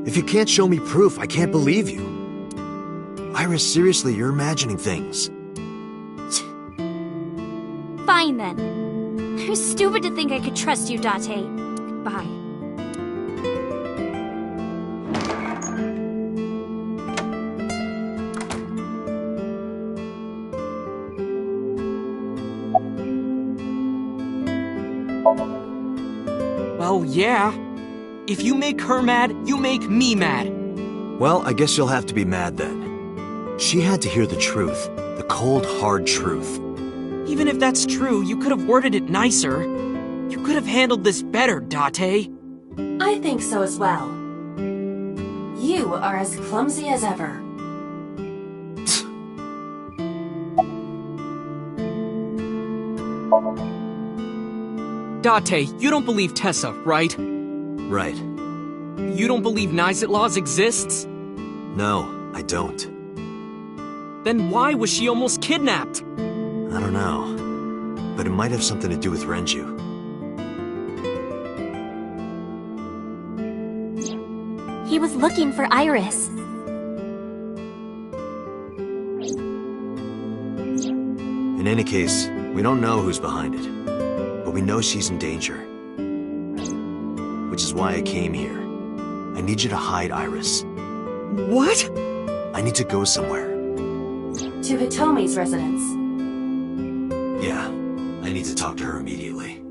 If you can't show me proof, I can't believe you. Iris, seriously, you're imagining things. Fine then. It was stupid to think I could trust you, Date. Bye. Well, yeah. If you make her mad, you make me mad. Well, I guess you'll have to be mad then. She had to hear the truth. The cold, hard truth. Even if that's true, you could have worded it nicer. You could have handled this better, Date. I think so as well. You are as clumsy as ever. Date, you don't believe Tessa, right? Right. You don't believe Nyes Outlaws exists? No, I don't. Then why was she almost kidnapped? I don't know. But it might have something to do with Renju. He was looking for Iris. In any case, we don't know who's behind it. But we know she's in danger. Which is why I came here. I need you to hide Iris. What? I need to go somewhere. To Hitomi's residence. Yeah, I need to talk to her immediately.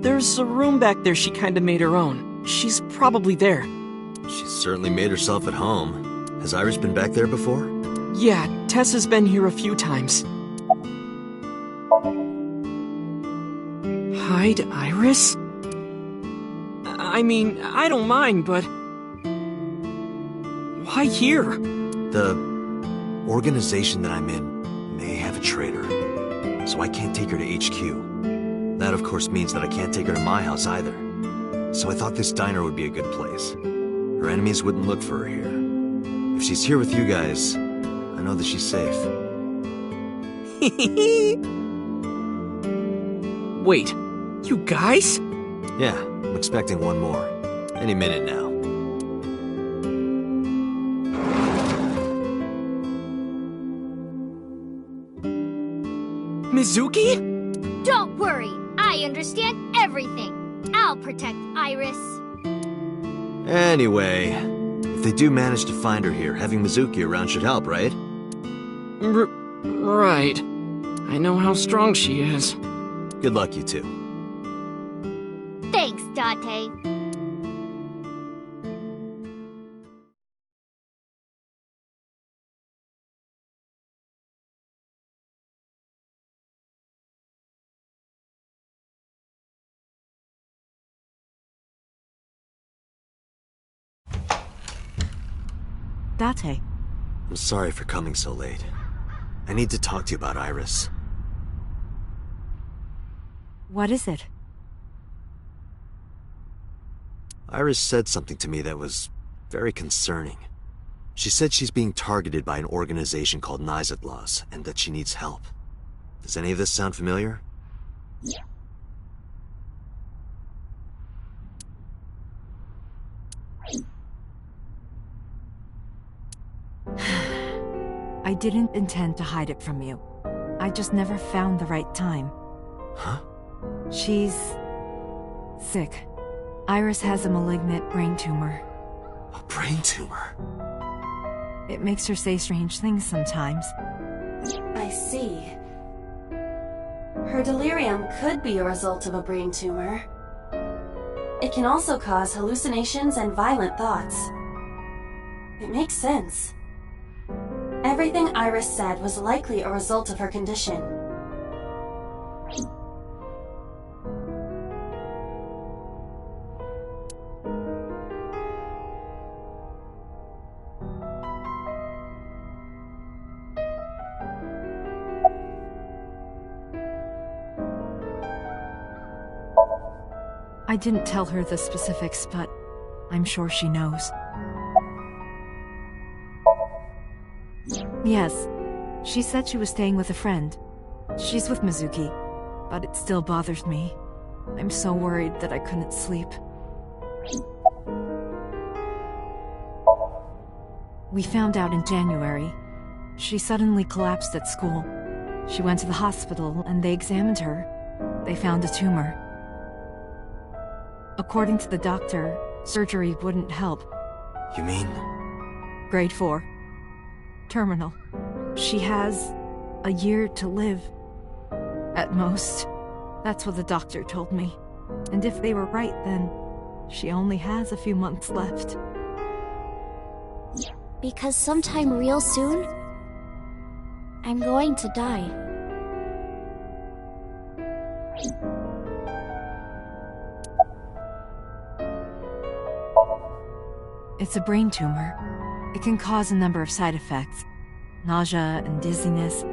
There's a room back there she kinda made her own. She's probably there. She's certainly made herself at home. Has Iris been back there before? Yeah, Tessa's been here a few times. Hide Iris? I mean, I don't mind, but... why here? The organization that I'm in may have a traitor, so I can't take her to HQ. That, of course, means that I can't take her to my house either. So I thought this diner would be a good place. Her enemies wouldn't look for her here. If she's here with you guys, I know that she's safe. Wait, you guys? Yeah, I'm expecting one more. Any minute now. Mizuki? Don't worry, I understand everything. I'll protect Iris. Anyway, if they do manage to find her here, having Mizuki around should help, right? Right. I know how strong she is. Good luck, you two. Thanks, Date. Date. I'm sorry for coming so late. I need to talk to you about Iris. What is it? Iris said something to me that was very concerning. She said she's being targeted by an organization called Nizatlas, and that she needs help. Does any of this sound familiar? I didn't intend to hide it from you. I just never found the right time. Huh? She's... sick. Iris has a malignant brain tumor. A brain tumor? It makes her say strange things sometimes. I see. Her delirium could be a result of a brain tumor. It can also cause hallucinations and violent thoughts. It makes sense. Everything Iris said was likely a result of her condition. I didn't tell her the specifics, but I'm sure she knows. Yes, she said she was staying with a friend. She's with Mizuki, but it still bothers me. I'm so worried that I couldn't sleep. We found out in January. She suddenly collapsed at school. She went to the hospital and they examined her. They found a tumor. According to the doctor, surgery wouldn't help. You mean? Grade 4. Terminal. She has a year to live. At most. That's what the doctor told me. And if they were right, then she only has a few months left. Because sometime real soon, I'm going to die. It's a brain tumor. It can cause a number of side effects. Nausea and dizziness.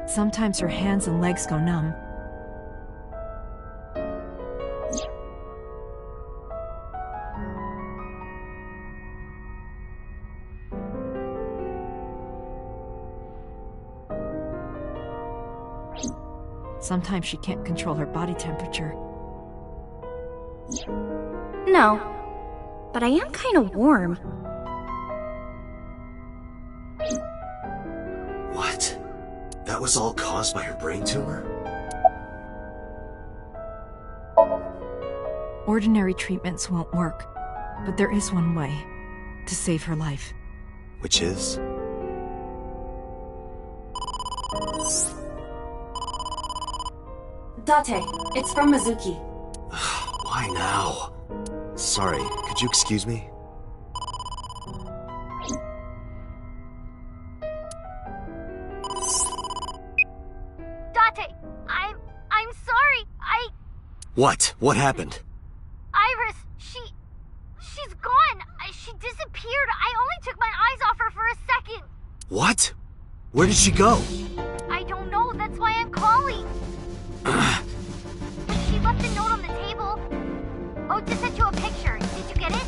Sometimes her hands and legs go numb. Sometimes she can't control her body temperature. No, but I am kind of warm. What? That was all caused by her brain tumor? Ordinary treatments won't work, but there is one way to save her life. Which is? Date, it's from Mizuki. Why now? Sorry, could you excuse me? Date, I'm sorry. What? What happened? Iris, she's gone. She disappeared. I only took my eyes off her for a second. What? Where did she go? I don't know. That's why I'm calling. She left a note on the table. Oh, just sent you a picture. Did you get it?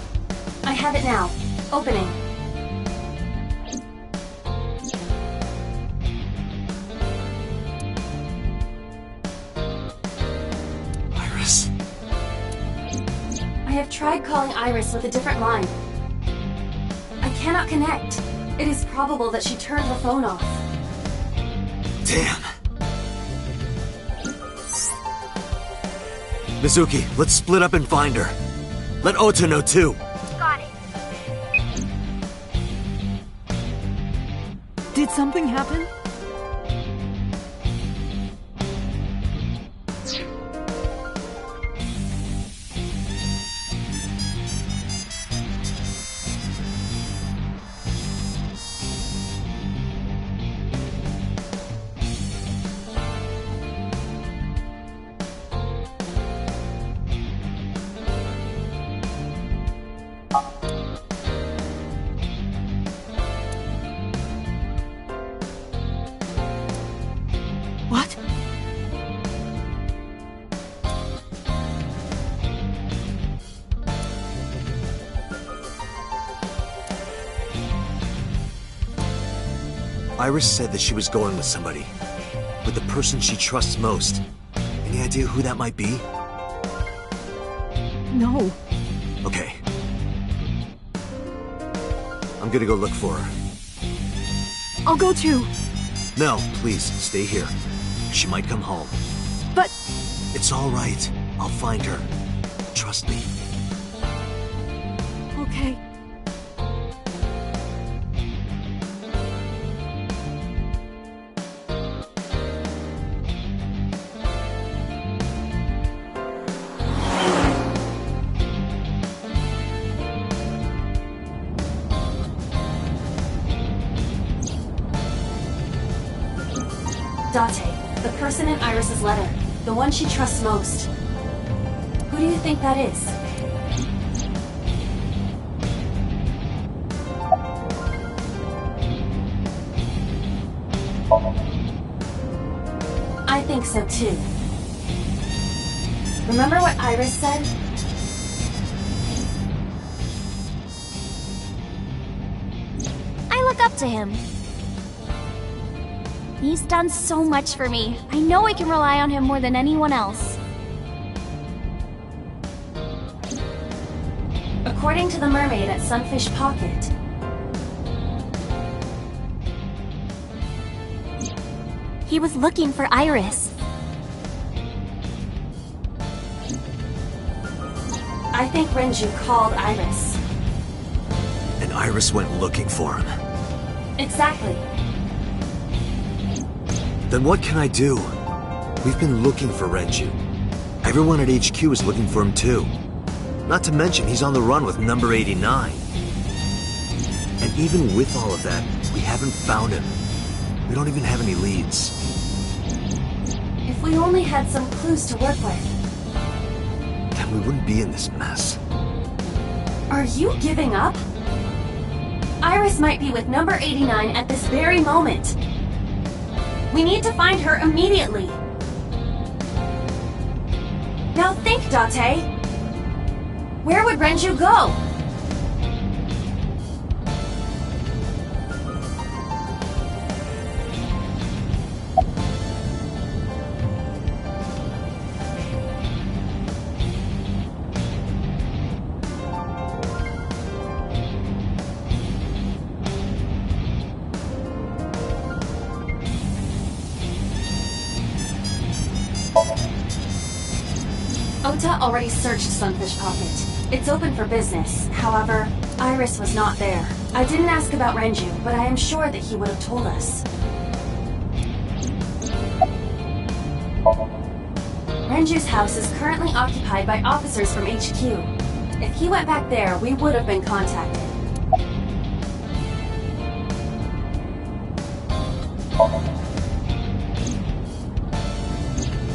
I have it now. Opening. Iris. I have tried calling Iris with a different line. I cannot connect. It is probable that she turned her phone off. Damn. Mizuki, let's split up and find her. Let Ota know too. Got it. Did something happen? What? Iris said that she was going with somebody. With the person she trusts most. Any idea who that might be? No. Okay. I'm gonna go look for her. I'll go too. No, please, stay here. She might come home. But... It's all right. I'll find her. Trust me. Okay. Date, the person in Iris's letter. The one she trusts most. Who do you think that is? I think so too. Remember what Iris said? I look up to him. He's done so much for me. I know I can rely on him more than anyone else. According to the mermaid at Sunfish Pocket, He was looking for Iris. I think Renju called Iris. And Iris went looking for him. Exactly. Then what can I do? We've been looking for Renju. Everyone at HQ is looking for him too. Not to mention he's on the run with number 89. And even with all of that, we haven't found him. We don't even have any leads. If we only had some clues to work with. Then we wouldn't be in this mess. Are you giving up? Iris might be with number 89 at this very moment. We need to find her immediately. Now think, Date. Where would Renju go? Ota already searched Sunfish Pocket. It's open for business. However, Iris was not there. I didn't ask about Renju, but I am sure that he would have told us. Renju's house is currently occupied by officers from HQ. If he went back there, we would have been contacted.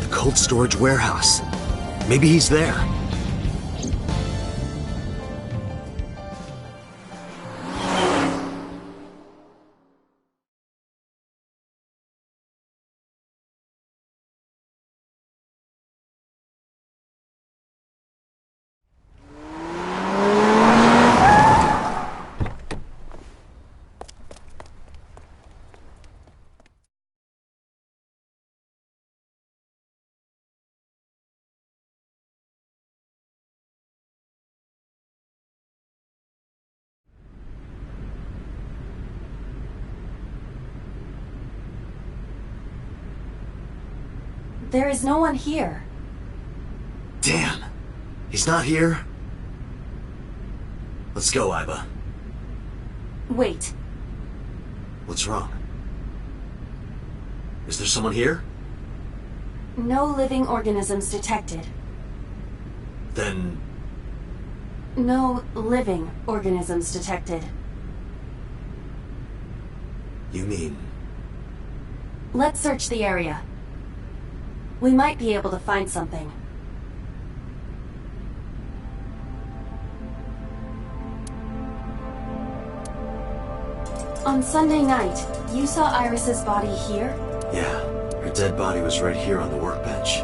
The cold storage warehouse. Maybe he's there. There is no one here. Damn. He's not here? Let's go, Iba. Wait. What's wrong? Is there someone here? No living organisms detected. Then... No living organisms detected. You mean... Let's search the area. We might be able to find something. On Sunday night, you saw Iris's body here? Yeah, her dead body was right here on the workbench.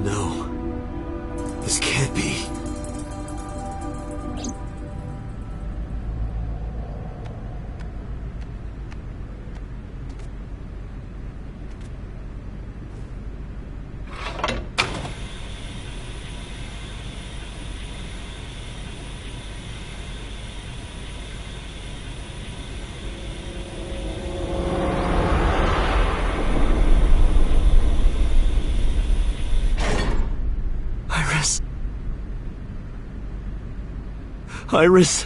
No. This can't be. Iris.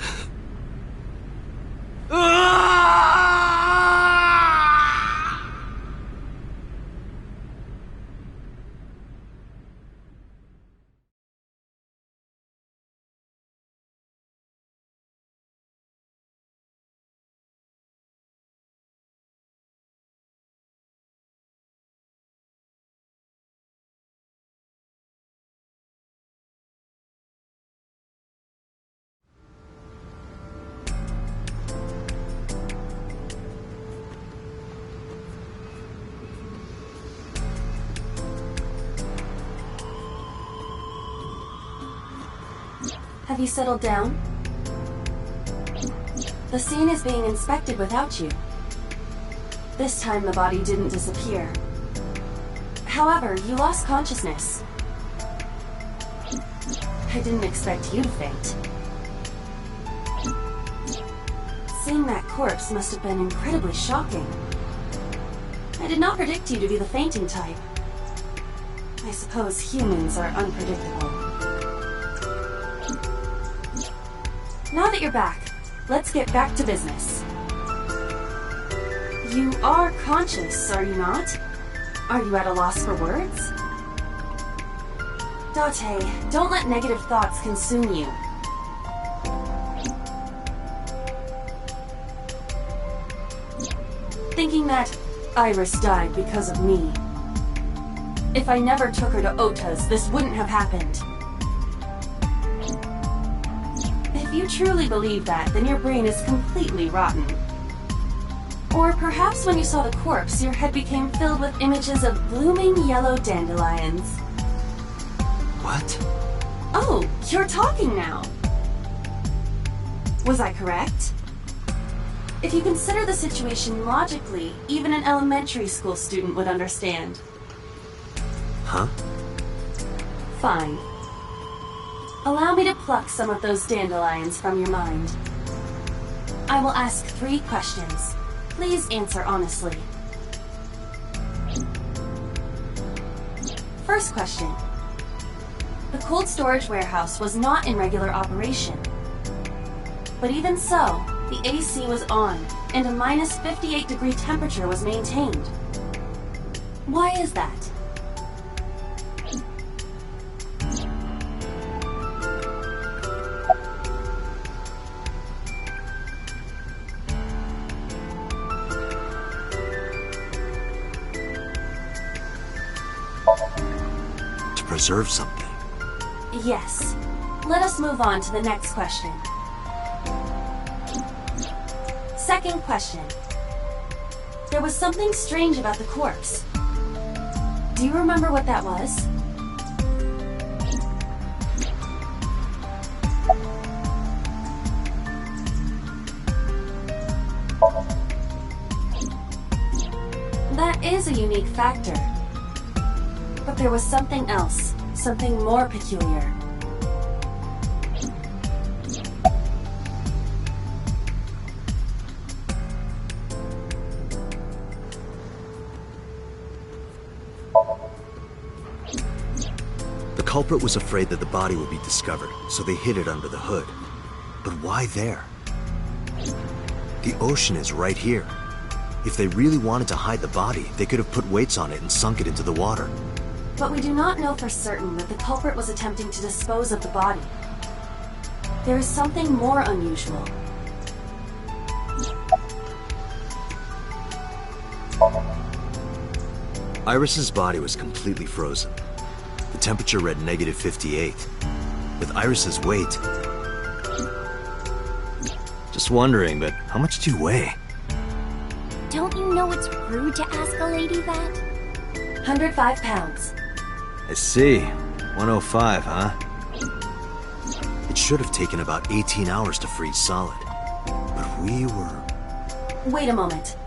Have you settled down? The scene is being inspected without you. This time the body didn't disappear. However, you lost consciousness. I didn't expect you to faint. Seeing that corpse must have been incredibly shocking. I did not predict you to be the fainting type. I suppose humans are unpredictable. Now that you're back, let's get back to business. You are conscious, are you not? Are you at a loss for words? Date, don't let negative thoughts consume you. Thinking that Iris died because of me. If I never took her to Ota's, this wouldn't have happened. If you truly believe that, then your brain is completely rotten. Or perhaps when you saw the corpse, your head became filled with images of blooming yellow dandelions. What? Oh, you're talking now. Was I correct? If you consider the situation logically, even an elementary school student would understand. Huh? Fine. Allow me to pluck some of those dandelions from your mind. I will ask 3 questions. Please answer honestly. First question. The cold storage warehouse was not in regular operation. But even so, the AC was on, and a minus 58-degree temperature was maintained. Why is that? To preserve something. Yes. Let us move on to the next question. Second question. There was something strange about the corpse. Do you remember what that was? That is a unique factor. But there was something else, something more peculiar. The culprit was afraid that the body would be discovered, so they hid it under the hood. But why there? The ocean is right here. If they really wanted to hide the body, they could have put weights on it and sunk it into the water. But we do not know for certain that the culprit was attempting to dispose of the body. There is something more unusual. Iris's body was completely frozen. The temperature read negative 58. With Iris's weight... Just wondering, but how much do you weigh? Don't you know it's rude to ask a lady that? 105 pounds. I see. 105, huh? It should have taken about 18 hours to freeze solid. But we were... Wait a moment.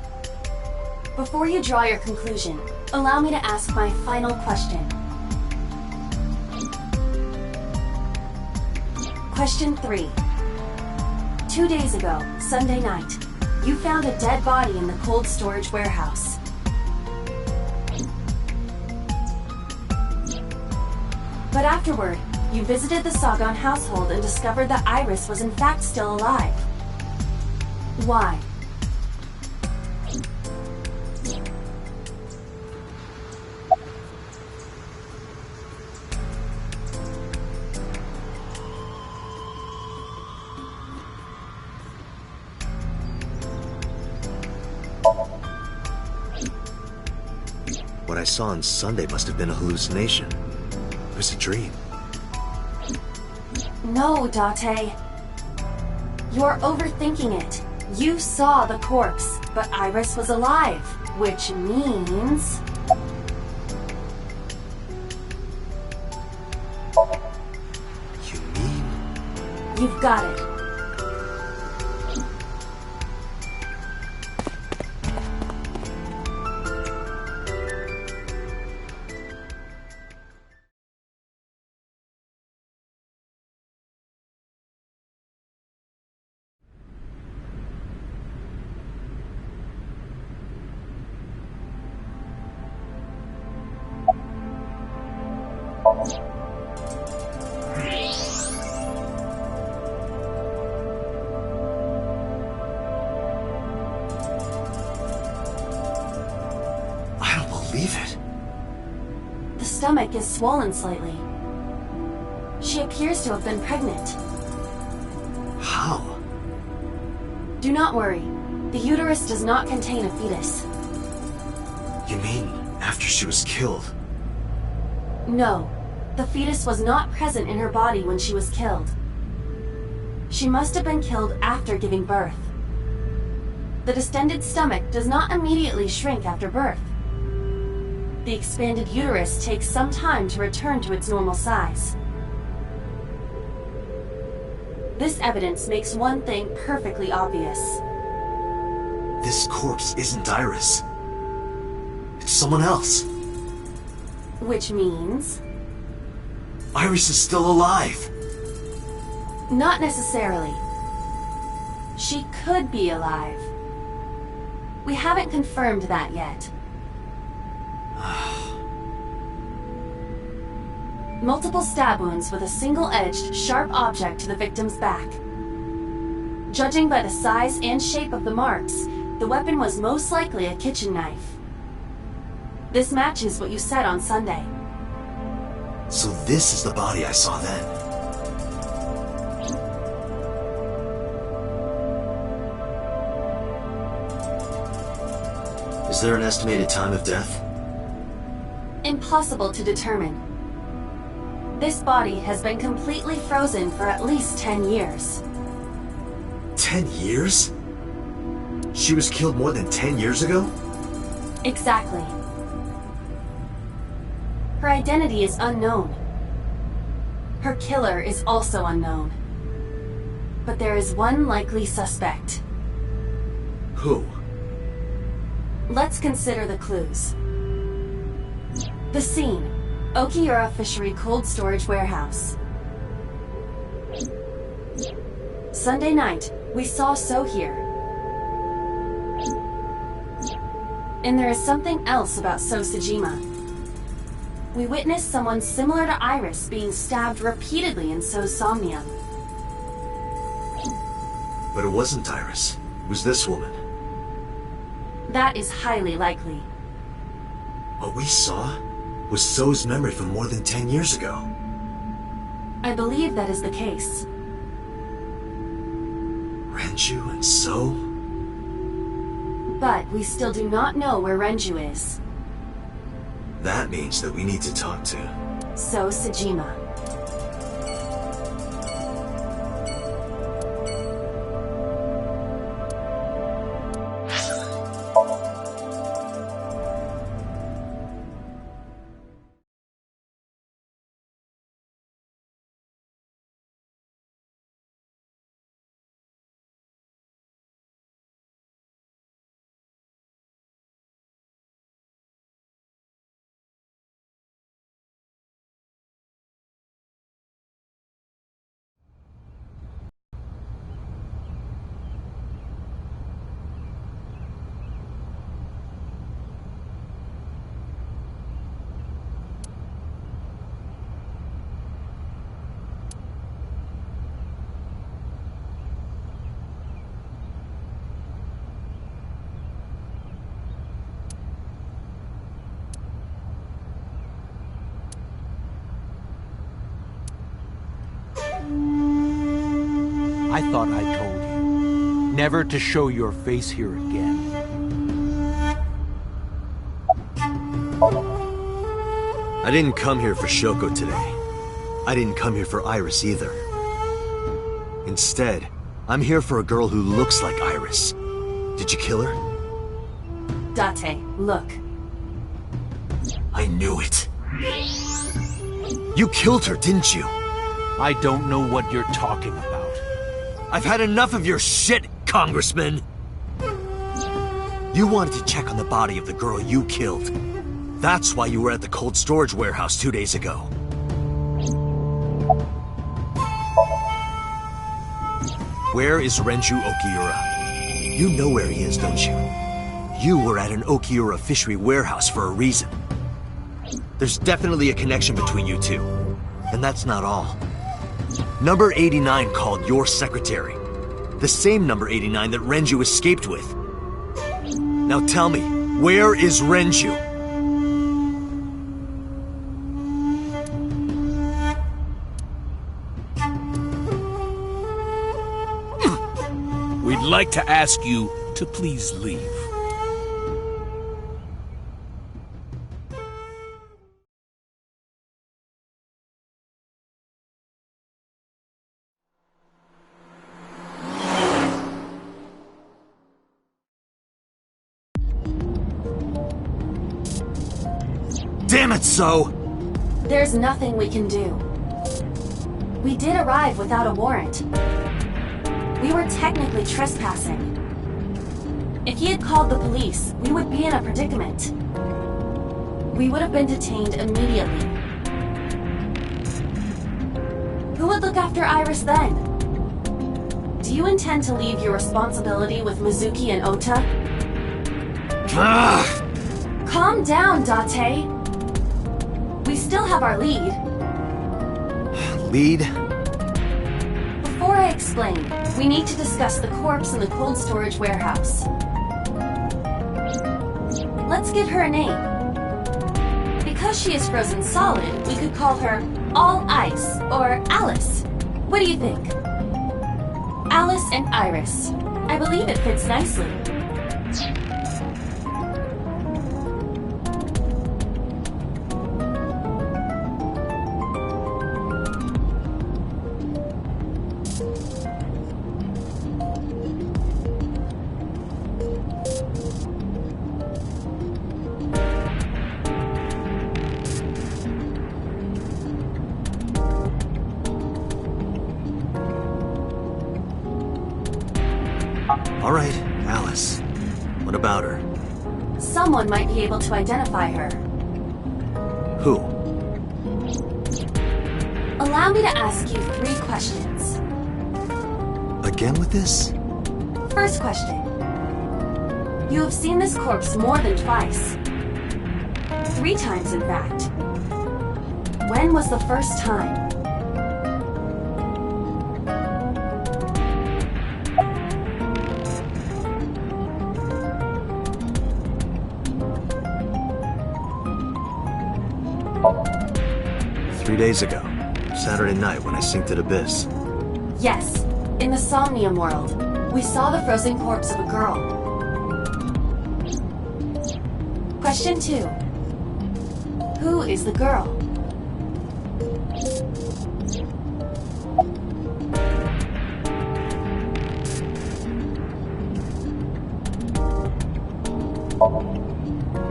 Before you draw your conclusion, allow me to ask my final question. Question 3. 2 days ago, Sunday night, you found a dead body in the cold storage warehouse. But afterward, you visited the Sagan household and discovered that Iris was in fact still alive. Why? What I saw on Sunday must have been a hallucination. It was a dream. No, Date. You're overthinking it. You saw the corpse, but Iris was alive, which means... You mean? You've got it. The stomach is swollen slightly. She appears to have been pregnant. How? Do not worry. The uterus does not contain a fetus. You mean after she was killed? No. The fetus was not present in her body when she was killed. She must have been killed after giving birth. The distended stomach does not immediately shrink after birth. The expanded uterus takes some time to return to its normal size. This evidence makes one thing perfectly obvious. This corpse isn't Iris. It's someone else. Which means... Iris is still alive. Not necessarily. She could be alive. We haven't confirmed that yet. Multiple stab wounds with a single-edged, sharp object to the victim's back. Judging by the size and shape of the marks, the weapon was most likely a kitchen knife. This matches what you said on Sunday. So this is the body I saw then. Is there an estimated time of death? Impossible to determine. This body has been completely frozen for at least 10 years. 10 years? She was killed more than 10 years ago? Exactly. Her identity is unknown. Her killer is also unknown. But there is one likely suspect. Who? Let's consider the clues. The scene. Okiura Fishery Cold Storage Warehouse. Sunday night, we saw So here. And there is something else about So Sejima. We witnessed someone similar to Iris being stabbed repeatedly in So's Somnium. But it wasn't Iris. It was this woman. That is highly likely. What we saw was So's memory from more than 10 years ago. I believe that is the case. Renju and So? But we still do not know where Renju is. That means that we need to talk to So Sejima. I thought I told you never to show your face here again. I didn't come here for Shoko today. I didn't come here for Iris either. Instead, I'm here for a girl who looks like Iris. Did you kill her? Date, look. I knew it. You killed her, didn't you? I don't know what you're talking about. I've had enough of your shit, Congressman! You wanted to check on the body of the girl you killed. That's why you were at the cold storage warehouse 2 days ago. Where is Renju Okiura? You know where he is, don't you? You were at an Okiura fishery warehouse for a reason. There's definitely a connection between you two. And that's not all. Number 89 called your secretary. The same number 89 that Renju escaped with. Now tell me, where is Renju? We'd like to ask you to please leave. Damn it, So! There's nothing we can do. We did arrive without a warrant. We were technically trespassing. If he had called the police, we would be in a predicament. We would have been detained immediately. Who would look after Iris then? you intend to leave your responsibility with Mizuki and Ota? Calm down, Date. We still have our lead. Lead? Before I explain, we need to discuss the corpse in the cold storage warehouse. Let's give her a name. Because she is frozen solid, we could call her All Ice or Alice. What do you think? Alice and Iris. I believe it fits nicely. All right, Alice. What about her? Someone might be able to identify her. Who? Allow me to ask you 3 questions. Again with this? First question. You have seen this corpse more than twice. 3 times, in fact. When was the first time? Three days ago. Saturday night when I synced at Abyss. Yes, in the Somnium world. We saw the frozen corpse of a girl. Question 2. Who is the girl?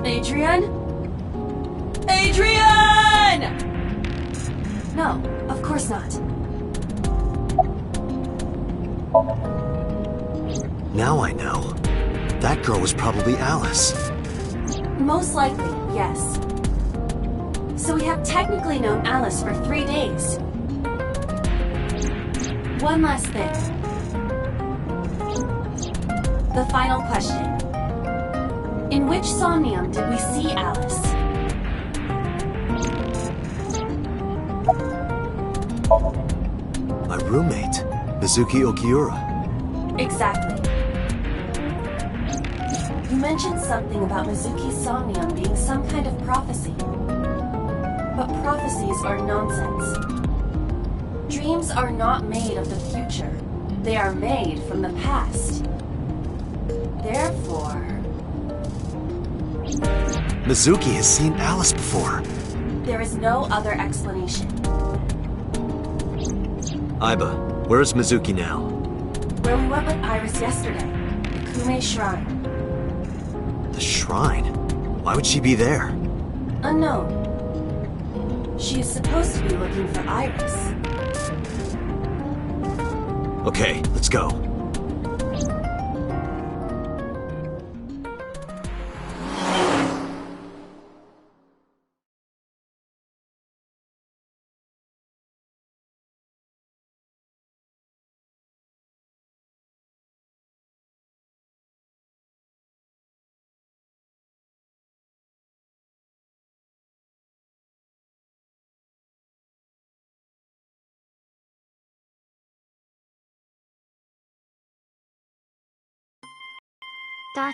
Adrian? Adrian! No, of course not. Now I know. That girl was probably Alice. Most likely, yes. So we have technically known Alice for 3 days. One last thing. The final question. In which Somnium did we see Alice? My roommate, Mizuki Okiura. Exactly. You mentioned something about Mizuki's Somnium being some kind of prophecy. But prophecies are nonsense. Dreams are not made of the future. They are made from the past. Therefore... Mizuki has seen Alice before. there is no other explanation. Aiba, where is Mizuki now? Where we went with Iris yesterday. The Kume Shrine. The shrine? Why would she be there? Unknown. She is supposed to be looking for Iris. Okay, let's go.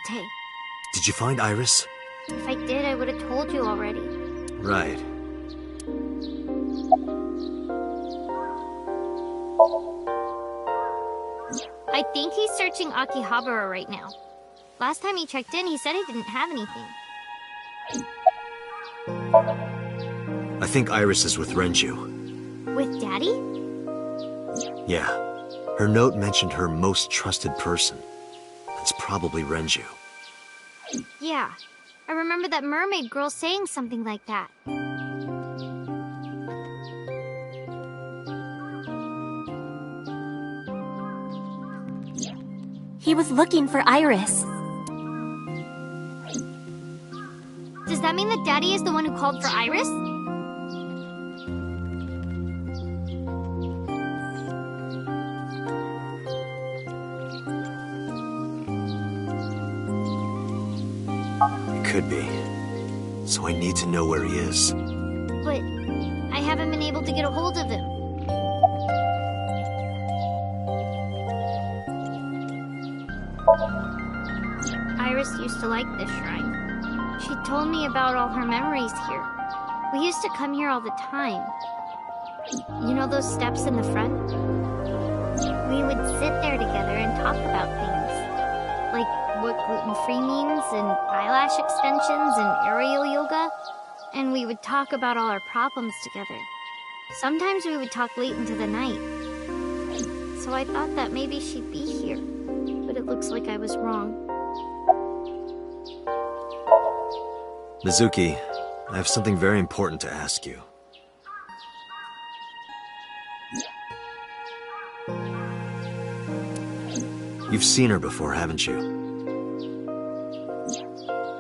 Date. Did you find Iris? If I did, I would have told you already. Right. I think he's searching Akihabara right now. Last time he checked in, he said he didn't have anything. I think Iris is with Renju. With Daddy? Yeah. Her note mentioned her most trusted person. It's probably Renju. Yeah. I remember that mermaid girl saying something like that. He was looking for Iris. Does that mean that Daddy is the one who called for Iris? could be. So I need to know where he is. But I haven't been able to get a hold of him. Iris used to like this shrine. She told me about all her memories here. We used to come here all the time. You know those steps in the front? We would sit there together and talk about things. Like what gluten-free means, and eyelash extensions, and aerial yoga. And we would talk about all our problems together. Sometimes we would talk late into the night. So I thought that maybe she'd be here. But it looks like I was wrong. Mizuki, I have something very important to ask you. You've seen her before, haven't you?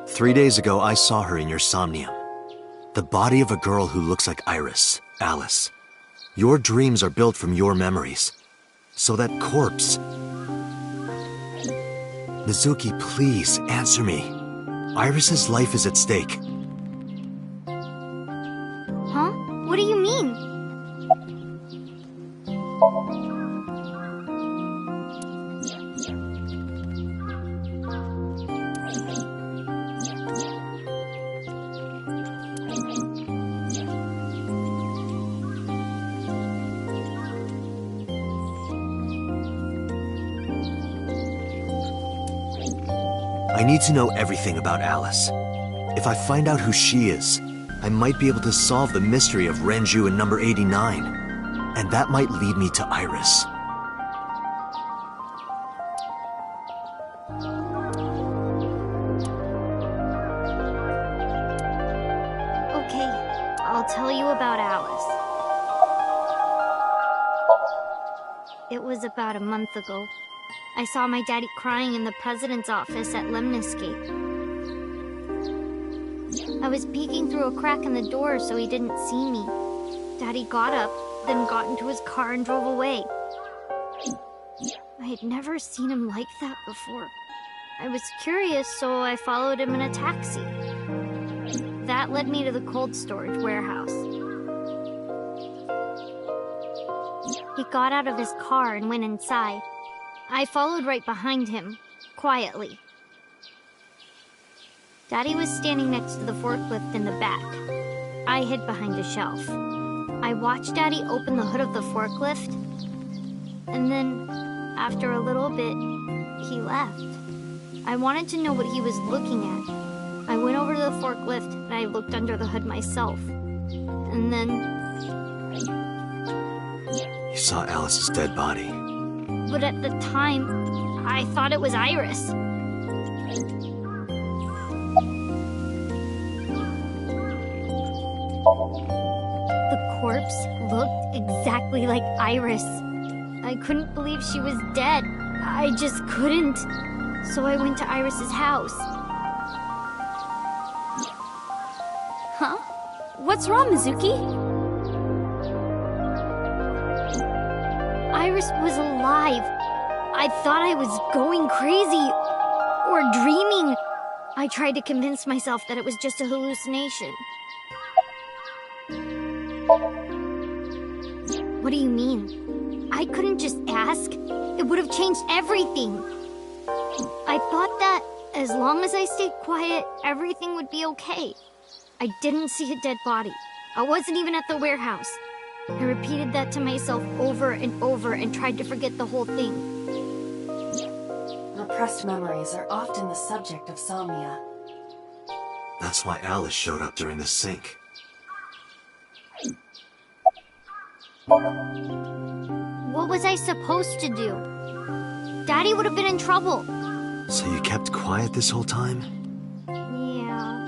3 days ago, I saw her in your Somnium. The body of a girl who looks like Iris, Alice. Your dreams are built from your memories. So that corpse... Mizuki, please, answer me. Iris's life is at stake. Huh? What do you mean? I need to know everything about Alice. If I find out who she is, I might be able to solve the mystery of Renju and number 89. And that might lead me to Iris. Okay, I'll tell you about Alice. It was about a month ago. I saw my daddy crying in the president's office at Lemniscape. I was peeking through a crack in the door so he didn't see me. Daddy got up, then got into his car and drove away. I had never seen him like that before. I was curious, so I followed him in a taxi. That led me to the cold storage warehouse. He got out of his car and went inside. I followed right behind him, quietly. Daddy was standing next to the forklift in the back. I hid behind a shelf. I watched Daddy open the hood of the forklift, and then, after a little bit, he left. I wanted to know what he was looking at. I went over to the forklift and I looked under the hood myself. And then... You saw Alice's dead body. But at the time, I thought it was Iris. The corpse looked exactly like Iris. I couldn't believe she was dead. I just couldn't. So I went to Iris's house. Huh? What's wrong, Mizuki? Iris was alive. I thought I was going crazy. Or dreaming. I tried to convince myself that it was just a hallucination. What do you mean? I couldn't just ask. It would have changed everything. I thought that as long as I stayed quiet, everything would be okay. I didn't see a dead body. I wasn't even at the warehouse. I repeated that to myself over and over and tried to forget the whole thing. Repressed memories are often the subject of somnia. That's why Alice showed up during the sync. What was I supposed to do? Daddy would have been in trouble. So you kept quiet this whole time? Yeah.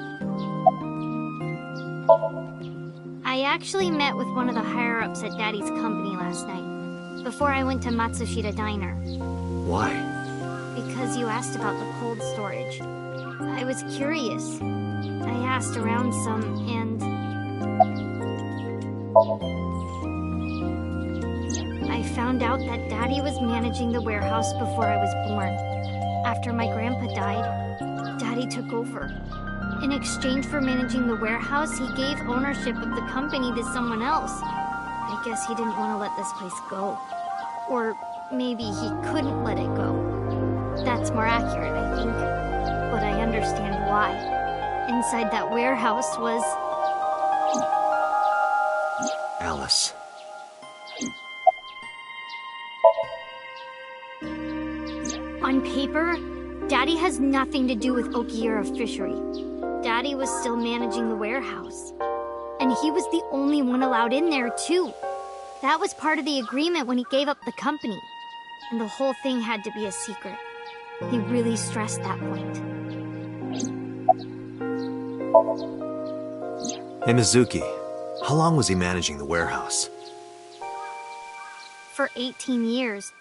I actually met with one of the higher-ups at Daddy's company last night, before I went to Matsushita Diner. Why? Because you asked about the cold storage. I was curious. I asked around some, and... I found out that Daddy was managing the warehouse before I was born. After my grandpa died, Daddy took over. In exchange for managing the warehouse, he gave ownership of the company to someone else. I guess he didn't want to let this place go. Or maybe he couldn't let it go. That's more accurate, I think. But I understand why. Inside that warehouse was... Alice. On paper, Daddy has nothing to do with Okiura Fishery. Daddy was still managing the warehouse. And he was the only one allowed in there, too. That was part of the agreement when he gave up the company. And the whole thing had to be a secret. He really stressed that point. Hey, Mizuki. How long was he managing the warehouse? For 18 years.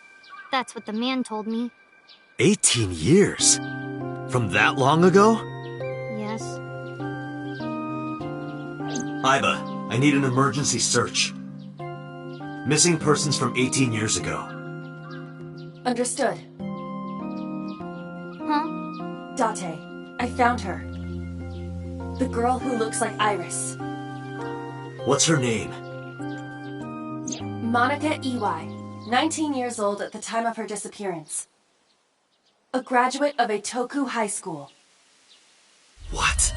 That's what the man told me. 18 years? From that long ago? Yes. Iba, I need an emergency search. Missing persons from 18 years ago. Understood. Huh? Date, I found her. The girl who looks like Iris. What's her name? Monica Iwai, 19 years old at the time of her disappearance. A graduate of Eitoku High School. What?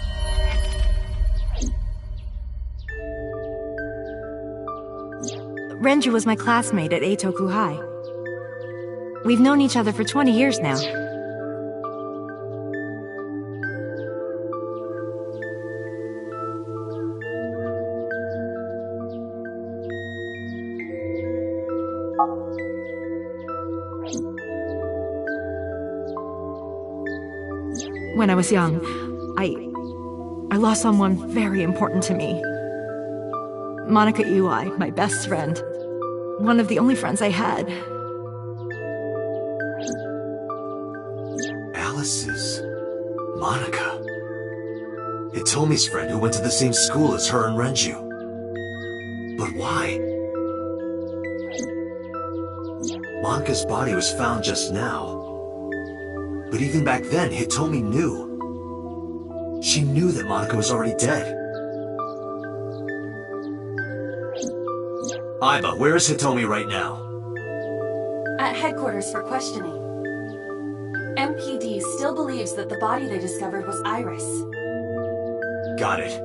Renju was my classmate at Eitoku High. We've known each other for 20 years now. When I was young, I lost someone very important to me. Monica Iwai, my best friend. One of the only friends I had. Alice is... Monica. Hitomi's friend who went to the same school as her and Renju. But why? Monica's body was found just now. But even back then, Hitomi knew. She knew that Monica was already dead. Iba, where is Hitomi right now? At headquarters for questioning. MPD still believes that the body they discovered was Iris. Got it.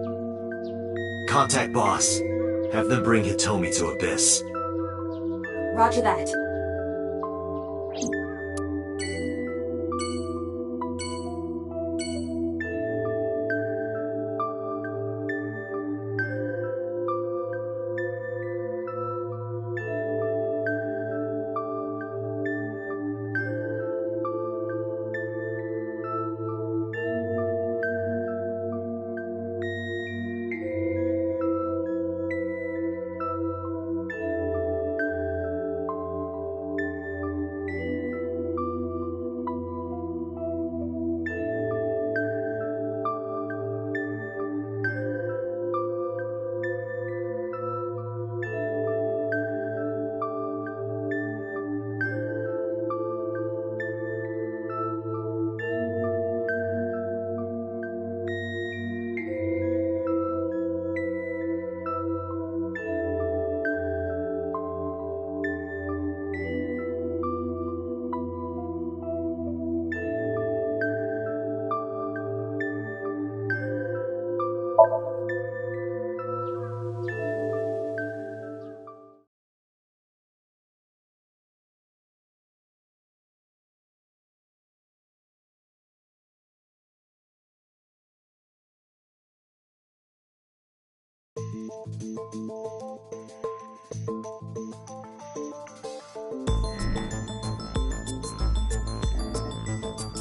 Contact boss. Have them bring Hitomi to Abyss. Roger that.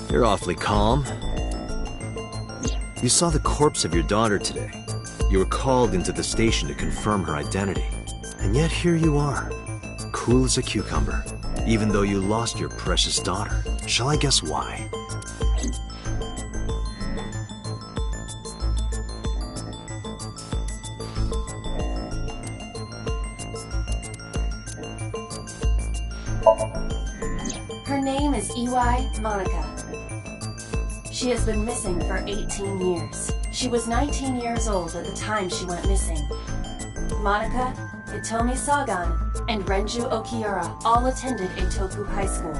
You're awfully calm. You saw the corpse of your daughter today. You were called into the station to confirm her identity. And yet here you are, cool as a cucumber, even though you lost your precious daughter. Shall I guess why? Her name is Iwai Monica. She has been missing for 18 years. She was 19 years old at the time she went missing. Monica, Hitomi Sagan, and Renju Okiura all attended Eitoku High School.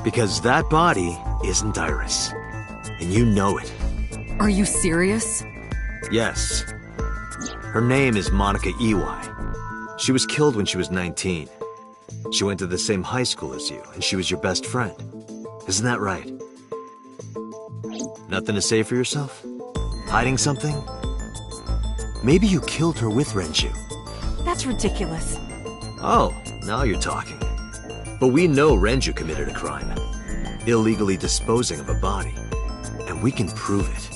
Because that body isn't Iris. And you know it. Are you serious? Yes. Her name is Monica Iwai. She was killed when she was 19. She went to the same high school as you, and she was your best friend. Isn't that right? Nothing to say for yourself? Hiding something? Maybe you killed her with Renju. That's ridiculous. Oh, now you're talking. But we know Renju committed a crime. Illegally disposing of a body. And we can prove it.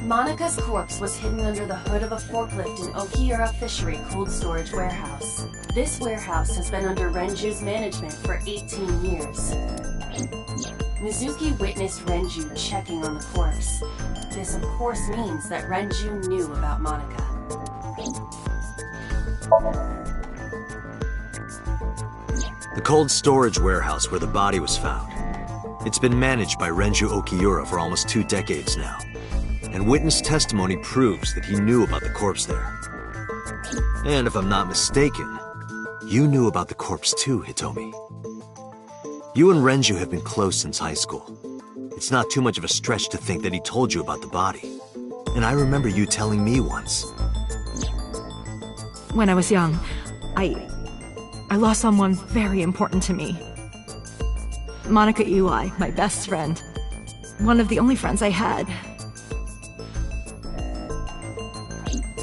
Monica's corpse was hidden under the hood of a forklift in Okiura Fishery Cold Storage Warehouse. This warehouse has been under Renju's management for 18 years. Mizuki witnessed Renju checking on the corpse. This of course means that Renju knew about Monica. The cold storage warehouse where the body was found. It's been managed by Renju Okiura for almost 2 decades now. And witness testimony proves that he knew about the corpse there. And if I'm not mistaken, you knew about the corpse too, Hitomi. You and Renju have been close since high school. It's not too much of a stretch to think that he told you about the body. And I remember you telling me once. When I was young, I lost someone very important to me. Monica Iwai, my best friend. One of the only friends I had.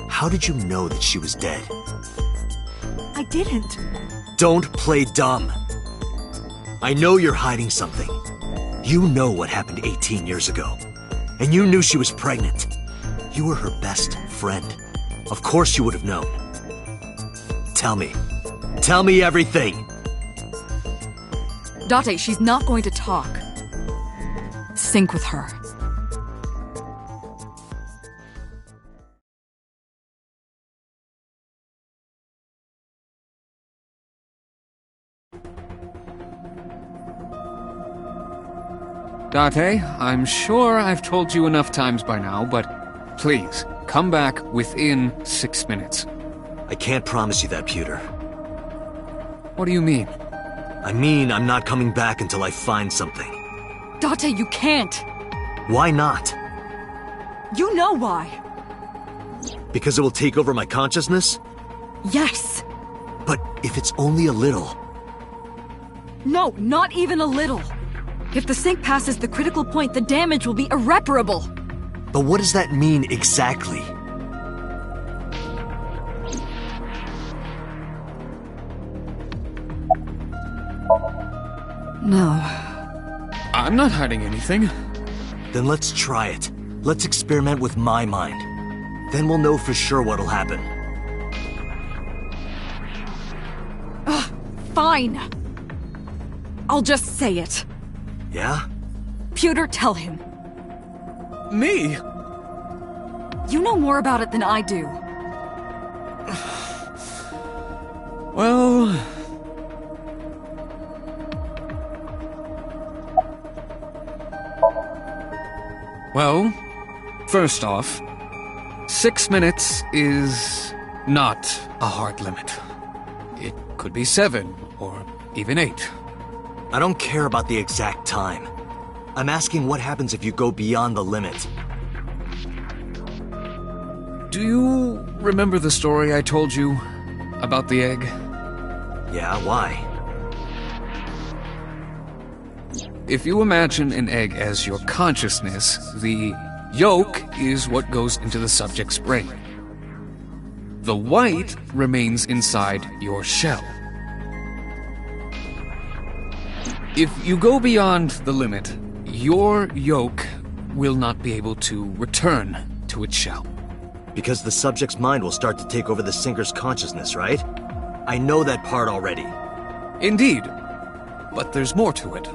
How did you know that she was dead? I didn't. Don't play dumb. I know you're hiding something. You know what happened 18 years ago. And you knew she was pregnant. You were her best friend. Of course you would have known. Tell me. Tell me everything! Date, she's not going to talk. Sync with her. Date, I'm sure I've told you enough times by now, but please, come back within 6 minutes. I can't promise you that, Pewter. What do you mean? I mean, I'm not coming back until I find something. Date, you can't! Why not? You know why! Because it will take over my consciousness? Yes! But if it's only a little... No, not even a little! If the sync passes the critical point, the damage will be irreparable! But what does that mean exactly? No. I'm not hiding anything. Then let's try it. Let's experiment with my mind. Then we'll know for sure what'll happen. Fine! I'll just say it. Yeah? Pewter, tell him. Me? You know more about it than I do. Well... Well, first off, 6 minutes is not a hard limit. It could be 7, or even 8. I don't care about the exact time. I'm asking what happens if you go beyond the limit. Do you remember the story I told you about the egg? Yeah, why? If you imagine an egg as your consciousness, the yolk is what goes into the subject's brain. The white remains inside your shell. If you go beyond the limit, your yolk will not be able to return to its shell. Because the subject's mind will start to take over the sinker's consciousness, right? I know that part already. Indeed. But there's more to it.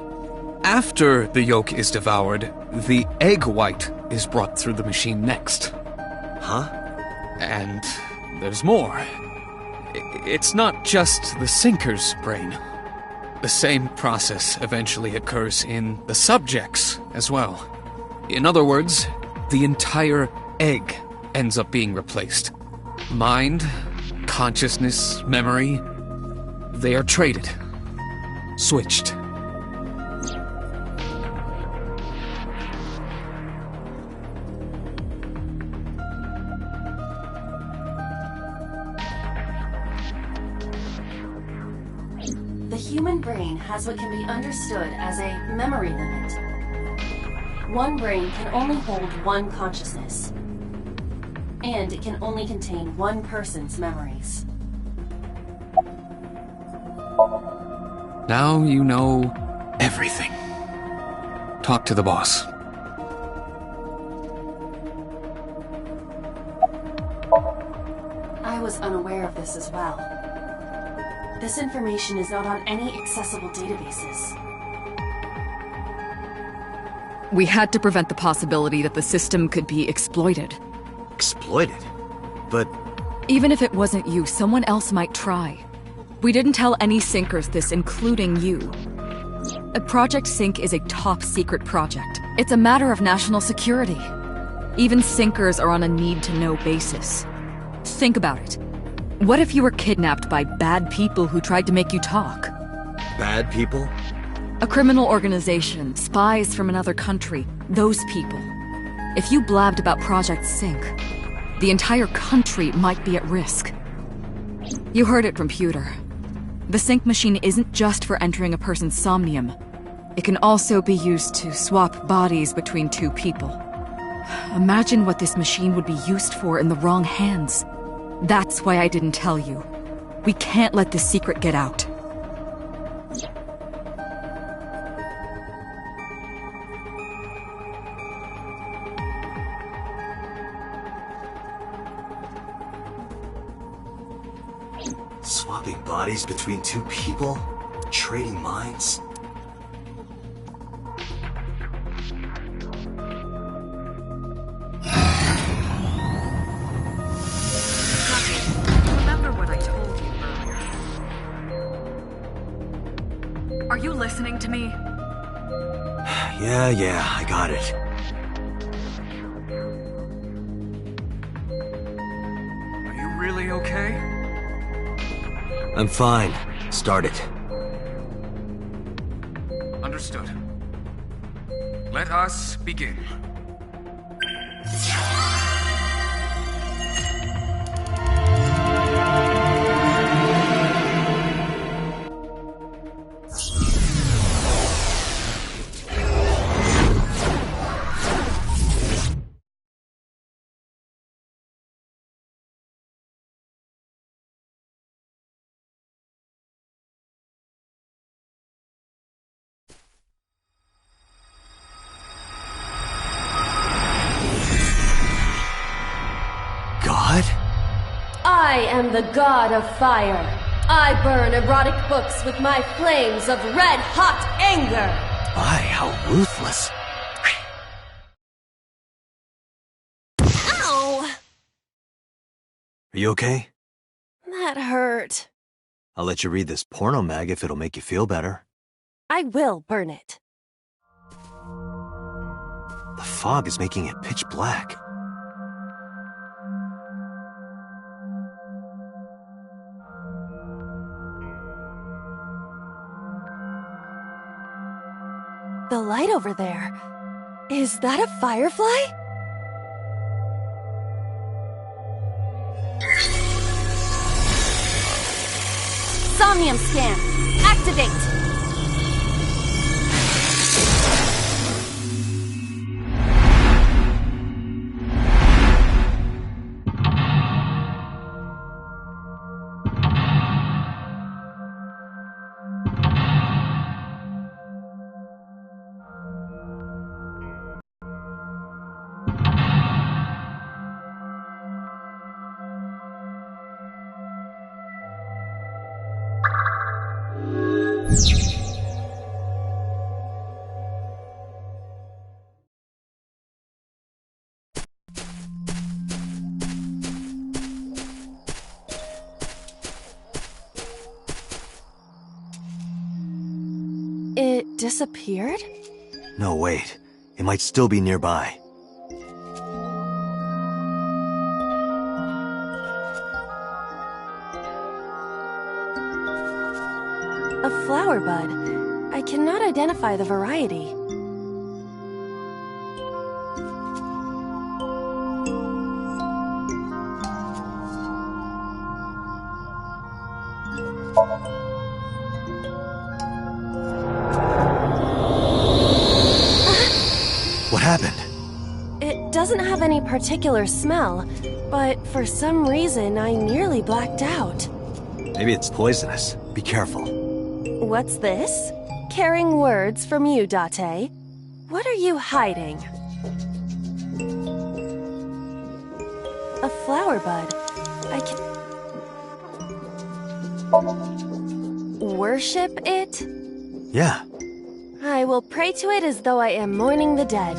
After the yolk is devoured, the egg white is brought through the machine next. Huh? And there's more. It's not just the sinker's brain. The same process eventually occurs in the subject's as well. In other words, the entire egg ends up being replaced. Mind, consciousness, memory, they are traded. Switched. The human brain has what can be understood as a memory limit. One brain can only hold one consciousness, and it can only contain one person's memories. Now you know everything. Talk to the boss. I was unaware of this as well. This information is not on any accessible databases. We had to prevent the possibility that the system could be exploited. Exploited? But... Even if it wasn't you, someone else might try. We didn't tell any Sinkers this, including you. Project Sync is a top-secret project. It's a matter of national security. Even Sinkers are on a need-to-know basis. Think about it. What if you were kidnapped by bad people who tried to make you talk? Bad people? A criminal organization, spies from another country, those people. If you blabbed about Project Sync, the entire country might be at risk. You heard it from Pewter. The Sync machine isn't just for entering a person's somnium. It can also be used to swap bodies between two people. Imagine what this machine would be used for in the wrong hands. That's why I didn't tell you. We can't let this secret get out. Swapping bodies between two people? Trading minds? Remember what I told you earlier. Are you listening to me? Yeah, I got it. Are you really okay? I'm fine. Start it. Understood. Let us begin. I am the god of fire. I burn erotic books with my flames of red-hot anger. My, how ruthless. Ow! Are you okay? That hurt. I'll let you read this porno mag if it'll make you feel better. I will burn it. The fog is making it pitch black. The light over there. Is that a firefly? Somnium scan. Activate. You It disappeared? No, wait. It might still be nearby. A flower bud. I cannot identify the variety. What happened? It doesn't have any particular smell, but for some reason I nearly blacked out. Maybe it's poisonous. Be careful. What's this? Caring words from you, Date. What are you hiding? A flower bud. I can... Worship it? Yeah. I will pray to it as though I am mourning the dead.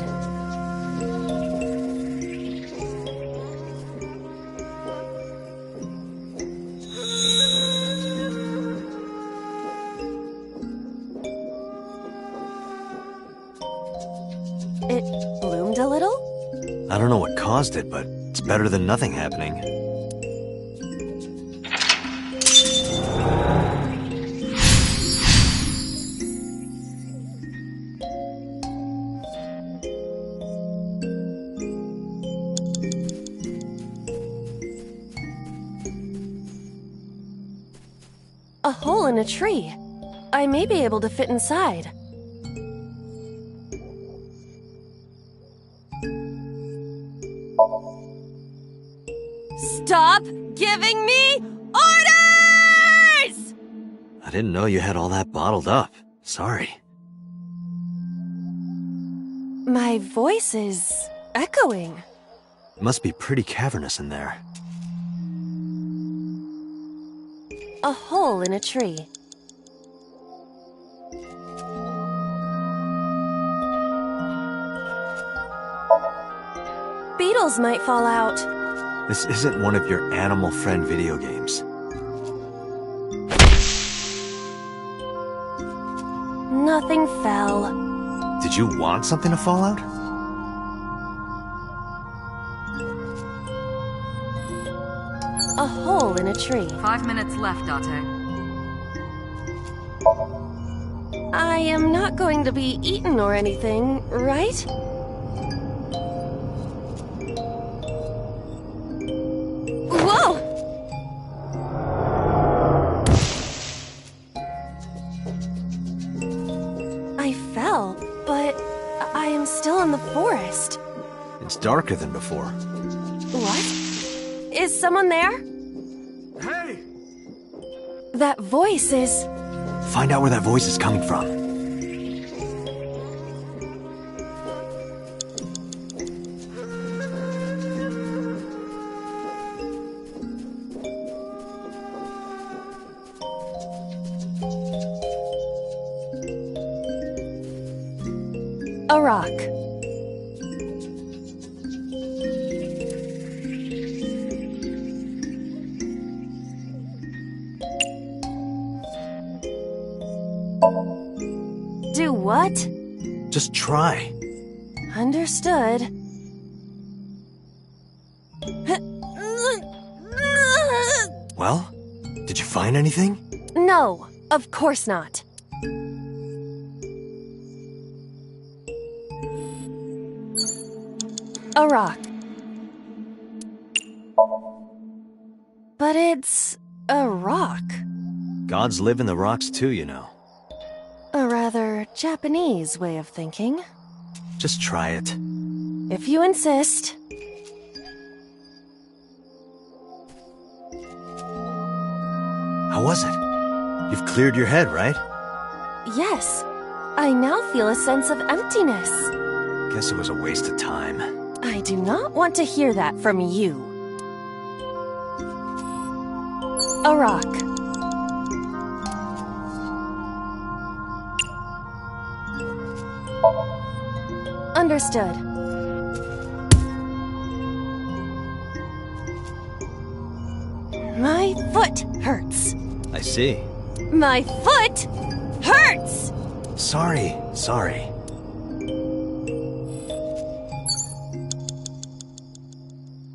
It bloomed a little? I don't know what caused it, but it's better than nothing happening. A hole in a tree. I may be able to fit inside. Stop giving me orders! I didn't know you had all that bottled up. Sorry. My voice is echoing. It must be pretty cavernous in there. A hole in a tree. Beetles might fall out. This isn't one of your animal friend video games. Nothing fell. Did you want something to fall out? A hole in a tree. 5 minutes left, Date. I am not going to be eaten or anything, right? Whoa! I fell, but I am still in the forest. It's darker than before. What? Is someone there? Hey! That voice is... Find out where that voice is coming from. A rock. Do what? Just try. Understood. Well, did you find anything? No, of course not. A rock. But it's a rock. Gods live in the rocks too, you know. A rather Japanese way of thinking. Just try it. If you insist. How was it? You've cleared your head, right? Yes. I now feel a sense of emptiness. Guess it was a waste of time. I do not want to hear that from you. A rock. Understood. My foot hurts. I see. My foot hurts! Sorry.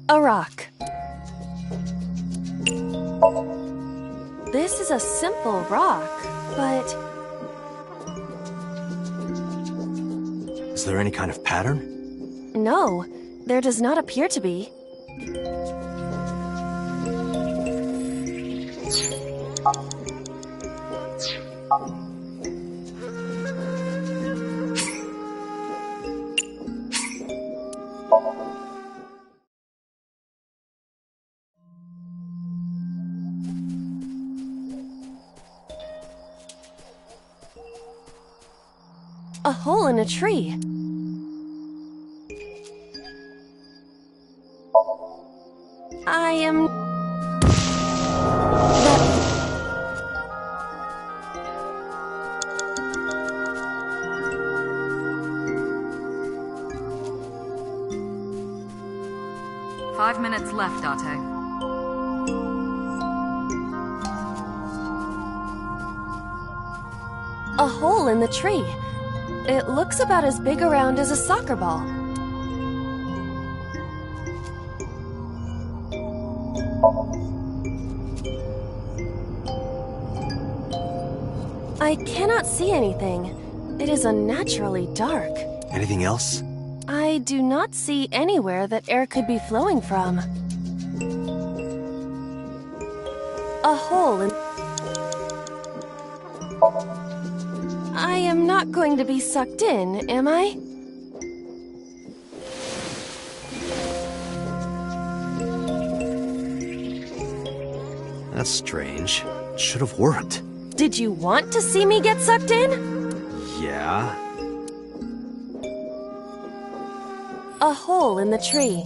A rock. This is a simple rock, but... Is there any kind of pattern? No, there does not appear to be. A hole in a tree. I am... Five minutes left, Date. A hole in the tree. It looks about as big around as a soccer ball. I cannot see anything. It is unnaturally dark. Anything else? I do not see anywhere that air could be flowing from. A hole in... I am not going to be sucked in, am I? That's strange. It should have worked. Did you want to see me get sucked in? Yeah. A hole in the tree.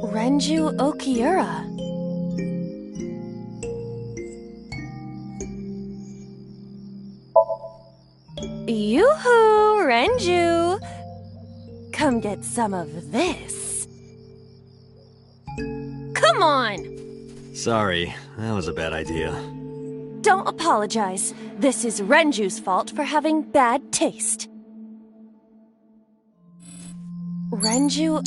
Renju Okiura. Yoo-hoo, Renju! Come get some of this. Come on! Sorry, that was a bad idea. Don't apologize. This is Renju's fault for having bad taste. Renju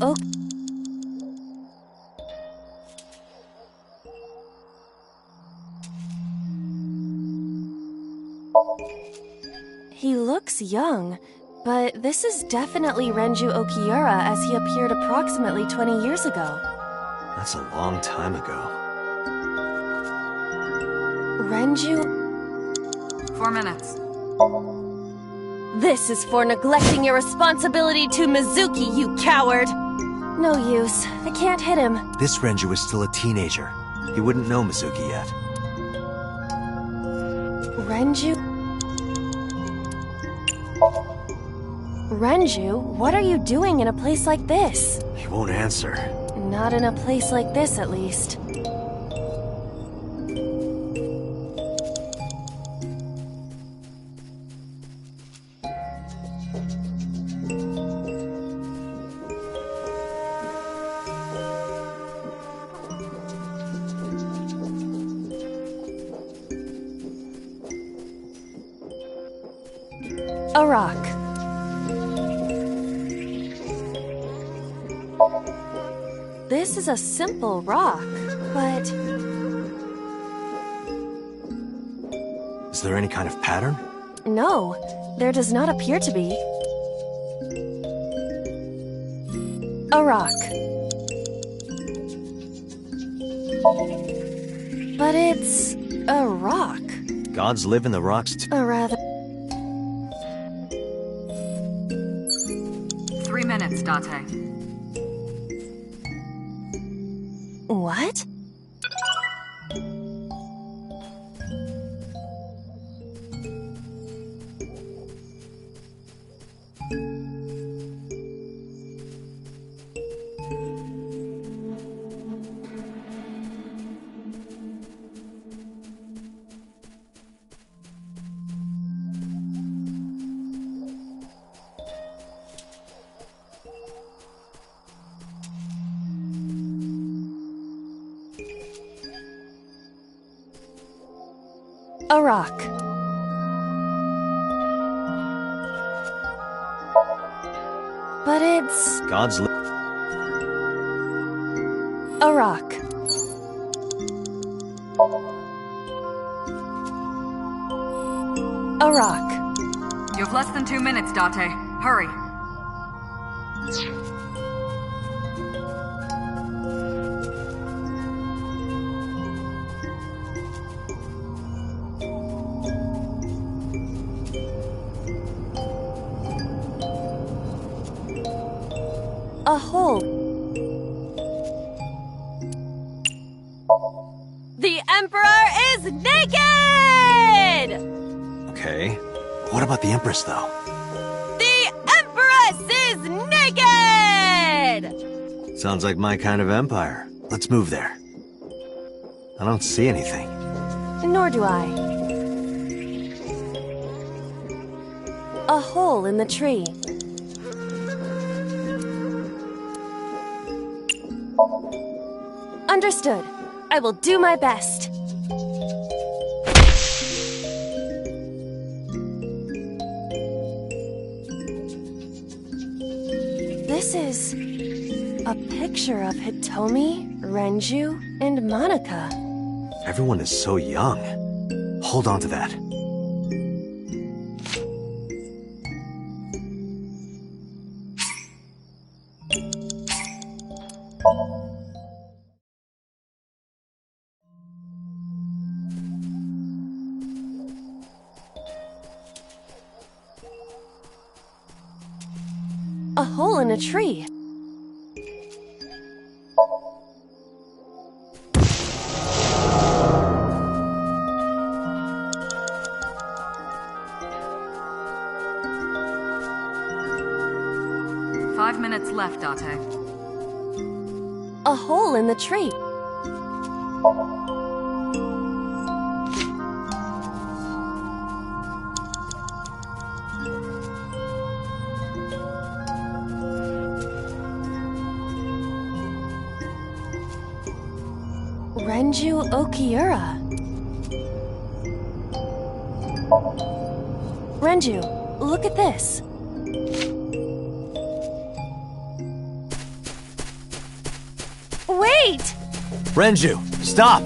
He looks young, but this is definitely Renju Okiura as he appeared approximately 20 years ago. That's a long time ago. Renju... 4 minutes. This is for neglecting your responsibility to Mizuki, you coward! No use. I can't hit him. This Renju is still a teenager. He wouldn't know Mizuki yet. Renju... Renju, what are you doing in a place like this? He won't answer. Not in a place like this, at least. A rock. This is a simple rock, but... Is there any kind of pattern? No, there does not appear to be. A rock. But it's... a rock. Gods live in the rocks too. A rather... 3 minutes, Date. What? A rock. But it's... God's a rock. A rock. You have less than 2 minutes, Date. Hurry. A hole. The Emperor is naked! Okay. What about the Empress, though? The Empress is naked! Sounds like my kind of empire. Let's move there. I don't see anything. Nor do I. A hole in the tree. Understood. I will do my best. This is a picture of Hitomi, Renju, and Monica. Everyone is so young. Hold on to that. A hole in a tree. Five minutes left, Date. A hole in the tree. Renju Okiura. Renju, look at this. Wait! Renju, stop!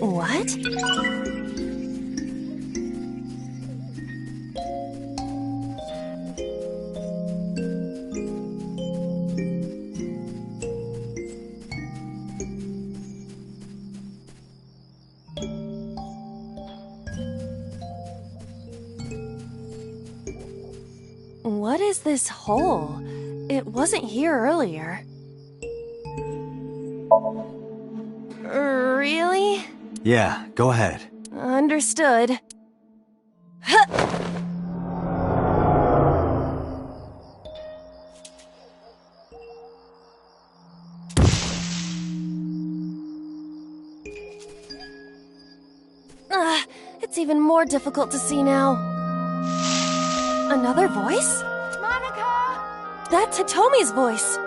What? What is this hole? It wasn't here earlier. Really? Yeah, go ahead. Understood. Huh. It's even more difficult to see now. Another voice? Monica! That's Hitomi's voice.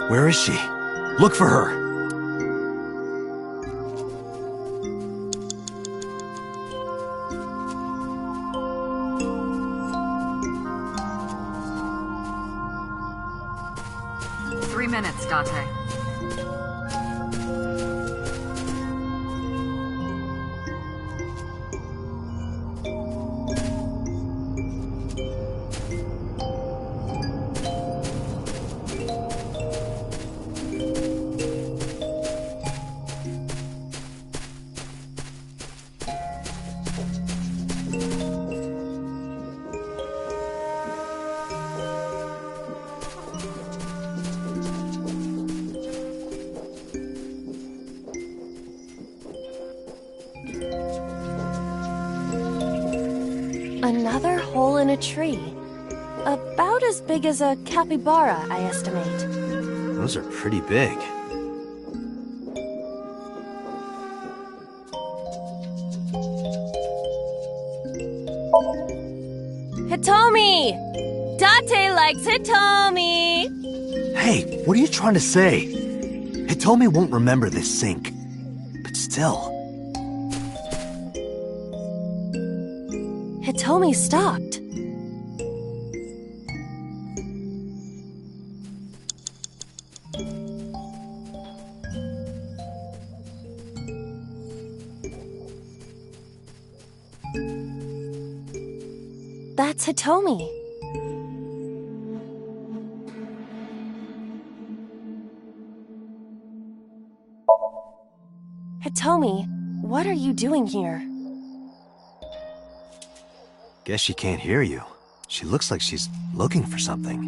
Where is she? Look for her. Minutes, Date. Another hole in a tree. About as big as a capybara, I estimate. Those are pretty big. Hitomi! Date likes Hitomi! Hey, what are you trying to say? Hitomi won't remember this sink. But still. Hitomi stopped. That's Hitomi. Hitomi, what are you doing here? Guess she can't hear you. She looks like she's looking for something.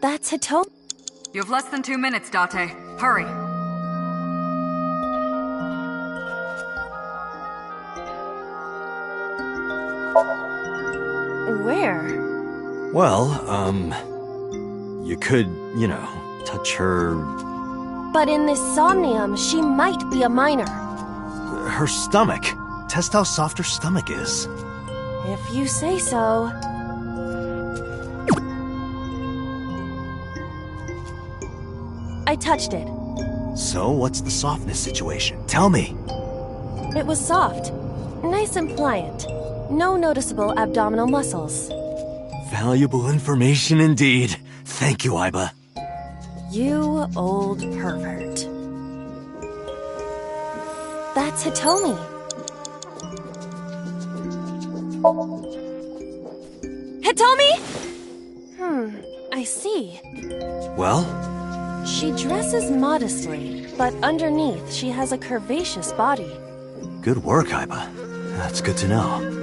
That's Hitomi. You have less than 2 minutes, Date. Hurry. Where? Well, you could, touch her... But in this somnium, she might be a minor. Her stomach. Test how soft her stomach is. If you say so. I touched it. So, what's the softness situation? Tell me. It was soft. Nice and pliant. No noticeable abdominal muscles. Valuable information indeed. Thank you, Aiba. You old pervert. That's Hitomi. Hitomi? I see. Well? She dresses modestly, but underneath she has a curvaceous body. Good work, Aiba. That's good to know.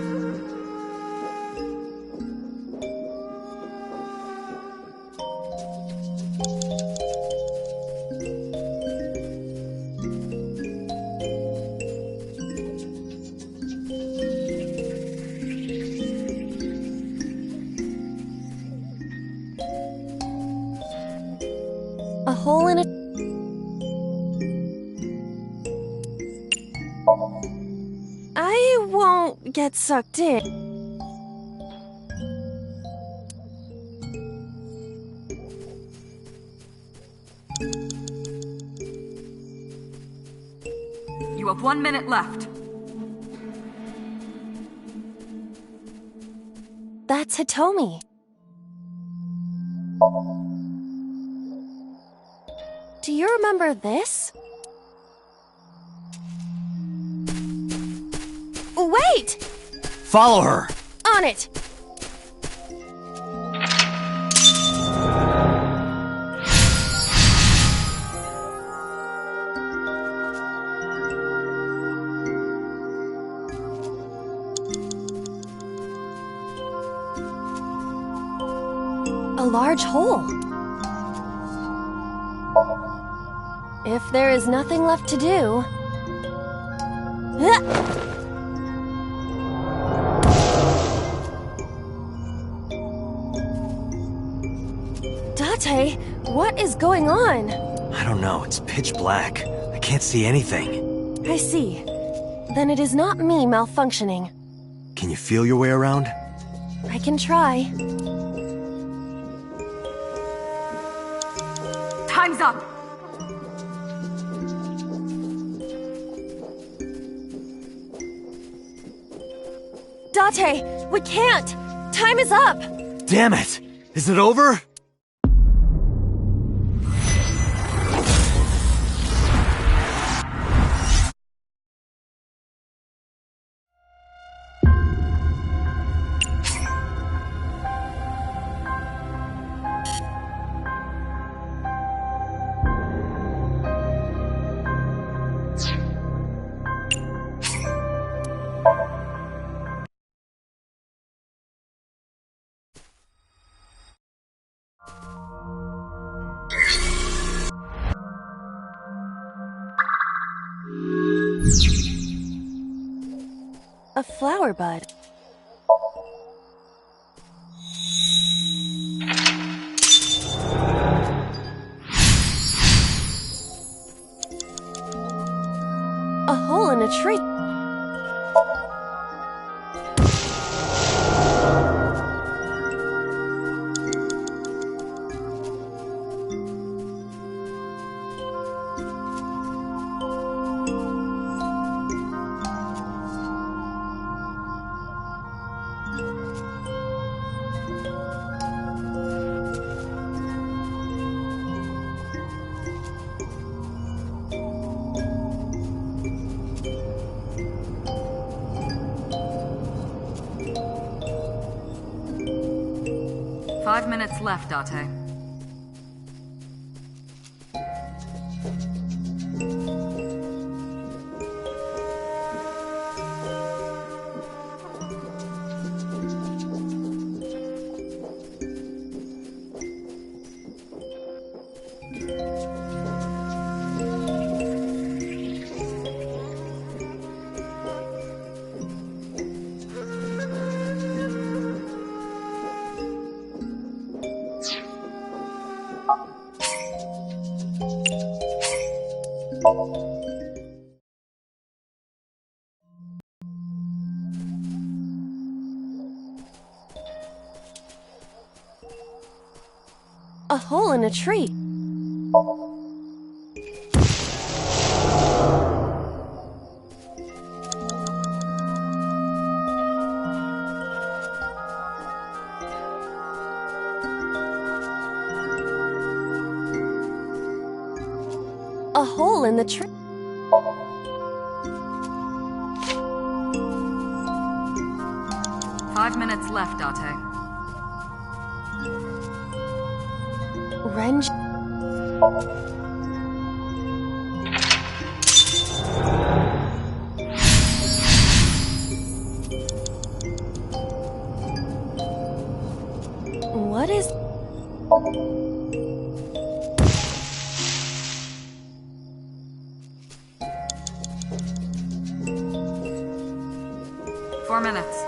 A hole in a... I won't get sucked in. You have 1 minute left. That's Hitomi. Do you remember this? Wait! Follow her! On it! A large hole. If there is nothing left to do... Date, what is going on? I don't know, it's pitch black. I can't see anything. I see. Then it is not me malfunctioning. Can you feel your way around? I can try. Time's up! Date, we can't! Time is up! Damn it! Is it over? A flower bud. A hole in a tree. Five minutes left, Date. A hole in a tree. A hole in the tree. 5 minutes left, Date. Renji. What is... Four minutes.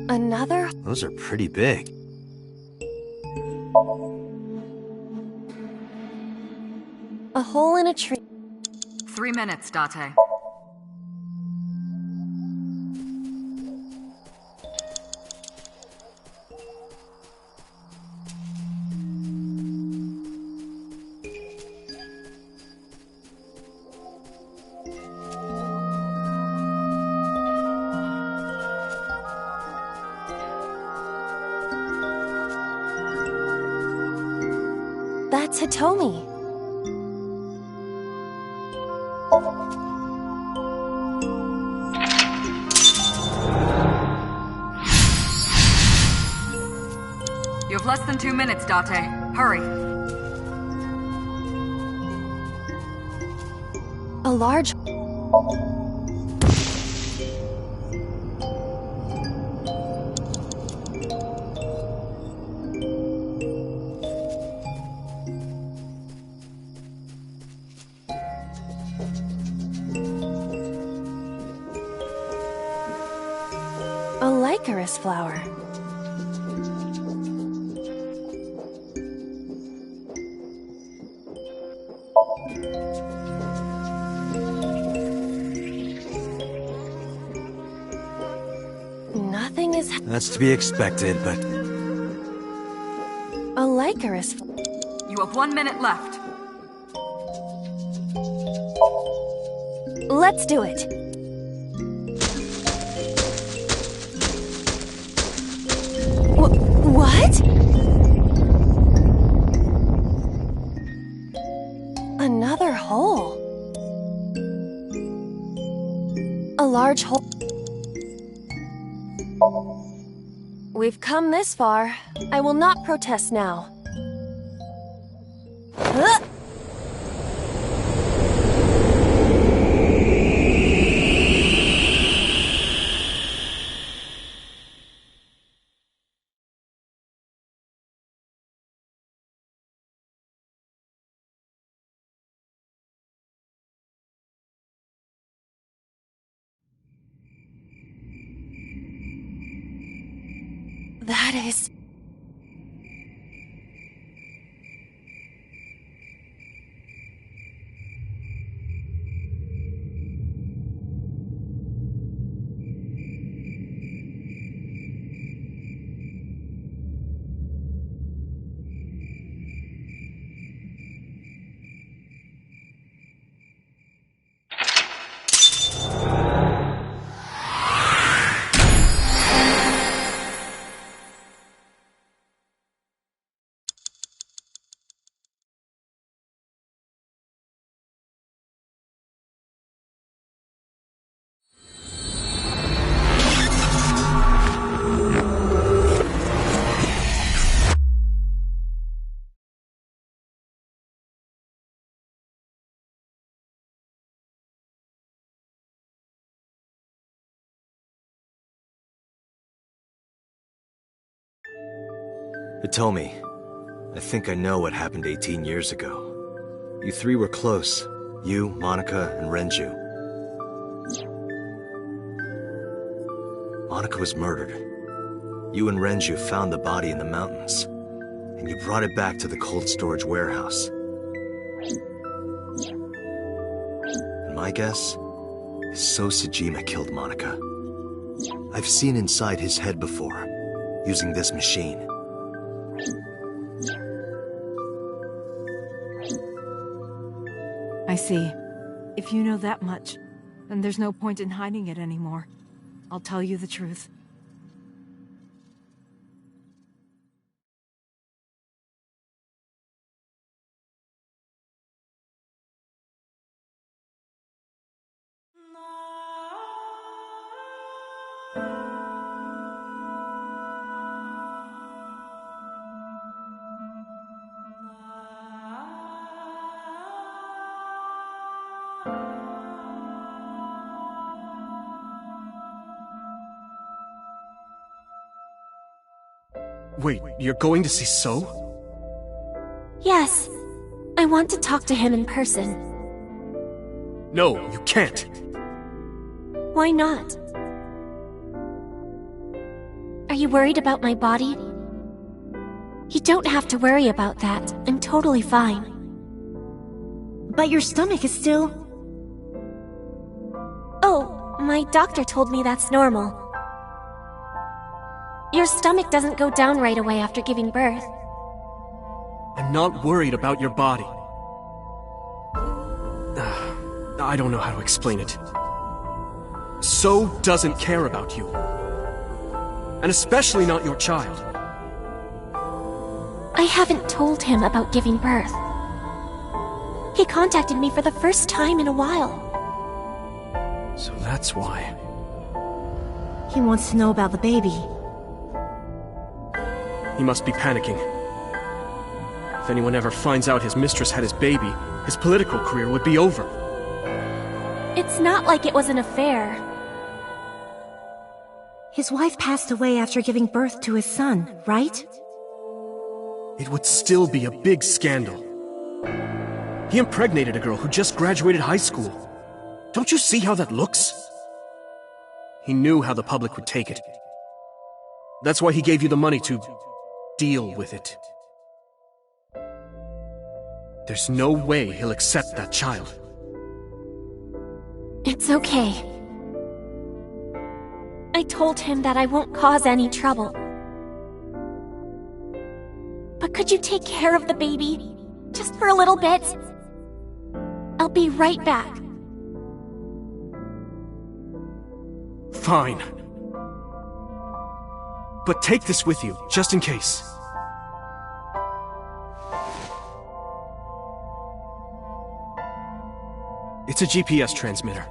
Another? Those are pretty big. A hole in a tree. 3 minutes, Date. That's Hitomi. You have less than 2 minutes, Date. Hurry. A large... A licorice flower. Nothing is... That's to be expected, but breaker is... You have 1 minute left. Let's do it. What? Another hole. A large hole. We've come this far. I will not protest now. Huh? That is... Hitomi, I think I know what happened 18 years ago. You three were close. You, Monica, and Renju. Monica was murdered. You and Renju found the body in the mountains, and you brought it back to the cold storage warehouse. And my guess is So Sejima killed Monica. I've seen inside his head before, using this machine. I see. If you know that much, then there's no point in hiding it anymore. I'll tell you the truth. Wait, you're going to see So? Yes. I want to talk to him in person. No, you can't. Why not? Are you worried about my body? You don't have to worry about that. I'm totally fine. But your stomach is still... Oh, my doctor told me that's normal. Your stomach doesn't go down right away after giving birth. I'm not worried about your body. I don't know how to explain it. So doesn't care about you. And especially not your child. I haven't told him about giving birth. He contacted me for the first time in a while. So that's why. He wants to know about the baby. He must be panicking. If anyone ever finds out his mistress had his baby, his political career would be over. It's not like it was an affair. His wife passed away after giving birth to his son, right? It would still be a big scandal. He impregnated a girl who just graduated high school. Don't you see how that looks? He knew how the public would take it. That's why he gave you the money to deal with it. There's no way he'll accept that child. It's okay. I told him that I won't cause any trouble. But could you take care of the baby? Just for a little bit? I'll be right back. Fine. But take this with you, just in case. It's a GPS transmitter.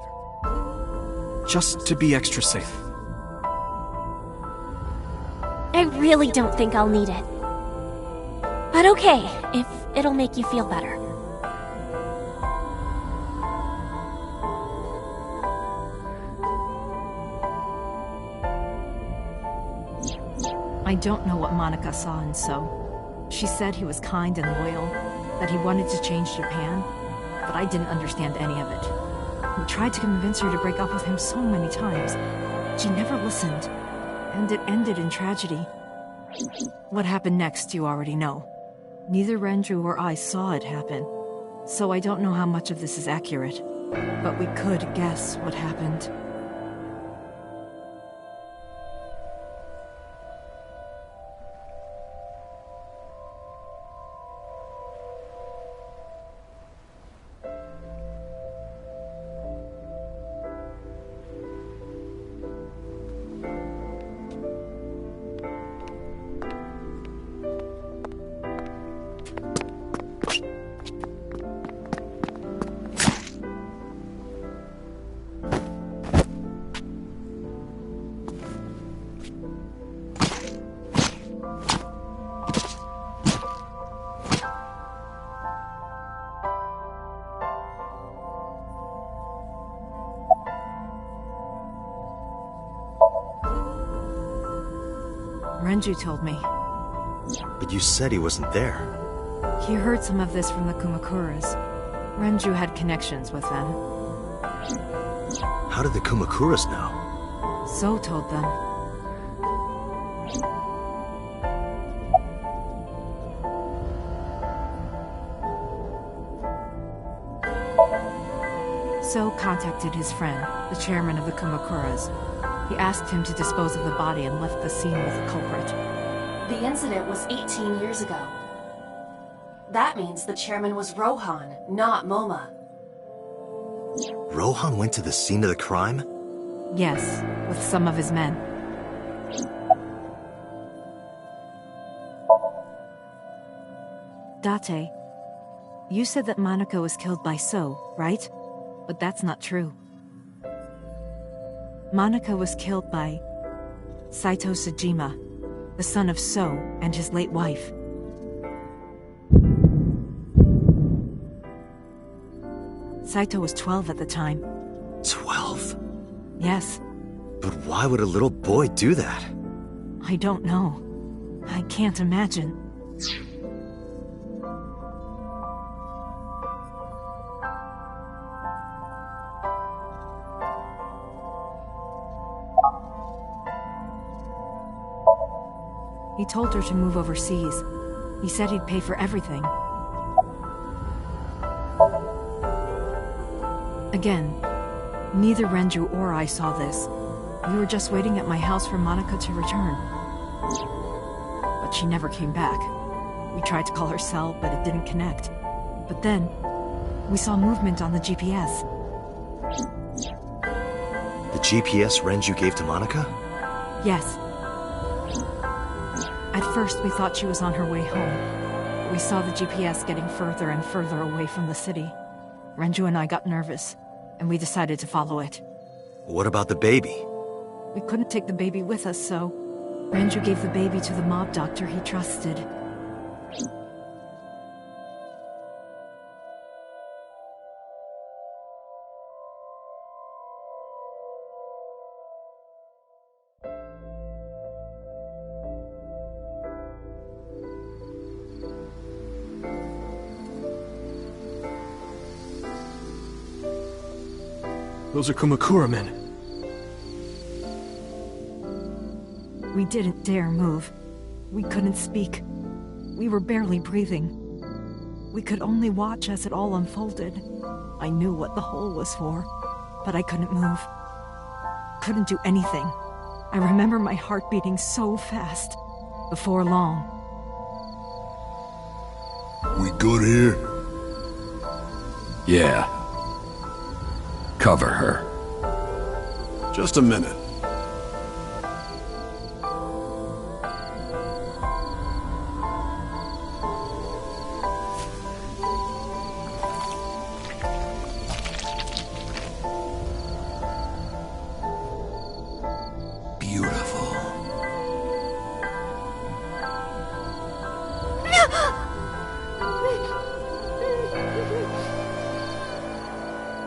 Just to be extra safe. I really don't think I'll need it. But okay, if it'll make you feel better. I don't know what Monica saw in So. She said he was kind and loyal, that he wanted to change Japan, but I didn't understand any of it. We tried to convince her to break up with him so many times. She never listened, and it ended in tragedy. What happened next, you already know. Neither Renju or I saw it happen, so I don't know how much of this is accurate, but we could guess what happened. Renju told me. But you said he wasn't there. He heard some of this from the Kumakuras. Renju had connections with them. How did the Kumakuras know? So told them. So contacted his friend, the chairman of the Kumakuras. He asked him to dispose of the body and left the scene with the culprit. The incident was 18 years ago. That means the chairman was Rohan, not Moma. Rohan went to the scene of the crime? Yes, with some of his men. Date, you said that Monica was killed by So, right? But that's not true. Monica was killed by Saito Sejima, the son of So and his late wife. Saito was 12 at the time. 12? Yes. But why would a little boy do that? I don't know. I can't imagine. He told her to move overseas. He said he'd pay for everything. Again, neither Renju or I saw this. We were just waiting at my house for Monica to return. But she never came back. We tried to call her cell, but it didn't connect. But then, we saw movement on the GPS. The GPS Renju gave to Monica? Yes. At first, we thought she was on her way home. We saw the GPS getting further and further away from the city. Renju and I got nervous, and we decided to follow it. What about the baby? We couldn't take the baby with us, so Renju gave the baby to the mob doctor he trusted. Those are Kumakura men. We didn't dare move. We couldn't speak. We were barely breathing. We could only watch as it all unfolded. I knew what the hole was for, but I couldn't move. Couldn't do anything. I remember my heart beating so fast. Before long, We good here? Yeah. Cover her. Just a minute.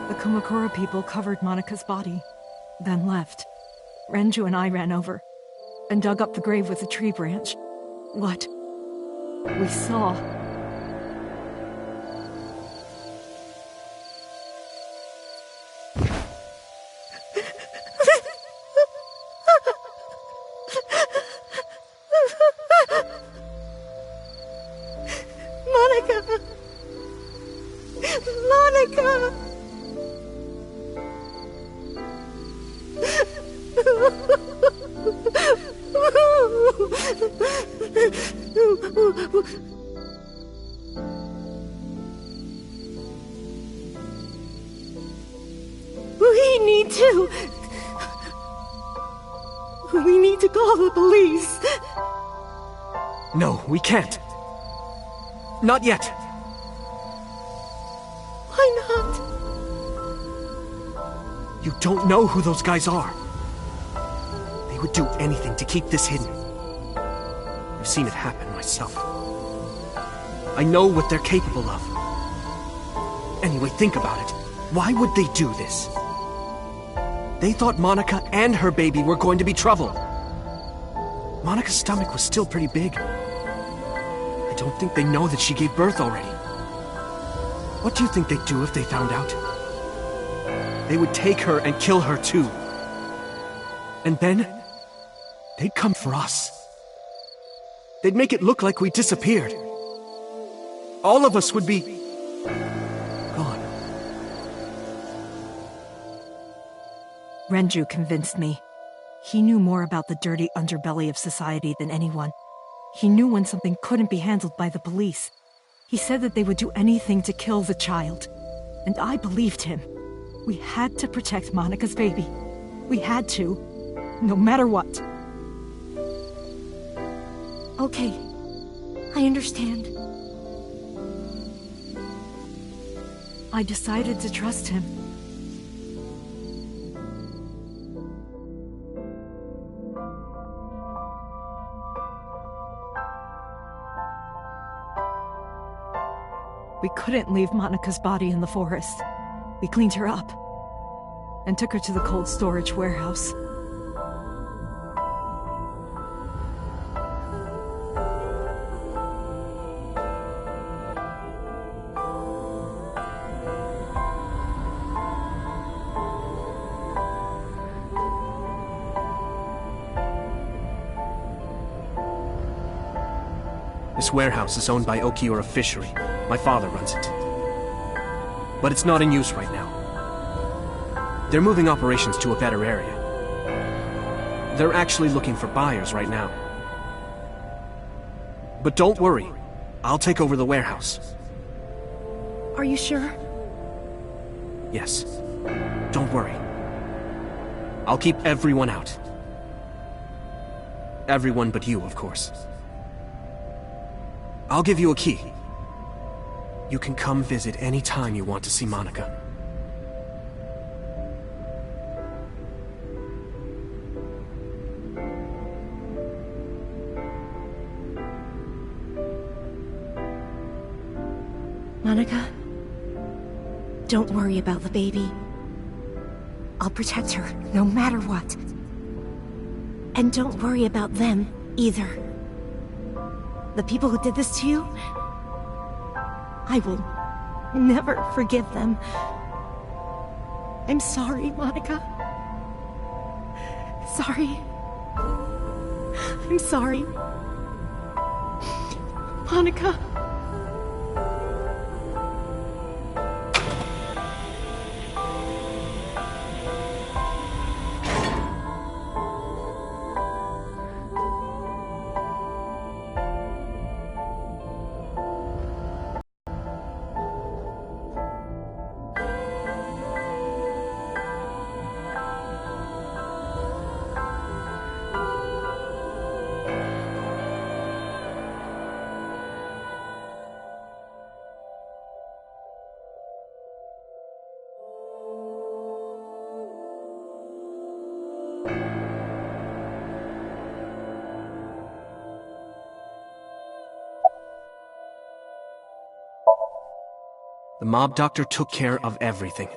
The Kumakura people covered Monika's body, then left. Renju and I ran over and dug up the grave with a tree branch. What we saw. Monica! Monica! We need to call the police. No, we can't. Not yet. Why not? You don't know who those guys are. They would do anything to keep this hidden. I've seen it happen myself. I know what they're capable of. Anyway, think about it. Why would they do this? They thought Monica and her baby were going to be trouble. Monica's stomach was still pretty big. I don't think they know that she gave birth already. What do you think they'd do if they found out? They would take her and kill her too. And then, they'd come for us. They'd make it look like we disappeared. All of us would be gone. Renju convinced me. He knew more about the dirty underbelly of society than anyone. He knew when something couldn't be handled by the police. He said that they would do anything to kill the child. And I believed him. We had to protect Monica's baby. We had to, no matter what. Okay, I understand. I decided to trust him. We couldn't leave Monica's body in the forest. We cleaned her up and took her to the cold storage warehouse. This warehouse is owned by Okiura Fishery. My father runs it. But it's not in use right now. They're moving operations to a better area. They're actually looking for buyers right now. But don't worry, I'll take over the warehouse. Are you sure? Yes. Don't worry. I'll keep everyone out. Everyone but you, of course. I'll give you a key. You can come visit any time you want to see Monica. Monica, don't worry about the baby. I'll protect her, no matter what. And don't worry about them, either. The people who did this to you, I will never forgive them. I'm sorry, Monica. Sorry. I'm sorry. Monica. The mob doctor took care of everything.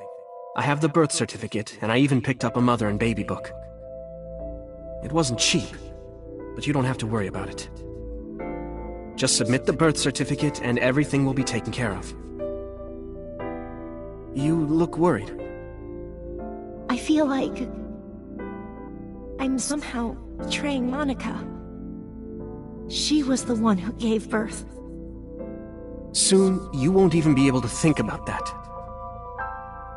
I have the birth certificate, and I even picked up a mother and baby book. It wasn't cheap, but you don't have to worry about it. Just submit the birth certificate and everything will be taken care of. You look worried. I feel like I'm somehow betraying Monica. She was the one who gave birth. Soon, you won't even be able to think about that.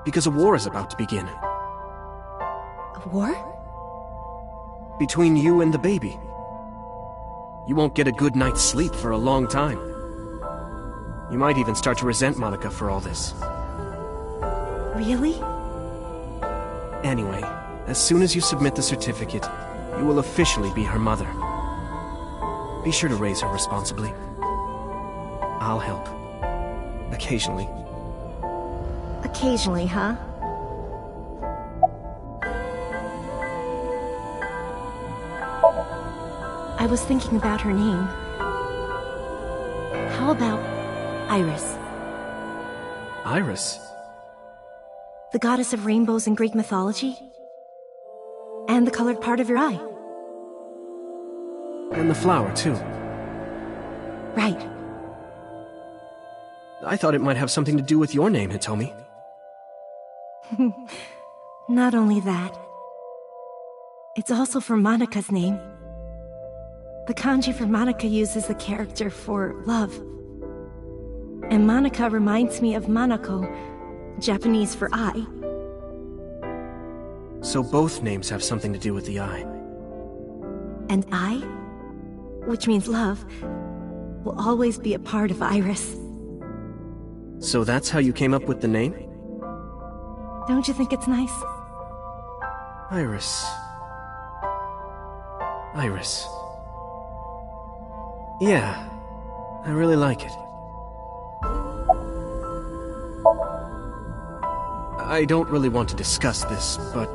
Because a war is about to begin. A war? Between you and the baby. You won't get a good night's sleep for a long time. You might even start to resent Monica for all this. Really? Anyway, as soon as you submit the certificate, you will officially be her mother. Be sure to raise her responsibly. I'll help. Occasionally. Occasionally, huh? I was thinking about her name. How about Iris? Iris? The goddess of rainbows in Greek mythology? And the colored part of your eye. And the flower, too. Right. I thought it might have something to do with your name, Hitomi. Not only that. It's also for Monica's name. The kanji for Monica uses the character for love. And Monica reminds me of Manako, Japanese for eye. So both names have something to do with the eye. And I, which means love, will always be a part of Iris. So that's how you came up with the name? Don't you think it's nice? Iris. Iris. Yeah, I really like it. I don't really want to discuss this, but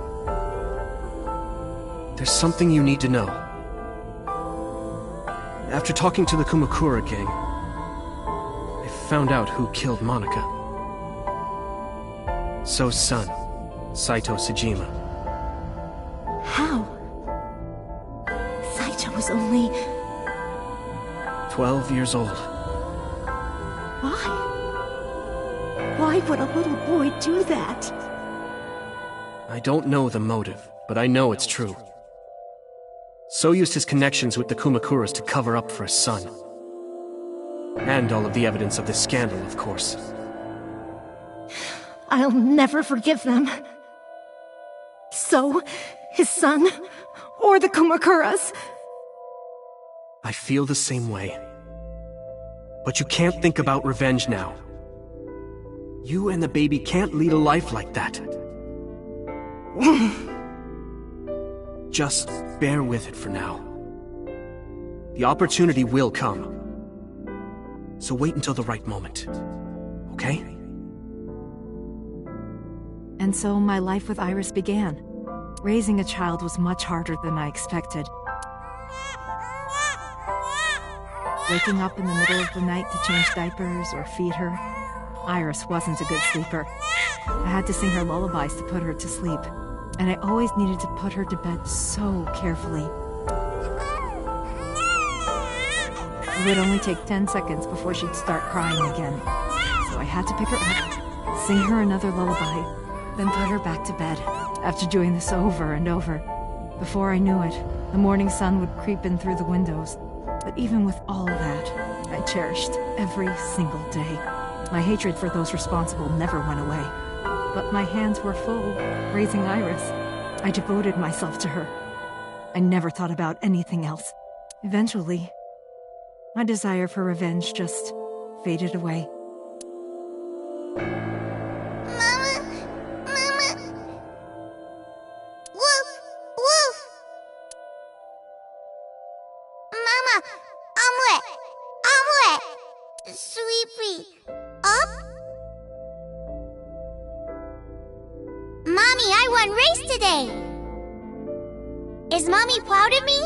there's something you need to know. After talking to the Kumakura gang, I found out who killed Monica. So's son, Saito Sejima. How? Saito was only 12 years old. Why? Why would a little boy do that? I don't know the motive, but I know it's true. So used his connections with the Kumakuras to cover up for his son. And all of the evidence of this scandal, of course. I'll never forgive them. So, his son, or the Kumakuras. I feel the same way. But you can't think about revenge now. You and the baby can't lead a life like that. Just bear with it for now. The opportunity will come. So wait until the right moment. Okay? And so my life with Iris began. Raising a child was much harder than I expected. Waking up in the middle of the night to change diapers or feed her. Iris wasn't a good sleeper. I had to sing her lullabies to put her to sleep. And I always needed to put her to bed so carefully. It would only take 10 seconds before she'd start crying again. So I had to pick her up, sing her another lullaby, then put her back to bed. After doing this over and over, before I knew it, the morning sun would creep in through the windows. But even with all of that, I cherished every single day. My hatred for those responsible never went away. But my hands were full, raising Iris. I devoted myself to her. I never thought about anything else. Eventually, my desire for revenge just faded away. Sweetie, up? Mommy, I won race today! Is Mommy proud of me?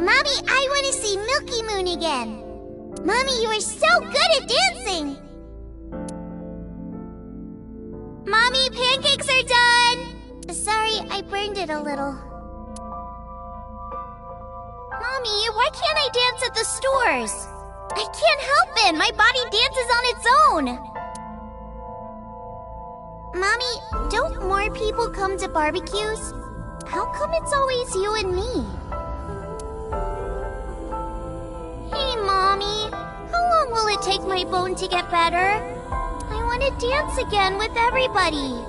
Mommy, I want to see Milky Moon again! Mommy, you are so good at dancing! Mommy, pancakes are done! Sorry, I burned it a little. Mommy, why can't I dance at the stores? I can't help it! My body dances on its own! Mommy, don't more people come to barbecues? How come it's always you and me? Hey, Mommy. How long will it take my bone to get better? I want to dance again with everybody.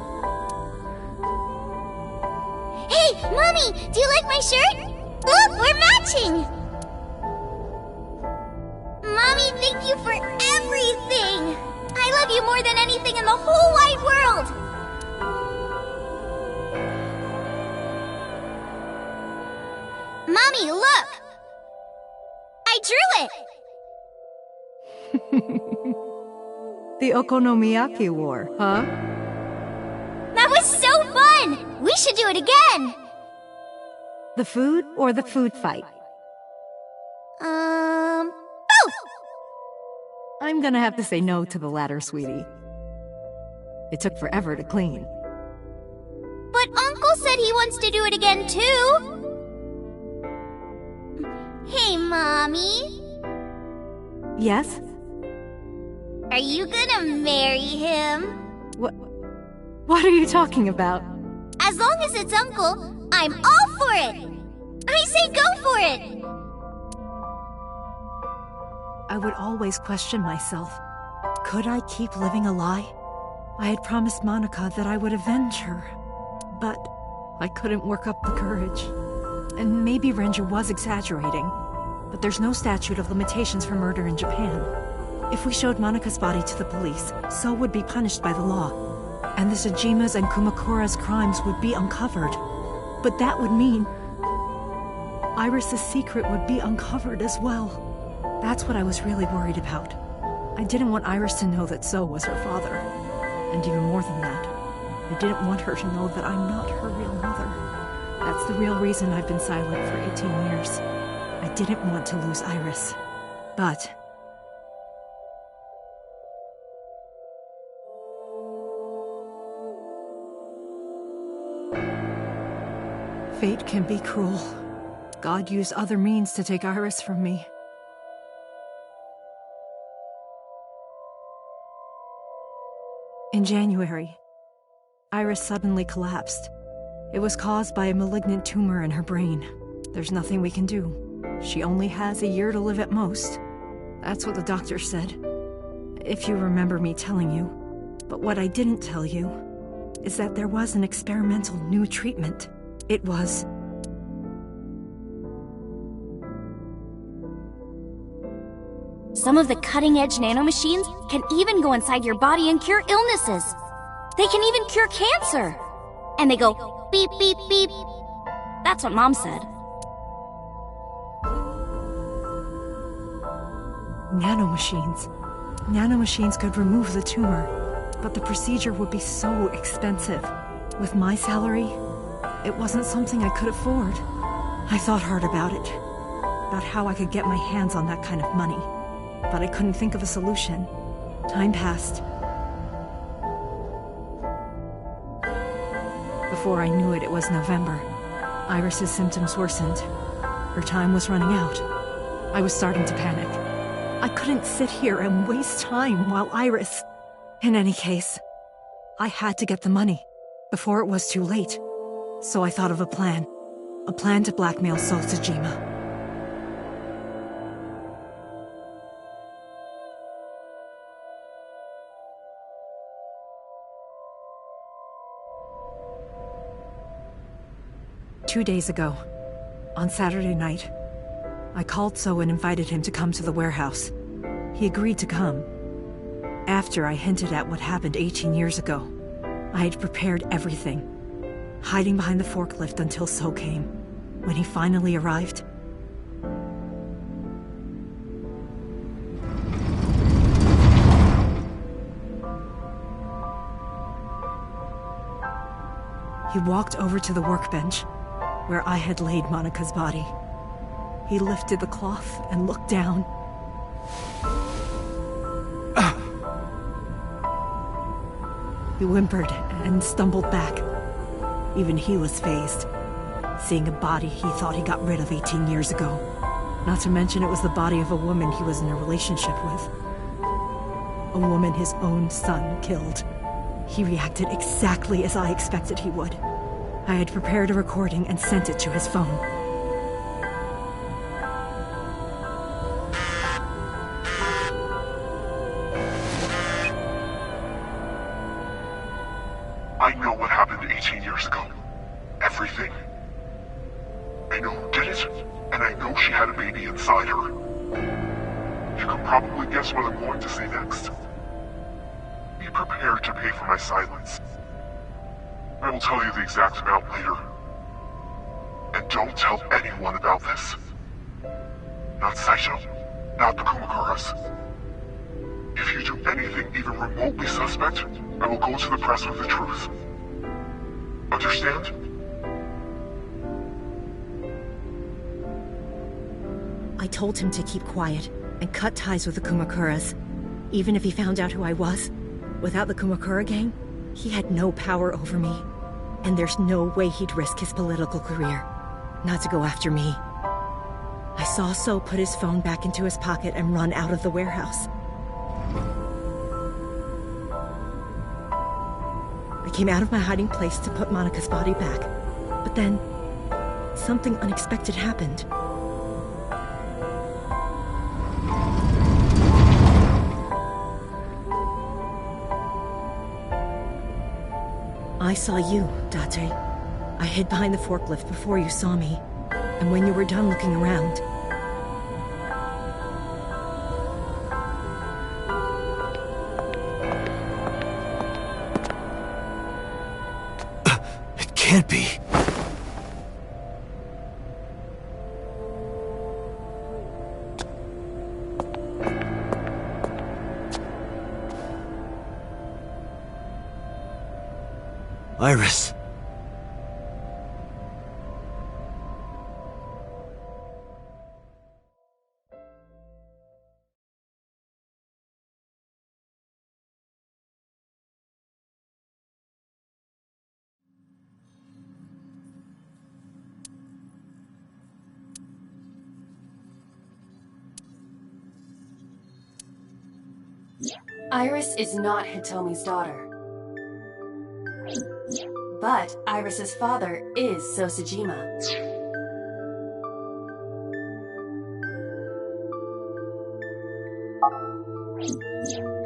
Hey, Mommy! Do you like my shirt? Look, we're matching! Mommy, thank you for everything! I love you more than anything in the whole wide world! Mommy, look! I drew it! The Okonomiyaki War, huh? That was so fun! We should do it again! The food or the food fight? Both! I'm gonna have to say no to the latter, sweetie. It took forever to clean. But Uncle said he wants to do it again, too! Hey, Mommy. Yes? Are you gonna marry him? What are you talking about? As long as it's Uncle, I'm all for it! I say go for it! I would always question myself. Could I keep living a lie? I had promised Monica that I would avenge her, but I couldn't work up the courage. And maybe Renju was exaggerating, but there's no statute of limitations for murder in Japan. If we showed Monica's body to the police, So would be punished by the law, and the Sajima's and Kumakura's crimes would be uncovered. But that would mean Iris's secret would be uncovered as well. That's what I was really worried about. I didn't want Iris to know that So was her father. And even more than that, I didn't want her to know that I'm not her real mother. That's the real reason I've been silent for 18 years. I didn't want to lose Iris. But fate can be cruel. God used other means to take Iris from me. In January, Iris suddenly collapsed. It was caused by a malignant tumor in her brain. There's nothing we can do. She only has a year to live at most. That's what the doctor said. If you remember me telling you. But what I didn't tell you is that there was an experimental new treatment. It was... Some of the cutting-edge nanomachines can even go inside your body and cure illnesses. They can even cure cancer. And they go beep, beep, beep. That's what Mom said. Nanomachines. Nanomachines could remove the tumor, but the procedure would be so expensive. With my salary, it wasn't something I could afford. I thought hard about it, about how I could get my hands on that kind of money, but I couldn't think of a solution. Time passed. Before I knew it, it was November. Iris's symptoms worsened. Her time was running out. I was starting to panic. I couldn't sit here and waste time while Iris... In any case, I had to get the money before it was too late. So I thought of a plan. A plan to blackmail Sol Sajima. Two days ago, on Saturday night, I called So and invited him to come to the warehouse. He agreed to come. After I hinted at what happened 18 years ago, I had prepared everything, hiding behind the forklift until So came. When he finally arrived, he walked over to the workbench where I had laid Monica's body. He lifted the cloth and looked down. He whimpered and stumbled back. Even he was fazed, seeing a body he thought he got rid of 18 years ago. Not to mention it was the body of a woman he was in a relationship with. A woman his own son killed. He reacted exactly as I expected he would. I had prepared a recording and sent it to his phone. I know what happened 18 years ago. Everything. I know who did it, and I know she had a baby inside her. You can probably guess what I'm going to say next. Be prepared to pay for my silence. I will tell you the exact amount later. And don't tell anyone about this. Not Saito, not the Kumakuras. If you do anything even remotely suspect, I will go to the press with the truth. Understand? I told him to keep quiet and cut ties with the Kumakuras. Even if he found out who I was, without the Kumakura gang, he had no power over me. And there's no way he'd risk his political career, not to go after me. I saw So put his phone back into his pocket and run out of the warehouse. I came out of my hiding place to put Monika's body back, but then something unexpected happened. I saw you, Date. I hid behind the forklift before you saw me, and when you were done looking around, It can't be. Iris. Iris is not Hitomi's daughter. But Iris's father is Sosajima.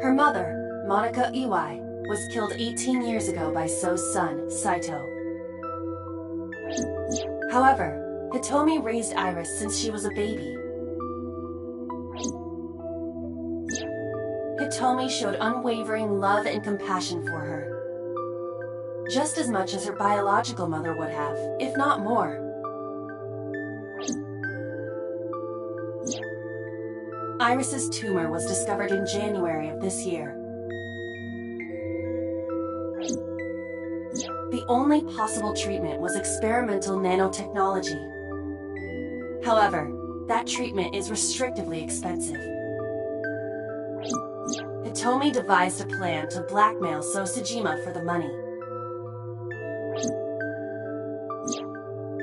Her mother, Monika Iwai, was killed 18 years ago by So's son, Saito. However, Hitomi raised Iris since she was a baby. Hitomi showed unwavering love and compassion for her, just as much as her biological mother would have, if not more. Iris's tumor was discovered in January of this year. The only possible treatment was experimental nanotechnology. However, that treatment is restrictively expensive. Hitomi devised a plan to blackmail Sosajima for the money.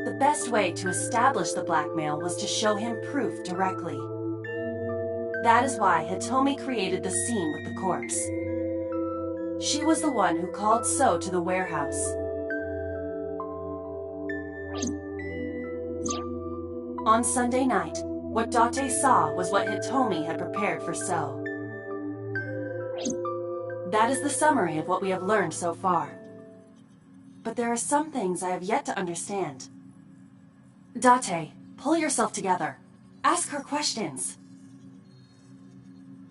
The best way to establish the blackmail was to show him proof directly. That is why Hitomi created the scene with the corpse. She was the one who called So to the warehouse. On Sunday night, what Date saw was what Hitomi had prepared for So. That is the summary of what we have learned so far. But there are some things I have yet to understand. Date, pull yourself together. Ask her questions.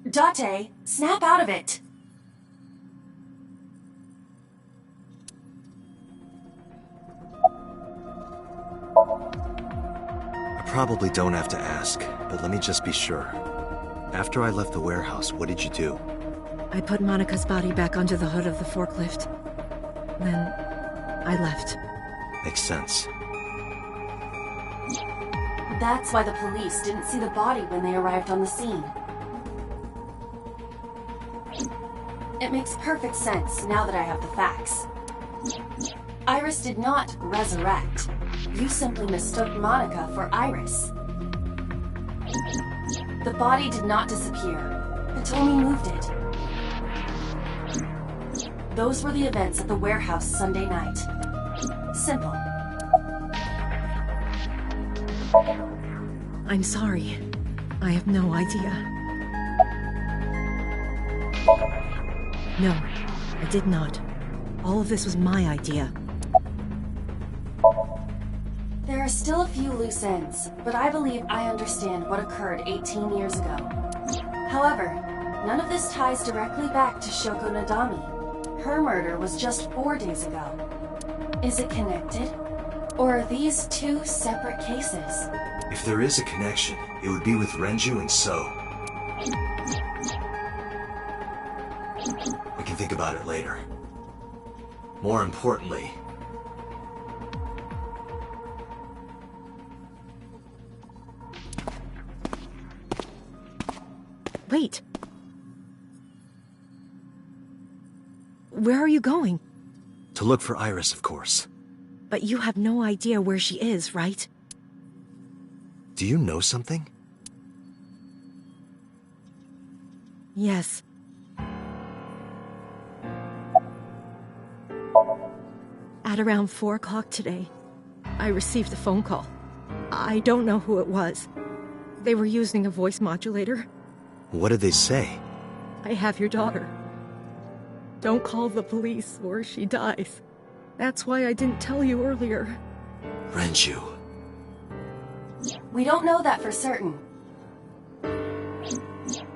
Date, snap out of it! I probably don't have to ask, but let me just be sure. After I left the warehouse, what did you do? I put Monika's body back onto the hood of the forklift. Then, I left. Makes sense. That's why the police didn't see the body when they arrived on the scene. It makes perfect sense now that I have the facts. Iris did not resurrect. You simply mistook Monica for Iris. The body did not disappear. Hitomi moved it. Those were the events at the warehouse Sunday night. Simple. I'm sorry. I have no idea. No, I did not. All of this was my idea. There are still a few loose ends, but I believe I understand what occurred 18 years ago. However, none of this ties directly back to Shoko Nadami. Her murder was just 4 days ago. Is it connected? Or are these two separate cases? If there is a connection, it would be with Renju and So. We can think about it later. More importantly... Wait. Where are you going? To look for Iris, of course. But you have no idea where she is, right? Do you know something? Yes. At around 4 o'clock today, I received a phone call. I don't know who it was. They were using a voice modulator. What did they say? I have your daughter. Don't call the police or she dies. That's why I didn't tell you earlier. Renju. We don't know that for certain.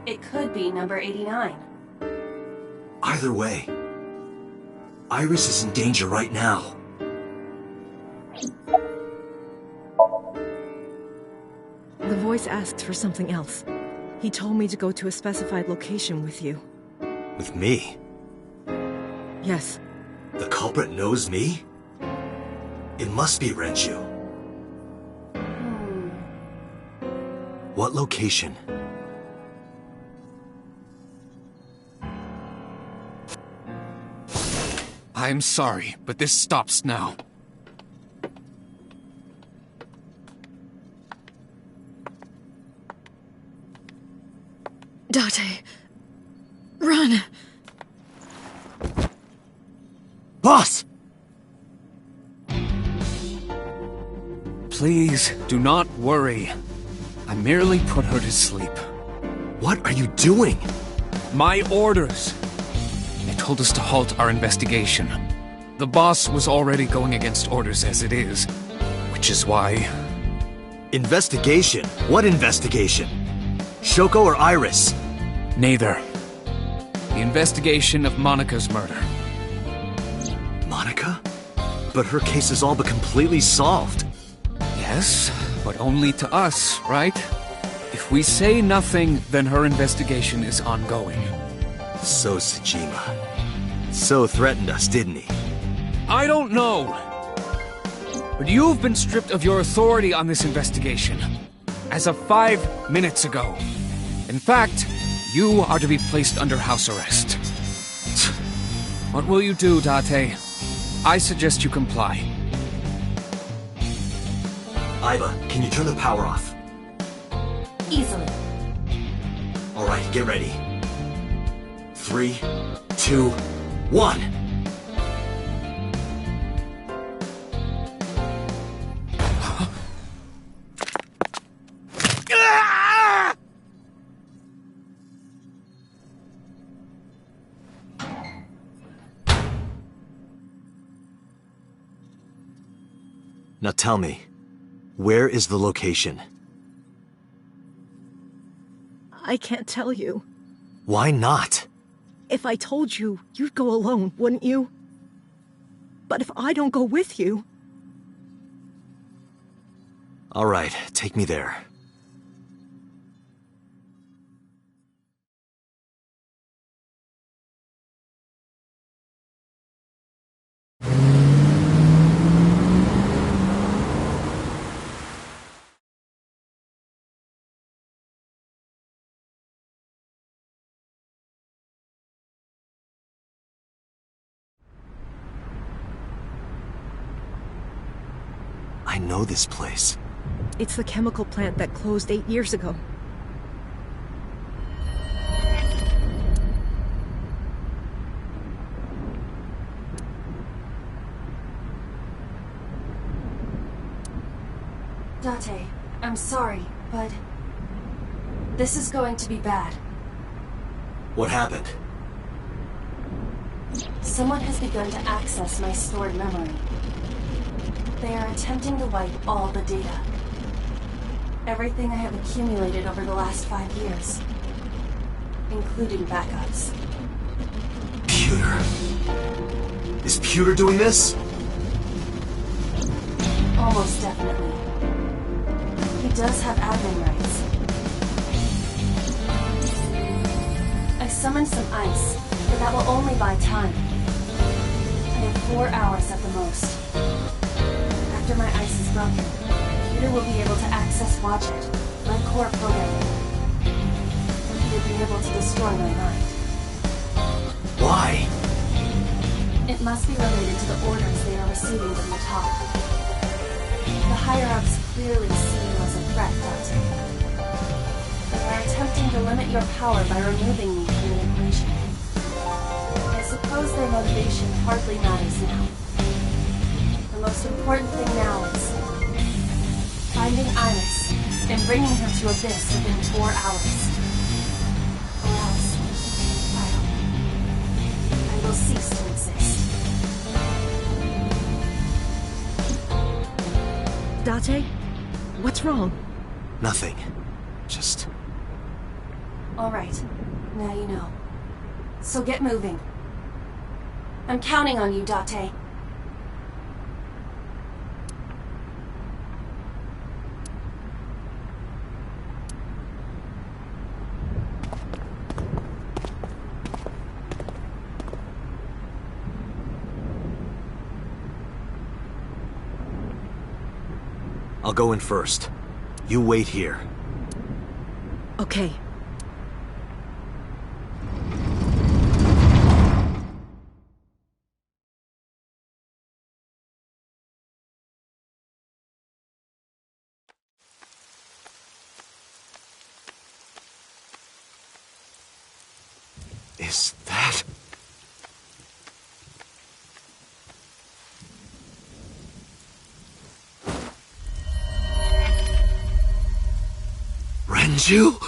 It could be number 89. Either way, Iris is in danger right now. The voice asked for something else. He told me to go to a specified location with you. With me? Yes. The culprit knows me? It must be Renju. What location? I'm sorry, but this stops now. Date, run! Boss! Please, do not worry. I merely put her to sleep. What are you doing? My orders. They told us to halt our investigation. The boss was already going against orders as it is, which is why... Investigation? What investigation? Shoko or Iris? Neither. The investigation of Monica's murder. Monica? But her case is all but completely solved. Yes, but only to us, right? If we say nothing, then her investigation is ongoing. So Tsushima. So threatened us, didn't he? I don't know. But you've been stripped of your authority on this investigation. As of 5 minutes ago. In fact, you are to be placed under house arrest. What will you do, Date? I suggest you comply. Aiba, can you turn the power off? Easily. Alright, get ready. 3, 2, 1! Now tell me, where is the location? I can't tell you. Why not? If I told you, you'd go alone, wouldn't you? But if I don't go with you... Alright, take me there. I know this place. It's the chemical plant that closed 8 years ago. Date, I'm sorry, but this is going to be bad. What happened? Someone has begun to access my stored memory. They are attempting to wipe all the data. Everything I have accumulated over the last 5 years. Including backups. Pewter. Is Pewter doing this? Almost definitely. He does have admin rights. I summoned some ice, but that will only buy time. I have 4 hours at the most. After my ice is broken, Peter will be able to access Watchet, my core programming. He will be able to destroy my mind. Why? It must be related to the orders they are receiving from the top. The higher-ups clearly see you as a threat, Doctor. They are attempting to limit your power by removing me from the equation. I suppose their motivation hardly matters now. The most important thing now is finding Iris and bringing her to Abyss within 4 hours. Or else, I will cease to exist. Date? What's wrong? Nothing. Just... All right. Now you know. So get moving. I'm counting on you, Date. I'll go in first. You wait here. Okay. Is that... Renju?